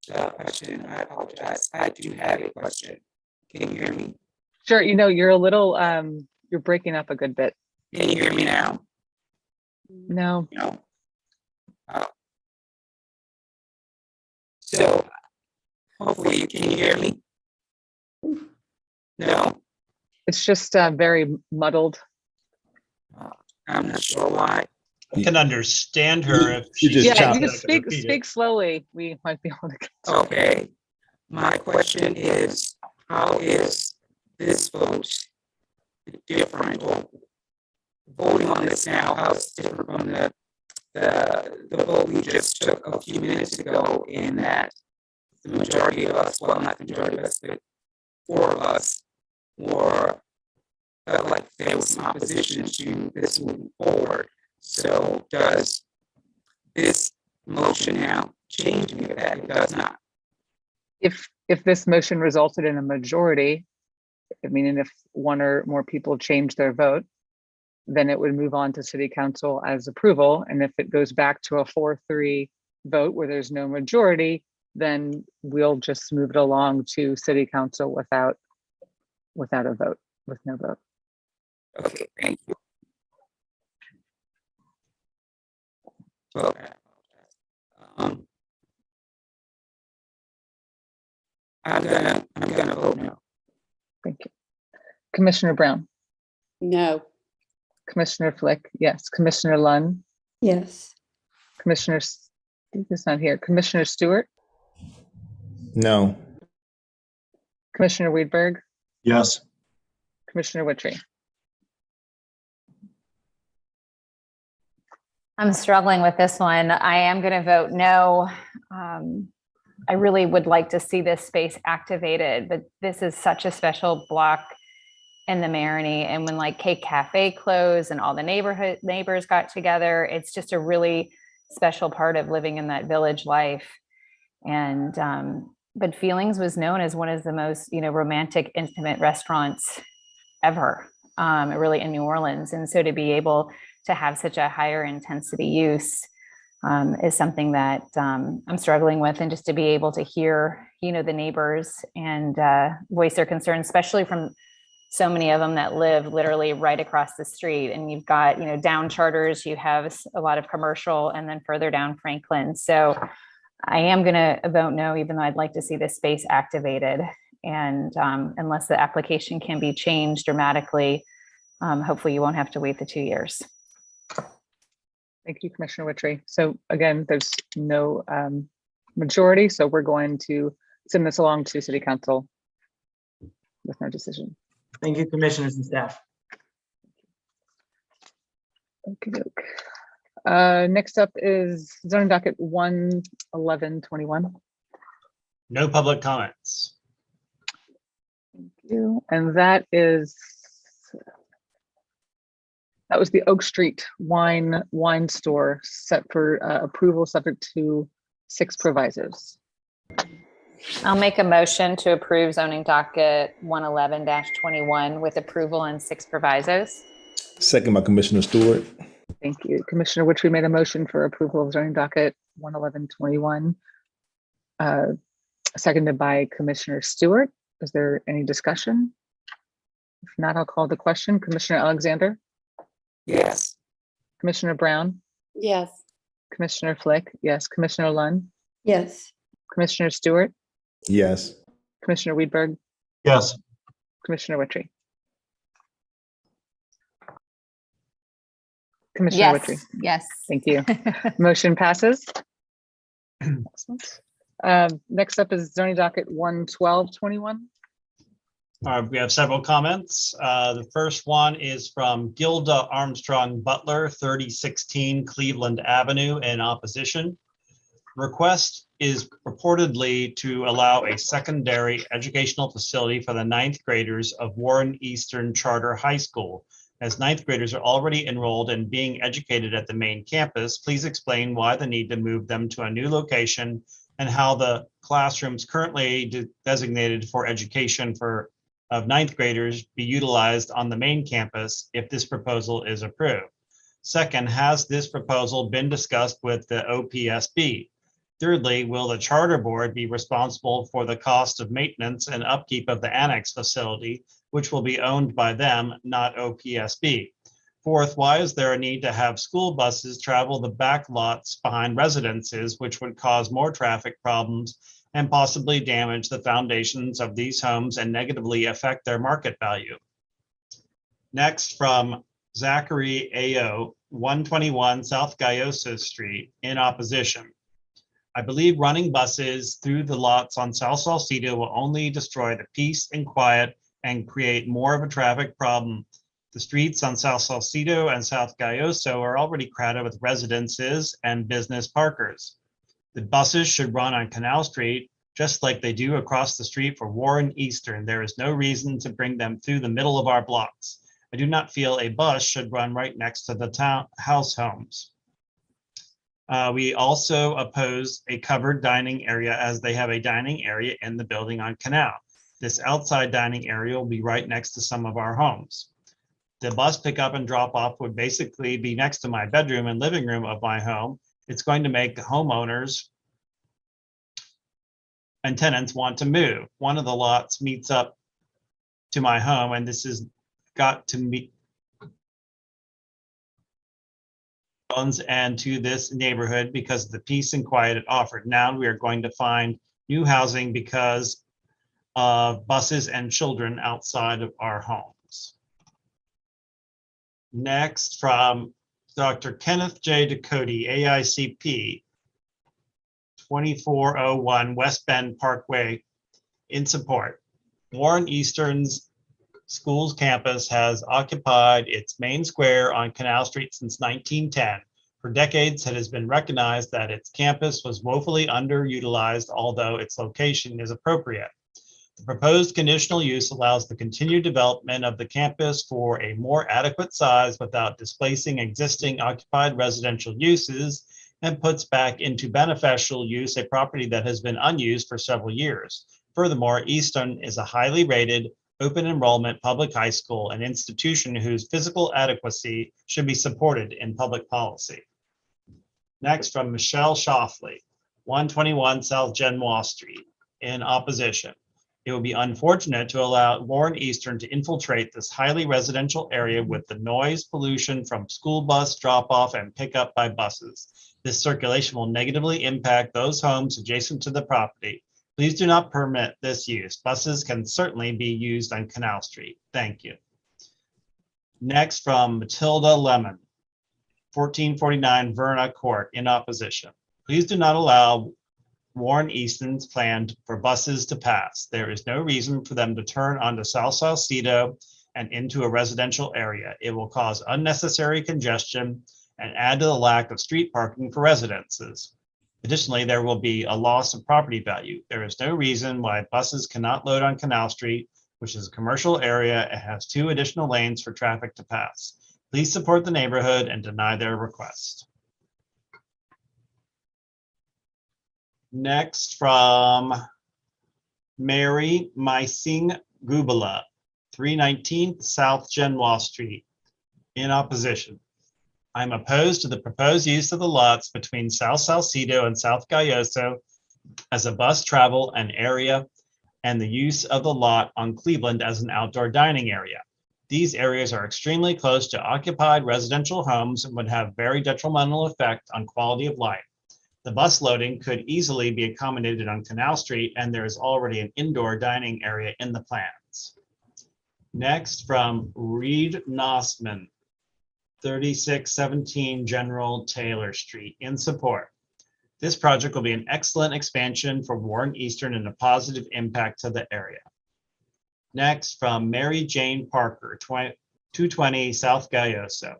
the question, I apologize. I do have a question. Can you hear me? Sure. You know, you're a little, you're breaking up a good bit. Can you hear me now? No. No. So, hopefully you can hear me. No. It's just very muddled. I'm not sure why. I can understand her if she Yeah, just you just speak slowly. We might be able to get to it. Okay. My question is, how is this vote different? Or voting on this now, how is it different from the vote we just took a few minutes ago, in that the majority of us, well, not the majority of us, but 4 of us were felt like there was some opposition to this moving forward. So does this motion now change any of that? It does not. If this motion resulted in a majority, I mean, and if 1 or more people change their vote, then it would move on to City Council as approval. And if it goes back to a 4-3 vote where there's no majority, then we'll just move it along to City Council without a vote, with no vote. Okay, thank you. Okay. I'm gonna vote no. Thank you. Commissioner Brown. No. Commissioner Flick, yes. Commissioner Lunn. Yes. Commissioner, he's not here. Commissioner Stewart. No. Commissioner Weidberg. Yes. Commissioner Witry. I'm struggling with this one. I am going to vote no. I really would like to see this space activated, but this is such a special block in the Marigny. And when like Cake Cafe closed and all the neighbors got together, it's just a really special part of living in that village life. And but Feelings was known as one of the most, romantic, intimate restaurants ever, really in New Orleans. And so to be able to have such a higher intensity use is something that I'm struggling with, and just to be able to hear, the neighbors and voice their concerns, especially from so many of them that live literally right across the street. And you've got, down Charters, you have a lot of commercial, and then further down Franklin. So I am going to vote no, even though I'd like to see this space activated. And unless the application can be changed dramatically, hopefully you won't have to wait the 2 years. Thank you, Commissioner Witry. So again, there's no majority, so we're going to send this along to City Council with no decision. Thank you, commissioners and staff. Okay. Next up is zoning docket 11121. No public comments. Thank you. And that was the Oak Street wine store set for approval, subject to 6 provisos. I'll make a motion to approve zoning docket 111-21 with approval and 6 provisos. Second by Commissioner Stewart. Thank you. Commissioner Witry made a motion for approval of zoning docket 111-21, seconded by Commissioner Stewart. Is there any discussion? If not, I'll call the question. Commissioner Alexander? Yes. Commissioner Brown? Yes. Commissioner Flick? Yes. Commissioner Lunn? Yes. Commissioner Stewart? Yes. Commissioner Weidberg? Yes. Commissioner Witry? Commissioner Witry? Yes. Thank you. Motion passes. Excellent. Next up is zoning docket 11221. We have several comments. The first one is from Gilda Armstrong Butler, 3016 Cleveland Avenue, in opposition. Request is purportedly to allow a secondary educational facility for the ninth graders of Warren Eastern Charter High School. As ninth graders are already enrolled and being educated at the main campus, please explain why the need to move them to a new location and how the classrooms currently designated for education of ninth graders be utilized on the main campus if this proposal is approved. Second, has this proposal been discussed with the OPSB? Thirdly, will the charter board be responsible for the cost of maintenance and upkeep of the annex facility, which will be owned by them, not OPSB? Fourth, why is there a need to have school buses travel the back lots behind residences, which would cause more traffic problems and possibly damage the foundations of these homes and negatively affect their market value? Next, from Zachary AO, 121 South Gayoso Street, in opposition. I believe running buses through the lots on South Salcedo will only destroy the peace and quiet and create more of a traffic problem. The streets on South Salcedo and South Gayoso are already crowded with residences and business parkers. The buses should run on Canal Street, just like they do across the street for Warren Eastern. There is no reason to bring them through the middle of our blocks. I do not feel a bus should run right next to the house homes. We also oppose a covered dining area, as they have a dining area in the building on Canal. This outside dining area will be right next to some of our homes. The bus pickup and drop off would basically be next to my bedroom and living room of my home. It's going to make homeowners and tenants want to move. One of the lots meets up to my home, and this has got to meet and to this neighborhood because of the peace and quiet it offered. Now we are going to find new housing because of buses and children outside of our homes. Next, from Dr. Kenneth J. Ducote, AICP, 2401 West Bend Parkway, in support. Warren Eastern's Schools campus has occupied its main square on Canal Street since 1910. For decades, it has been recognized that its campus was woefully underutilized, although its location is appropriate. The proposed conditional use allows the continued development of the campus for a more adequate size without displacing existing occupied residential uses, and puts back into beneficial use a property that has been unused for several years. Furthermore, Eastern is a highly rated open enrollment public high school, an institution whose physical adequacy should be supported in public policy. Next, from Michelle Shoffley, 121 South Genoa Street, in opposition. It would be unfortunate to allow Warren Eastern to infiltrate this highly residential area with the noise pollution from school bus drop-off and pickup by buses. This circulation will negatively impact those homes adjacent to the property. Please do not permit this use. Buses can certainly be used on Canal Street. Thank you. Next, from Matilda Lemon, 1449 Verna Court, in opposition. Please do not allow Warren Easton's plan for buses to pass. There is no reason for them to turn onto South Salcedo and into a residential area. It will cause unnecessary congestion and add to the lack of street parking for residences. Additionally, there will be a loss of property value. There is no reason why buses cannot load on Canal Street, which is a commercial area and has 2 additional lanes for traffic to pass. Please support the neighborhood and deny their request. Next, from Mary Mysing Gubala, 319 South Genoa Street, in opposition. I'm opposed to the proposed use of the lots between South Salcedo and South Gayoso as a bus travel and area, and the use of the lot on Cleveland as an outdoor dining area. These areas are extremely close to occupied residential homes and would have very detrimental effect on quality of life. The bus loading could easily be accommodated on Canal Street, and there is already an indoor dining area in the plans. Next, from Reed Nossman, 3617 General Taylor Street, in support. This project will be an excellent expansion for Warren Eastern and a positive impact to the area. Next, from Mary Jane Parker, 220 South Gayoso,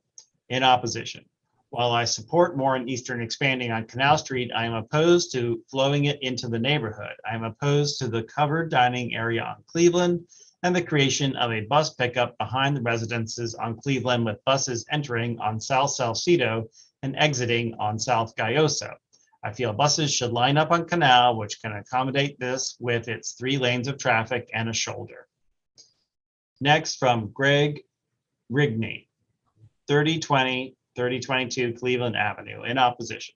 in opposition. While I support Warren Eastern expanding on Canal Street, I am opposed to flowing it into the neighborhood. I am opposed to the covered dining area on Cleveland and the creation of a bus pickup behind the residences on Cleveland with buses entering on South Salcedo and exiting on South Gayoso. I feel buses should line up on Canal, which can accommodate this with its 3 lanes of traffic and a shoulder. Next, from Greg Rigney, 3022 Cleveland Avenue, in opposition.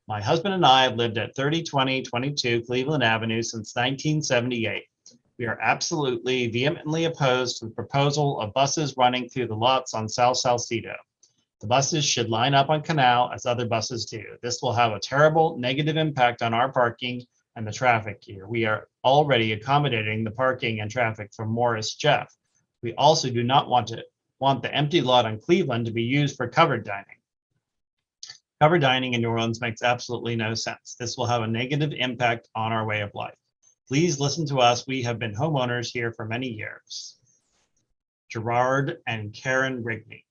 My husband and I have lived at 3022 Cleveland Avenue since 1978. We are absolutely vehemently opposed to the proposal of buses running through the lots on South Salcedo. The buses should line up on Canal as other buses do. This will have a terrible negative impact on our parking and the traffic here. We are already accommodating the parking and traffic from Morris Jeff. We also do not want the empty lot on Cleveland to be used for covered dining. Covered dining in New Orleans makes absolutely no sense. This will have a negative impact on our way of life. Please listen to us. We have been homeowners here for many years. Gerard and Karen Rigney.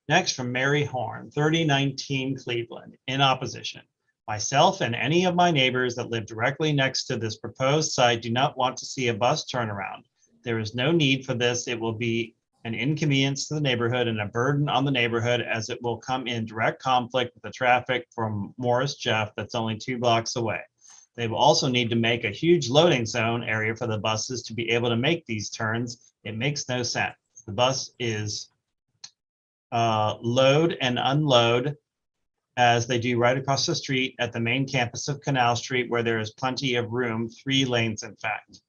Next, from Mary Horn, 3019 Cleveland, in opposition. Myself and any of my neighbors that live directly next to this proposed site do not want to see a bus turnaround. There is no need for this. It will be an inconvenience to the neighborhood and a burden on the neighborhood, as it will come in direct conflict with the traffic from Morris Jeff that's only 2 blocks away. They will also need to make a huge loading zone area for the buses to be able to make these turns. It makes no sense. The bus is load and unload as they do right across the street at the main campus of Canal Street, where there is plenty of room, 3 lanes in fact.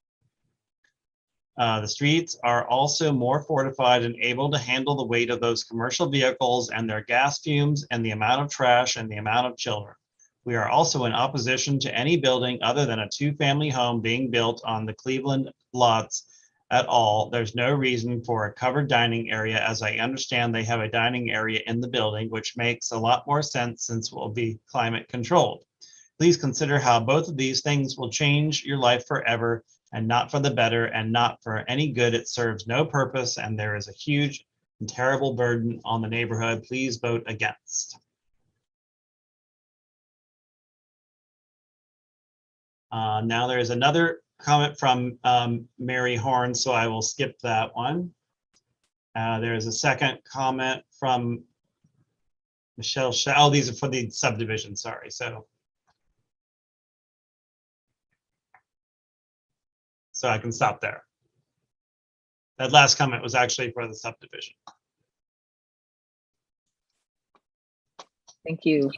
The streets are also more fortified and able to handle the weight of those commercial vehicles and their gas fumes and the amount of trash and the amount of children. We are also in opposition to any building other than a 2-family home being built on the Cleveland lots at all. There's no reason for a covered dining area, as I understand they have a dining area in the building, which makes a lot more sense since it will be climate controlled. Please consider how both of these things will change your life forever, and not for the better and not for any good. It serves no purpose, and there is a huge and terrible burden on the neighborhood. Please vote against. Now there's another comment from Mary Horn, so I will skip that one. There's a second comment from Michelle. Oh, these are for the subdivision, sorry. So I can stop there. That last comment was actually for the subdivision. Thank you.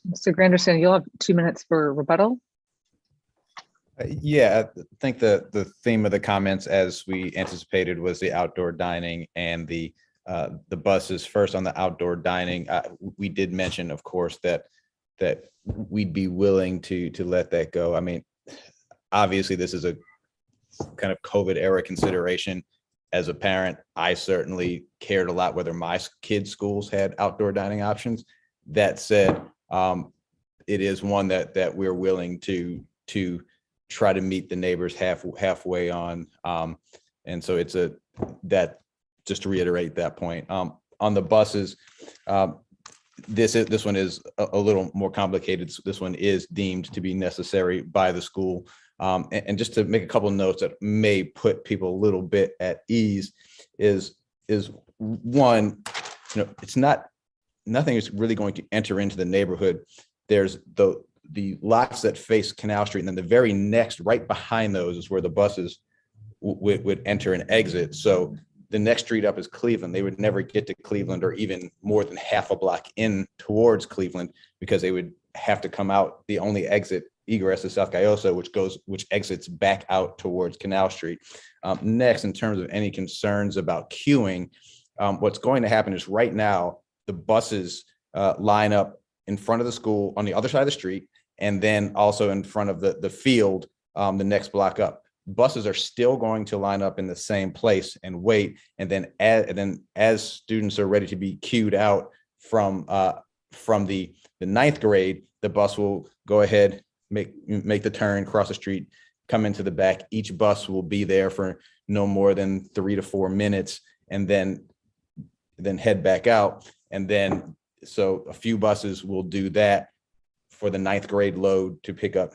Mr. Granderson, you'll have 2 minutes for rebuttal. Yeah, I think the theme of the comments, as we anticipated, was the outdoor dining and the buses. First, on the outdoor dining, we did mention, of course, that we'd be willing to let that go. I mean, obviously, this is a kind of COVID era consideration. As a parent, I certainly cared a lot whether my kids' schools had outdoor dining options. That said, it is one that we're willing to try to meet the neighbors halfway on. And so it's just to reiterate that point. On the buses, this one is a little more complicated. This one is deemed to be necessary by the school. And just to make a couple of notes that may put people a little bit at ease is one, it's nothing is really going to enter into the neighborhood. There's the lots that face Canal Street, and then the very next, right behind those, is where the buses would enter and exit. So the next street up is Cleveland. They would never get to Cleveland, or even more than half a block in towards Cleveland, because they would have to come out. The only egress is South Gayoso, which exits back out towards Canal Street. Next, in terms of any concerns about queuing, what's going to happen is right now the buses line up in front of the school on the other side of the street, and then also in front of the field, the next block up. Buses are still going to line up in the same place and wait, and then as students are ready to be queued out from the 9th grade, the bus will go ahead, make the turn, cross the street, come into the back. Each bus will be there for no more than 3 to 4 minutes, and then head back out. And then, so a few buses will do that for the 9th grade load to pick up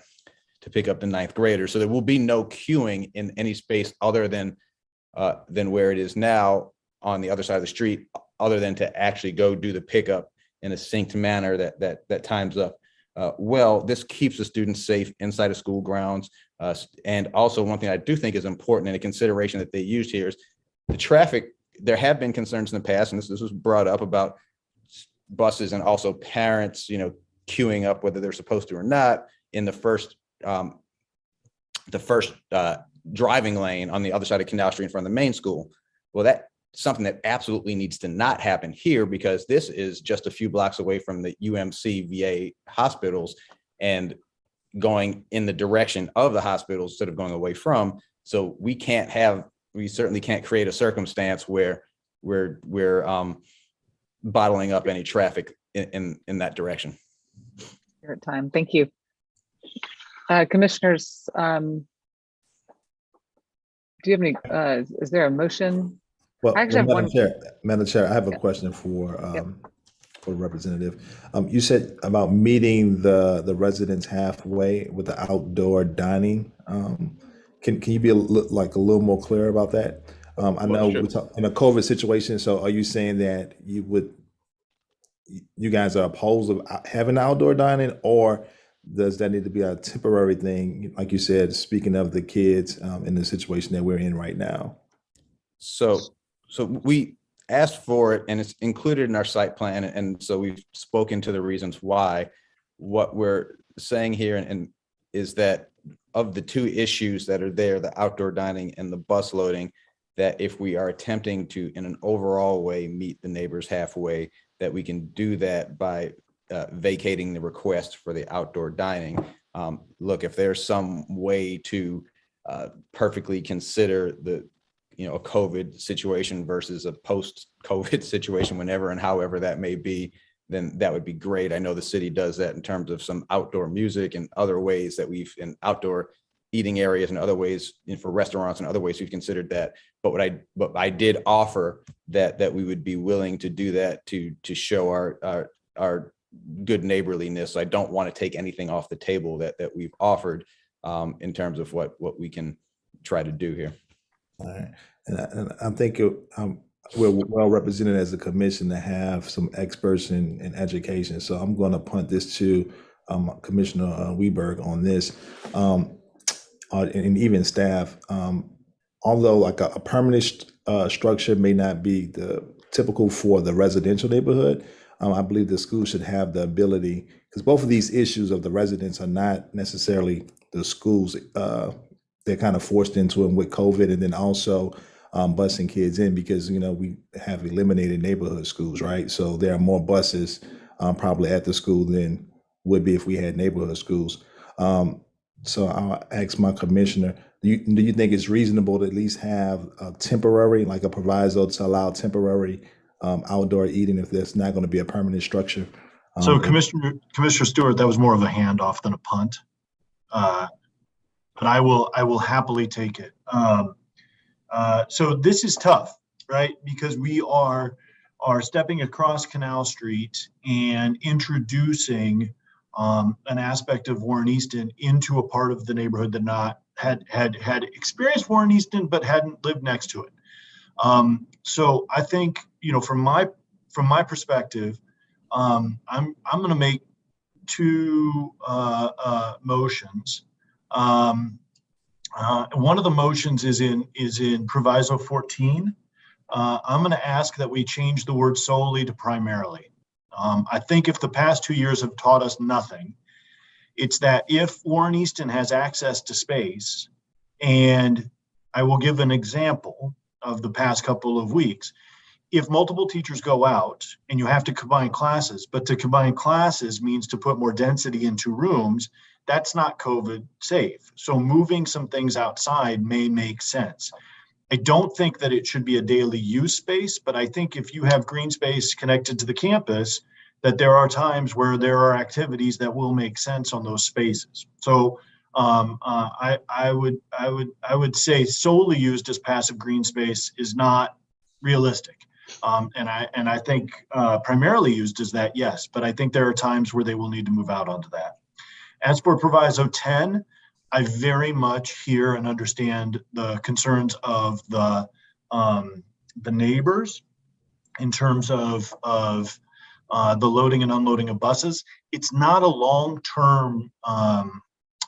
the 9th graders. So there will be no queuing in any space other than where it is now on the other side of the street, other than to actually go do the pickup in a synced manner that times up. Well, this keeps the students safe inside of school grounds. And also, one thing I do think is important and a consideration that they used here is the traffic. There have been concerns in the past, and this was brought up about buses and also parents, queuing up whether they're supposed to or not in the first driving lane on the other side of Canal Street in front of the main school. Well, that's something that absolutely needs to not happen here, because this is just a few blocks away from the UMC VA hospitals and going in the direction of the hospitals instead of going away from. So we certainly can't create a circumstance where we're bottling up any traffic in that direction. Your time. Thank you. Commissioners, do you have any, is there a motion? Well, I actually have one. Madam Chair, I have a question for the representative. You said about meeting the residents halfway with the outdoor dining. Can you be a little more clear about that? I know we talk in a COVID situation. So are you saying that you guys are opposed of having outdoor dining, or does that need to be a temporary thing? Like you said, speaking of the kids in the situation that we're in right now. So we asked for it, and it's included in our site plan. And so we've spoken to the reasons why. What we're saying here and is that of the two issues that are there, the outdoor dining and the bus loading, that if we are attempting to, in an overall way, meet the neighbors halfway, that we can do that by vacating the request for the outdoor dining. Look, if there's some way to perfectly consider a COVID situation versus a post-COVID situation, whenever and however that may be, then that would be great. I know the city does that in terms of some outdoor music and other ways that in outdoor eating areas and other ways, for restaurants and other ways we've considered that. But I did offer that we would be willing to do that to show our good neighborliness. I don't want to take anything off the table that we've offered in terms of what we can try to do here. All right. And I think we're well represented as a commission to have some experts in education. So I'm going to punt this to Commissioner Weberg on this, and even staff. Although like a permanent structure may not be the typical for the residential neighborhood, I believe the school should have the ability, because both of these issues of the residents are not necessarily the schools. They're kind of forced into it with COVID, and then also busing kids in because, we have eliminated neighborhood schools, right? So there are more buses probably at the school than would be if we had neighborhood schools. So I'll ask my commissioner, do you think it's reasonable to at least have a temporary, like a proviso to allow temporary outdoor eating if there's not going to be a permanent structure? So Commissioner Stewart, that was more of a handoff than a punt. But I will happily take it. So this is tough, right? Because we are stepping across Canal Street and introducing an aspect of Warren Easton into a part of the neighborhood that had experienced Warren Easton but hadn't lived next to it. So I think, from my perspective, I'm going to make two motions. One of the motions is in Proviso 14. I'm going to ask that we change the word solely to primarily. I think if the past 2 years have taught us nothing, it's that if Warren Easton has access to space, and I will give an example of the past couple of weeks, if multiple teachers go out and you have to combine classes, but to combine classes means to put more density into rooms, that's not COVID safe. So moving some things outside may make sense. I don't think that it should be a daily use space, but I think if you have green space connected to the campus, that there are times where there are activities that will make sense on those spaces. So I would say solely used as passive green space is not realistic. And I think primarily used as that, yes, but I think there are times where they will need to move out onto that. As for Proviso 10, I very much hear and understand the concerns of the neighbors in terms of the loading and unloading of buses. It's not a long-term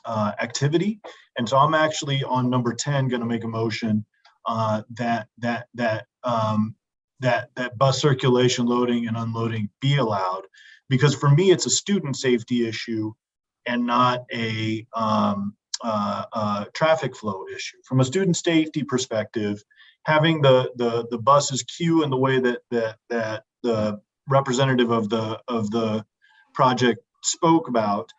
activity, and so I'm actually on number 10 going to make a motion that bus circulation loading and unloading be allowed, because for me it's a student safety issue and not a traffic flow issue. From a student safety perspective, having the buses queue in the way that the representative of the project spoke about,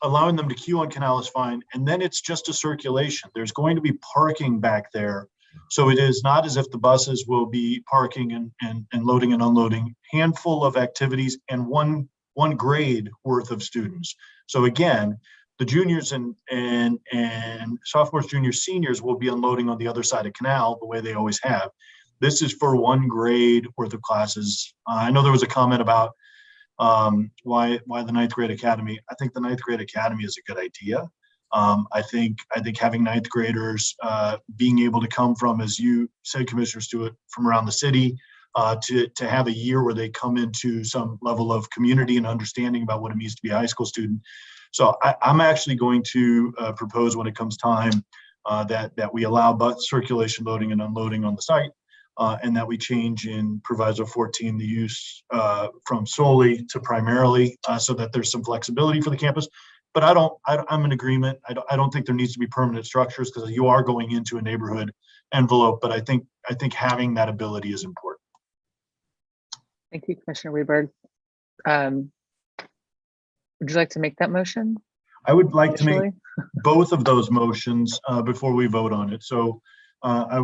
allowing them to queue on Canal is fine, and then it's just a circulation. There's going to be parking back there, so it is not as if the buses will be parking and loading and unloading. Handful of activities and one grade worth of students. So again, the juniors and sophomores, juniors, seniors will be unloading on the other side of Canal the way they always have. This is for one grade worth of classes. I know there was a comment about why the ninth grade academy. I think the ninth grade academy is a good idea. I think having ninth graders being able to come from, as you said, Commissioner Stewart, from around the city, to have a year where they come into some level of community and understanding about what it means to be a high school student. So I'm actually going to propose, when it comes time, that we allow bus circulation loading and unloading on the site, and that we change in Proviso 14 the use from solely to primarily, so that there's some flexibility for the campus. But I'm in agreement. I don't think there needs to be permanent structures, because you are going into a neighborhood envelope. But I think having that ability is important. Thank you, Commissioner Weberg. Would you like to make that motion? I would like to make both of those motions before we vote on it. So I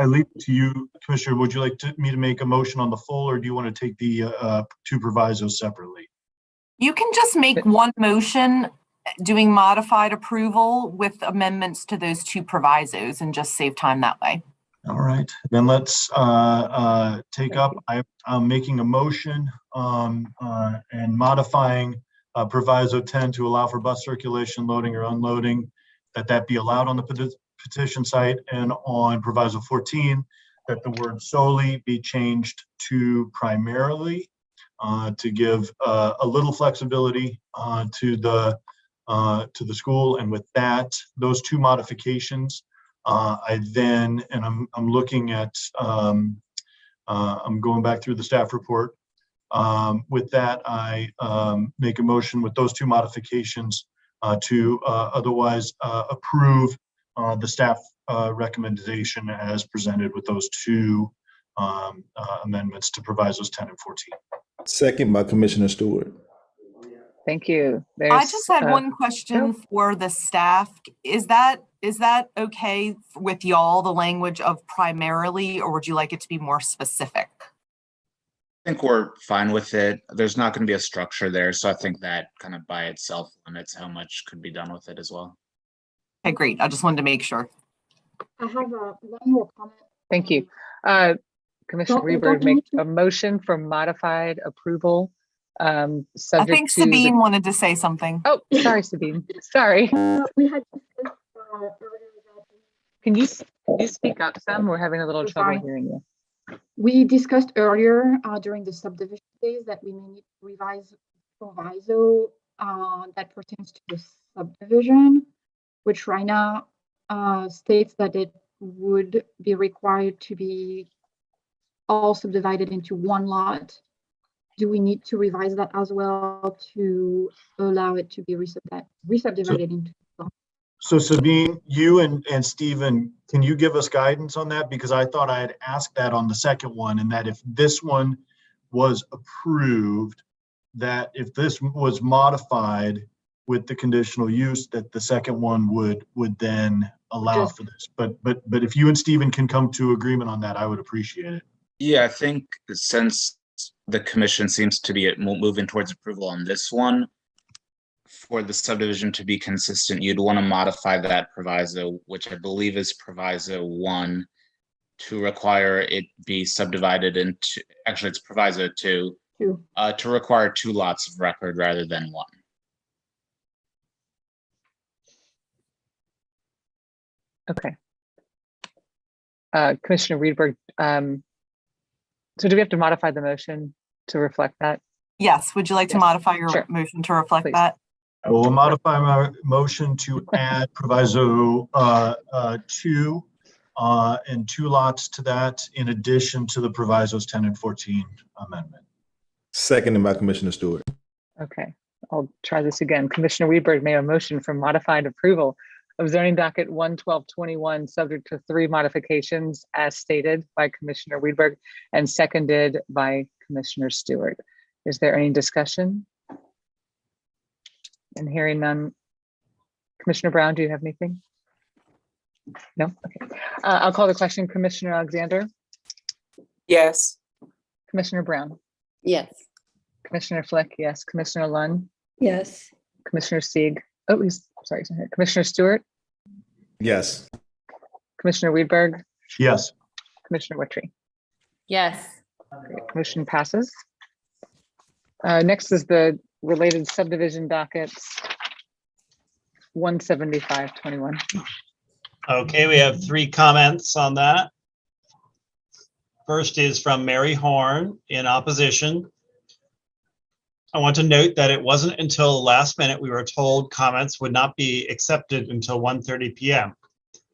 leave it to you, Commissioner. Would you like me to make a motion on the full, or do you want to take the two provisos separately? You can just make one motion doing modified approval with amendments to those two provisos and just save time that way. All right, then let's take up. I'm making a motion and modifying Proviso 10 to allow for bus circulation, loading or unloading, that be allowed on the petition site, and on Proviso 14, that the word solely be changed to primarily, to give a little flexibility to the school. And with that, those two modifications, I then, and I'm looking at, I'm going back through the staff report. With that, I make a motion with those two modifications to otherwise approve the staff recommendation as presented with those two amendments to Provisos 10 and 14. Second by Commissioner Stewart. Thank you. I just had one question for the staff. Is that okay with y'all, the language of primarily, or would you like it to be more specific? I think we're fine with it. There's not going to be a structure there, so I think that kind of by itself limits how much could be done with it as well. Okay, great. I just wanted to make sure. I have one more comment. Thank you. Commissioner Reberg, make a motion for modified approval. Subject I think to Sabine wanted to say something. Oh, sorry, Sabine. Sorry. We had Can you speak up some? We're having a little trouble hearing you. We discussed earlier during the subdivision days that we may need to revise proviso that pertains to the subdivision, which right now states that it would be required to be all subdivided into one lot. Do we need to revise that as well to allow it to be resubdivided into lots? So Sabine, you and Stephen, can you give us guidance on that? Because I thought I had asked that on the second one, and that if this one was approved, that if this was modified with the conditional use, that the second one would then allow for this. But if you and Stephen can come to agreement on that, I would appreciate it. Yeah, I think since the commission seems to be moving towards approval on this one, for the subdivision to be consistent, you'd want to modify that proviso, which I believe is proviso 1, to require it be subdivided into, actually it's proviso 2, to require 2 lots of record rather than 1. Okay. Commissioner Riedberg, so do we have to modify the motion to reflect that? Yes, would you like to modify your motion to reflect that? I will modify my motion to add proviso 2 and 2 lots to that, in addition to the provisos 10 and 14 amendment. Seconded by Commissioner Stewart. Okay, I'll try this again. Commissioner Riedberg made a motion for modified approval of zoning docket 11221, subject to 3 modifications as stated by Commissioner Riedberg and seconded by Commissioner Stewart. Is there any discussion? And hearing none. Commissioner Brown, do you have anything? No? Okay. I'll call the question. Commissioner Alexander? Yes. Commissioner Brown? Yes. Commissioner Flick? Yes. Commissioner Lunn? Yes. Commissioner Sieg? Oh, sorry. Commissioner Stewart? Yes. Commissioner Riedberg? Yes. Commissioner Wittry? Yes. Motion passes. Next is the related subdivision dockets 17521. Okay, we have 3 comments on that. First is from Mary Horn in opposition. I want to note that it wasn't until the last minute we were told comments would not be accepted until 1:30 p.m.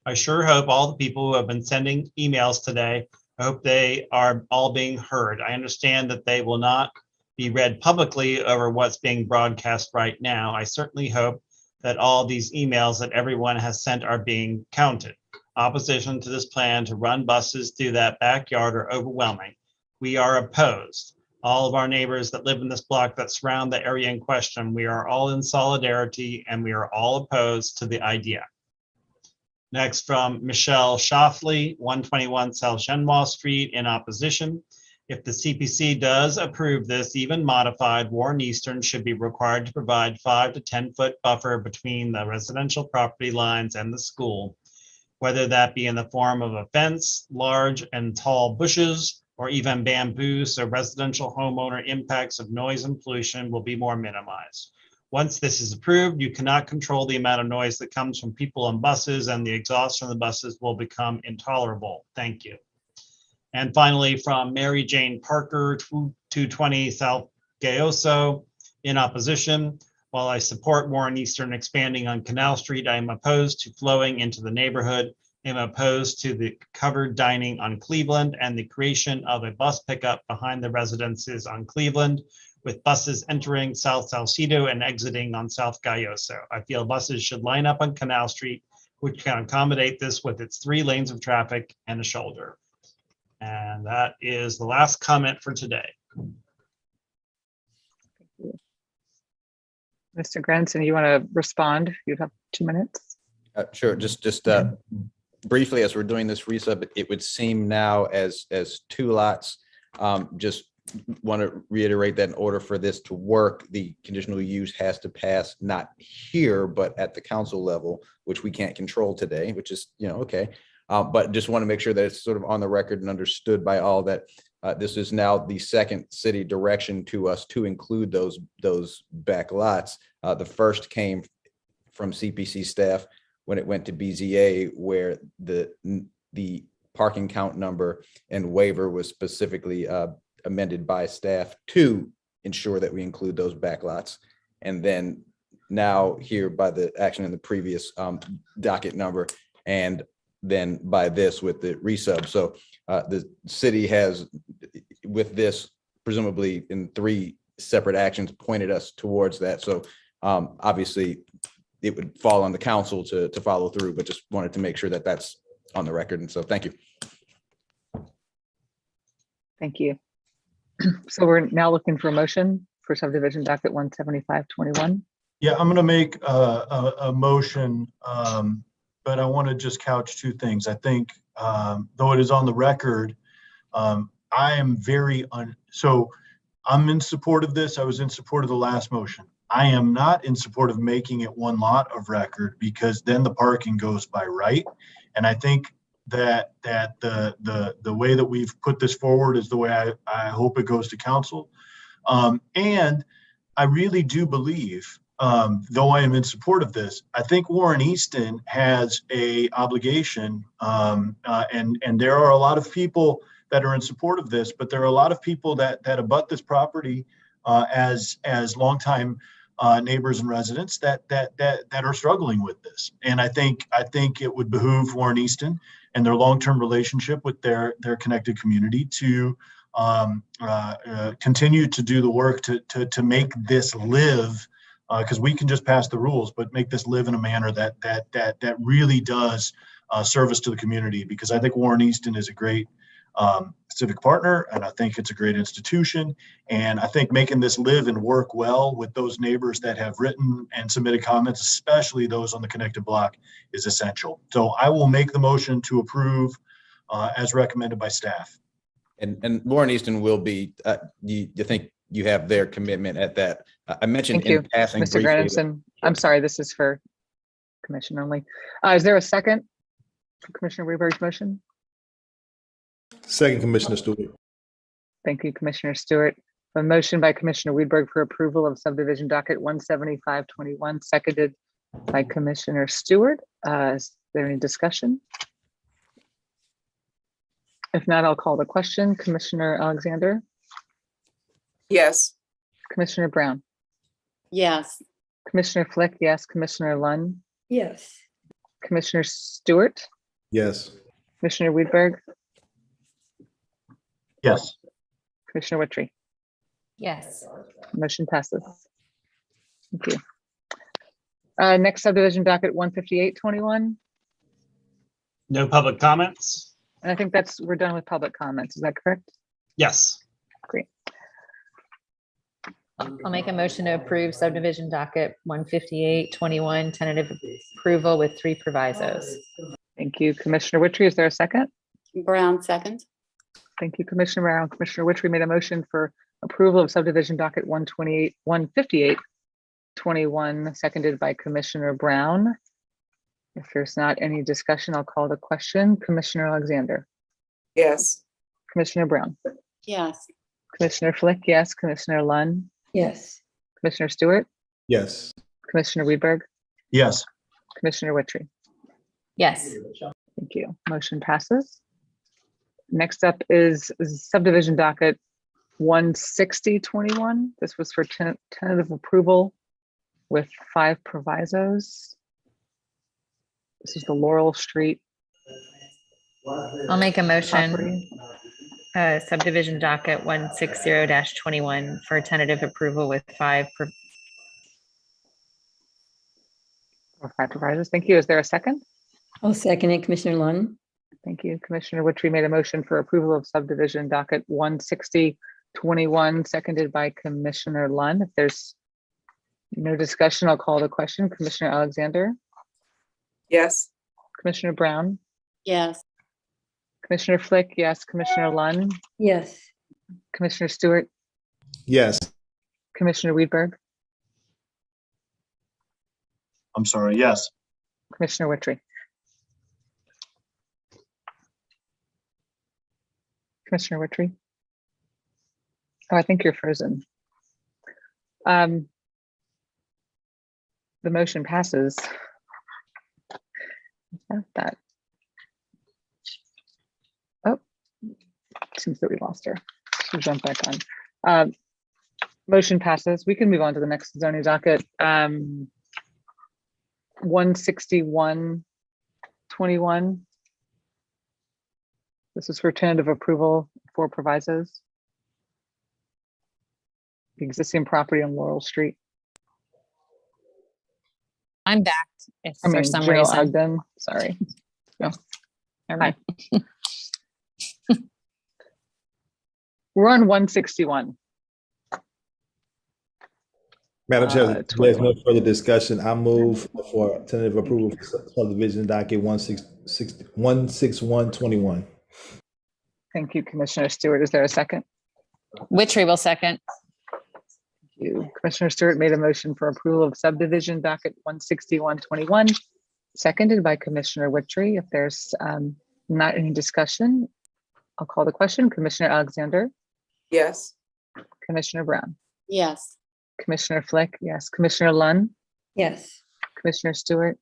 I sure hope all the people who have been sending emails today, I hope they are all being heard. I understand that they will not be read publicly over what's being broadcast right now. I certainly hope that all these emails that everyone has sent are being counted. Opposition to this plan to run buses through that backyard are overwhelming. We are opposed. All of our neighbors that live in this block that surround the area in question, we are all in solidarity and we are all opposed to the idea. Next from Michelle Shoffley, 121 South Shenmore Street in opposition. If the CPC does approve this, even modified, Warren Eastern should be required to provide 5 to 10 foot buffer between the residential property lines and the school, whether that be in the form of a fence, large and tall bushes, or even bamboo, so residential homeowner impacts of noise and pollution will be more minimized. Once this is approved, you cannot control the amount of noise that comes from people on buses, and the exhaust from the buses will become intolerable. Thank you. And finally, from Mary Jane Parker, 220 South Gayoso, in opposition. While I support Warren Eastern expanding on Canal Street, I am opposed to flowing into the neighborhood. I am opposed to the covered dining on Cleveland and the creation of a bus pickup behind the residences on Cleveland, with buses entering South Salcedo and exiting on South Gayoso. I feel buses should line up on Canal Street, which can accommodate this with its 3 lanes of traffic and a shoulder. And that is the last comment for today. Mr. Granson, you want to respond? You have 2 minutes. Sure. Just briefly, as we're doing this resub, it would seem now as 2 lots. Just want to reiterate that in order for this to work, the conditional use has to pass not here, but at the council level, which we can't control today, which is, okay. But just want to make sure that it's sort of on the record and understood by all that this is now the second city direction to us to include those back lots. The first came from CPC staff when it went to BZA, where the parking count number and waiver was specifically amended by staff to ensure that we include those back lots. And then now here by the action in the previous docket number, and then by this with the resub. So the city has, with this, presumably in 3 separate actions, pointed us towards that. So obviously it would fall on the council to follow through, but just wanted to make sure that that's on the record. And so thank you. Thank you. So we're now looking for a motion for subdivision docket 17521. Yeah, I'm going to make a motion, but I want to just couch 2 things. I think, though it is on the record, I am so I'm in support of this. I was in support of the last motion. I am not in support of making it one lot of record, because then the parking goes by right. And I think that the way that we've put this forward is the way I hope it goes to council. And I really do believe, though I am in support of this, I think Warren Easton has a obligation, and there are a lot of people that are in support of this, but there are a lot of people that abut this property as longtime neighbors and residents that are struggling with this. And I think it would behoove Warren Easton and their long-term relationship with their connected community to continue to do the work to make this live, because we can just pass the rules, but make this live in a manner that really does service to the community. Because I think Warren Easton is a great civic partner, and I think it's a great institution. And I think making this live and work well with those neighbors that have written and submitted comments, especially those on the connected block, is essential. So I will make the motion to approve as recommended by staff. And Warren Easton will be, you think you have their commitment at that? I mentioned Thank you, in passing Mr. briefly. Grandison. I'm sorry, this is for commission only. Is there a second for Commissioner Weber's motion? Second, Commissioner Stewart. Thank you, Commissioner Stewart. A motion by Commissioner Weidberg for approval of subdivision docket 17521, seconded by Commissioner Stewart. Is there any discussion? If not, I'll call the question. Commissioner Alexander? Yes. Commissioner Brown? Yes. Commissioner Flick, yes. Commissioner Lunn? Yes. Commissioner Stewart? Yes. Commissioner Weidberg? Yes. Commissioner Wittry? Yes. Motion passes. Thank you. Next subdivision docket 15821. No public comments? And I think we're done with public comments. Is that correct? Yes. Great. I'll make a motion to approve subdivision docket 15821, tentative approval with 3 provisos. Thank you, Commissioner Wittry. Is there a second? Brown, second. Thank you, Commissioner Brown. Commissioner Wittry made a motion for approval of subdivision docket 15821, seconded by Commissioner Brown. If there's not any discussion, I'll call the question. Commissioner Alexander? Yes. Commissioner Brown? Yes. Commissioner Flick, yes. Commissioner Lunn? Yes. Commissioner Stewart? Yes. Commissioner Weidberg? Yes. Commissioner Wittry? Yes. Thank you. Motion passes. Next up is subdivision docket 16021. This was for tentative approval with 5 provisos. This is the Laurel Street. I'll make a motion. property. Subdivision docket 160-21 for tentative approval with 5 provisos. Thank you. Is there a second? I'll second it, Commissioner Lunn. Thank you. Commissioner Wittry made a motion for approval of subdivision docket 16021, seconded by Commissioner Lunn. If there's no discussion, I'll call the question. Commissioner Alexander? Yes. Commissioner Brown? Yes. Commissioner Flick, yes. Commissioner Lunn? Yes. Commissioner Stewart? Yes. Commissioner Weidberg? I'm sorry. Yes. Commissioner Wittry? Commissioner Wittry? Oh, I think you're frozen. The motion passes. That. Oh, seems that we lost her. She'll jump back on. Motion passes. We can move on to the next zoning docket. 16121. This is for tentative approval for provisos. The existing property on Laurel Street. I'm back if for some reason. Ogden, sorry. No. Never mind. We're on 161. Madam Chair, there's no further discussion. I move for tentative approval for subdivision docket 16121. Thank you, Commissioner Stewart. Is there a second? Wittry will second. Thank you. Commissioner Stewart made a motion for approval of subdivision docket 16121, seconded by Commissioner Witry. If there's not any discussion, I'll call the question. Commissioner Alexander, Yes. Commissioner Brown, Yes. Commissioner Flick, yes. Commissioner Lunn, Yes. Commissioner Stewart,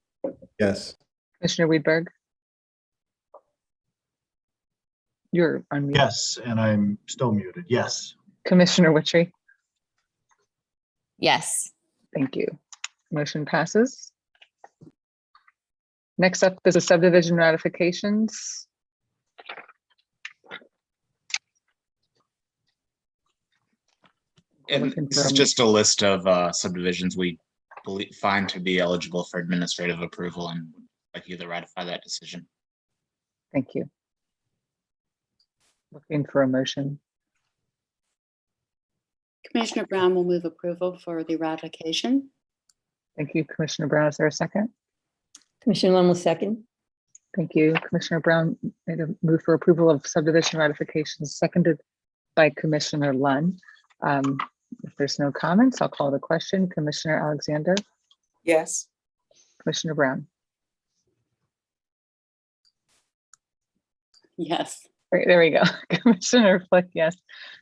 Yes. Commissioner Weidberg. You're unmuted. Yes, and I'm still muted. Yes. Commissioner Witry. Yes. Thank you. Motion passes. Next up is the subdivision ratifications. And Looking this for is a- just a list of subdivisions we find to be eligible for administrative approval and would like you to ratify that decision. Thank you. Looking for a motion. Commissioner Brown will move approval for the ratification. Thank you, Commissioner Brown. Is there a second? Commissioner Lund will second. Thank you. Commissioner Brown made a move for approval of subdivision ratifications, seconded by Commissioner Lunn. If there's no comments, I'll call the question. Commissioner Alexander, Yes. Commissioner Brown. Yes. Right, there we go. Commissioner Flick, yes.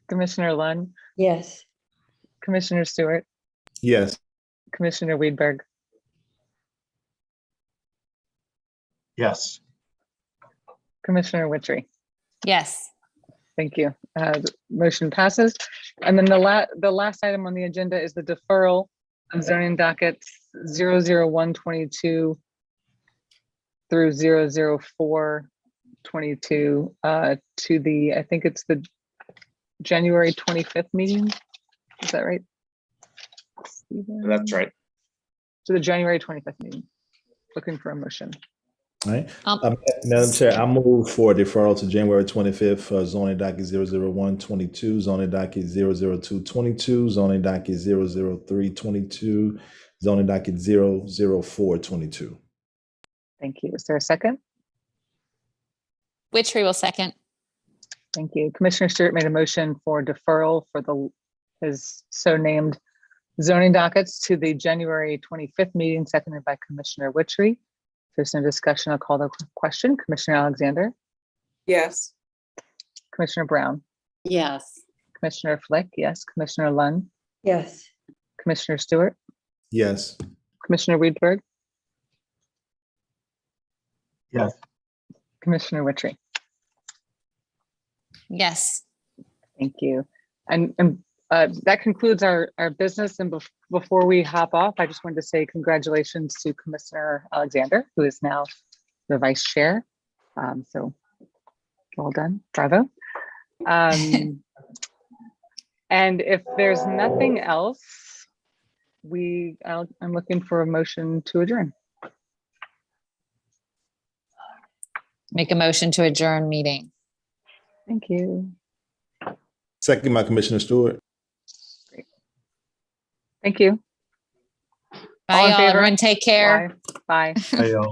Commissioner Lunn, Yes. Commissioner Stewart, Yes. Commissioner Weidberg, Yes. Commissioner Witry. Yes. Thank you. The motion passes. And then the last item on the agenda is the deferral of zoning dockets 00122 through 00422 to the, I think it's the January 25th meeting. Is that right? That's right. To the January 25th meeting. Looking for a motion. All right. Madam Chair, I move for deferral to January 25th, zoning docket 00122, zoning docket 00222, zoning docket 00322, zoning docket 00422. Thank you. Is there a second? Witry will second. Thank you. Commissioner Stewart made a motion for deferral for his so named zoning dockets to the January 25th meeting, seconded by Commissioner Witry. If there's no discussion, I'll call the question. Commissioner Alexander, Yes. Commissioner Brown, Yes. Commissioner Flick, yes. Commissioner Lunn, Yes. Commissioner Stewart, Yes. Commissioner Weidberg, Yes. Commissioner Witry. Yes. Thank you. And that concludes our business. And before we hop off, I just wanted to say congratulations to Commissioner Alexander, who is now the vice chair. So well done, bravo. And if there's nothing else, I'm looking for a motion to adjourn. Make a motion to adjourn meeting. Thank you. Second by Commissioner Stewart. Great. Thank you. Bye, All in y'all. favor? Everyone take care. Bye. Hey, y'all.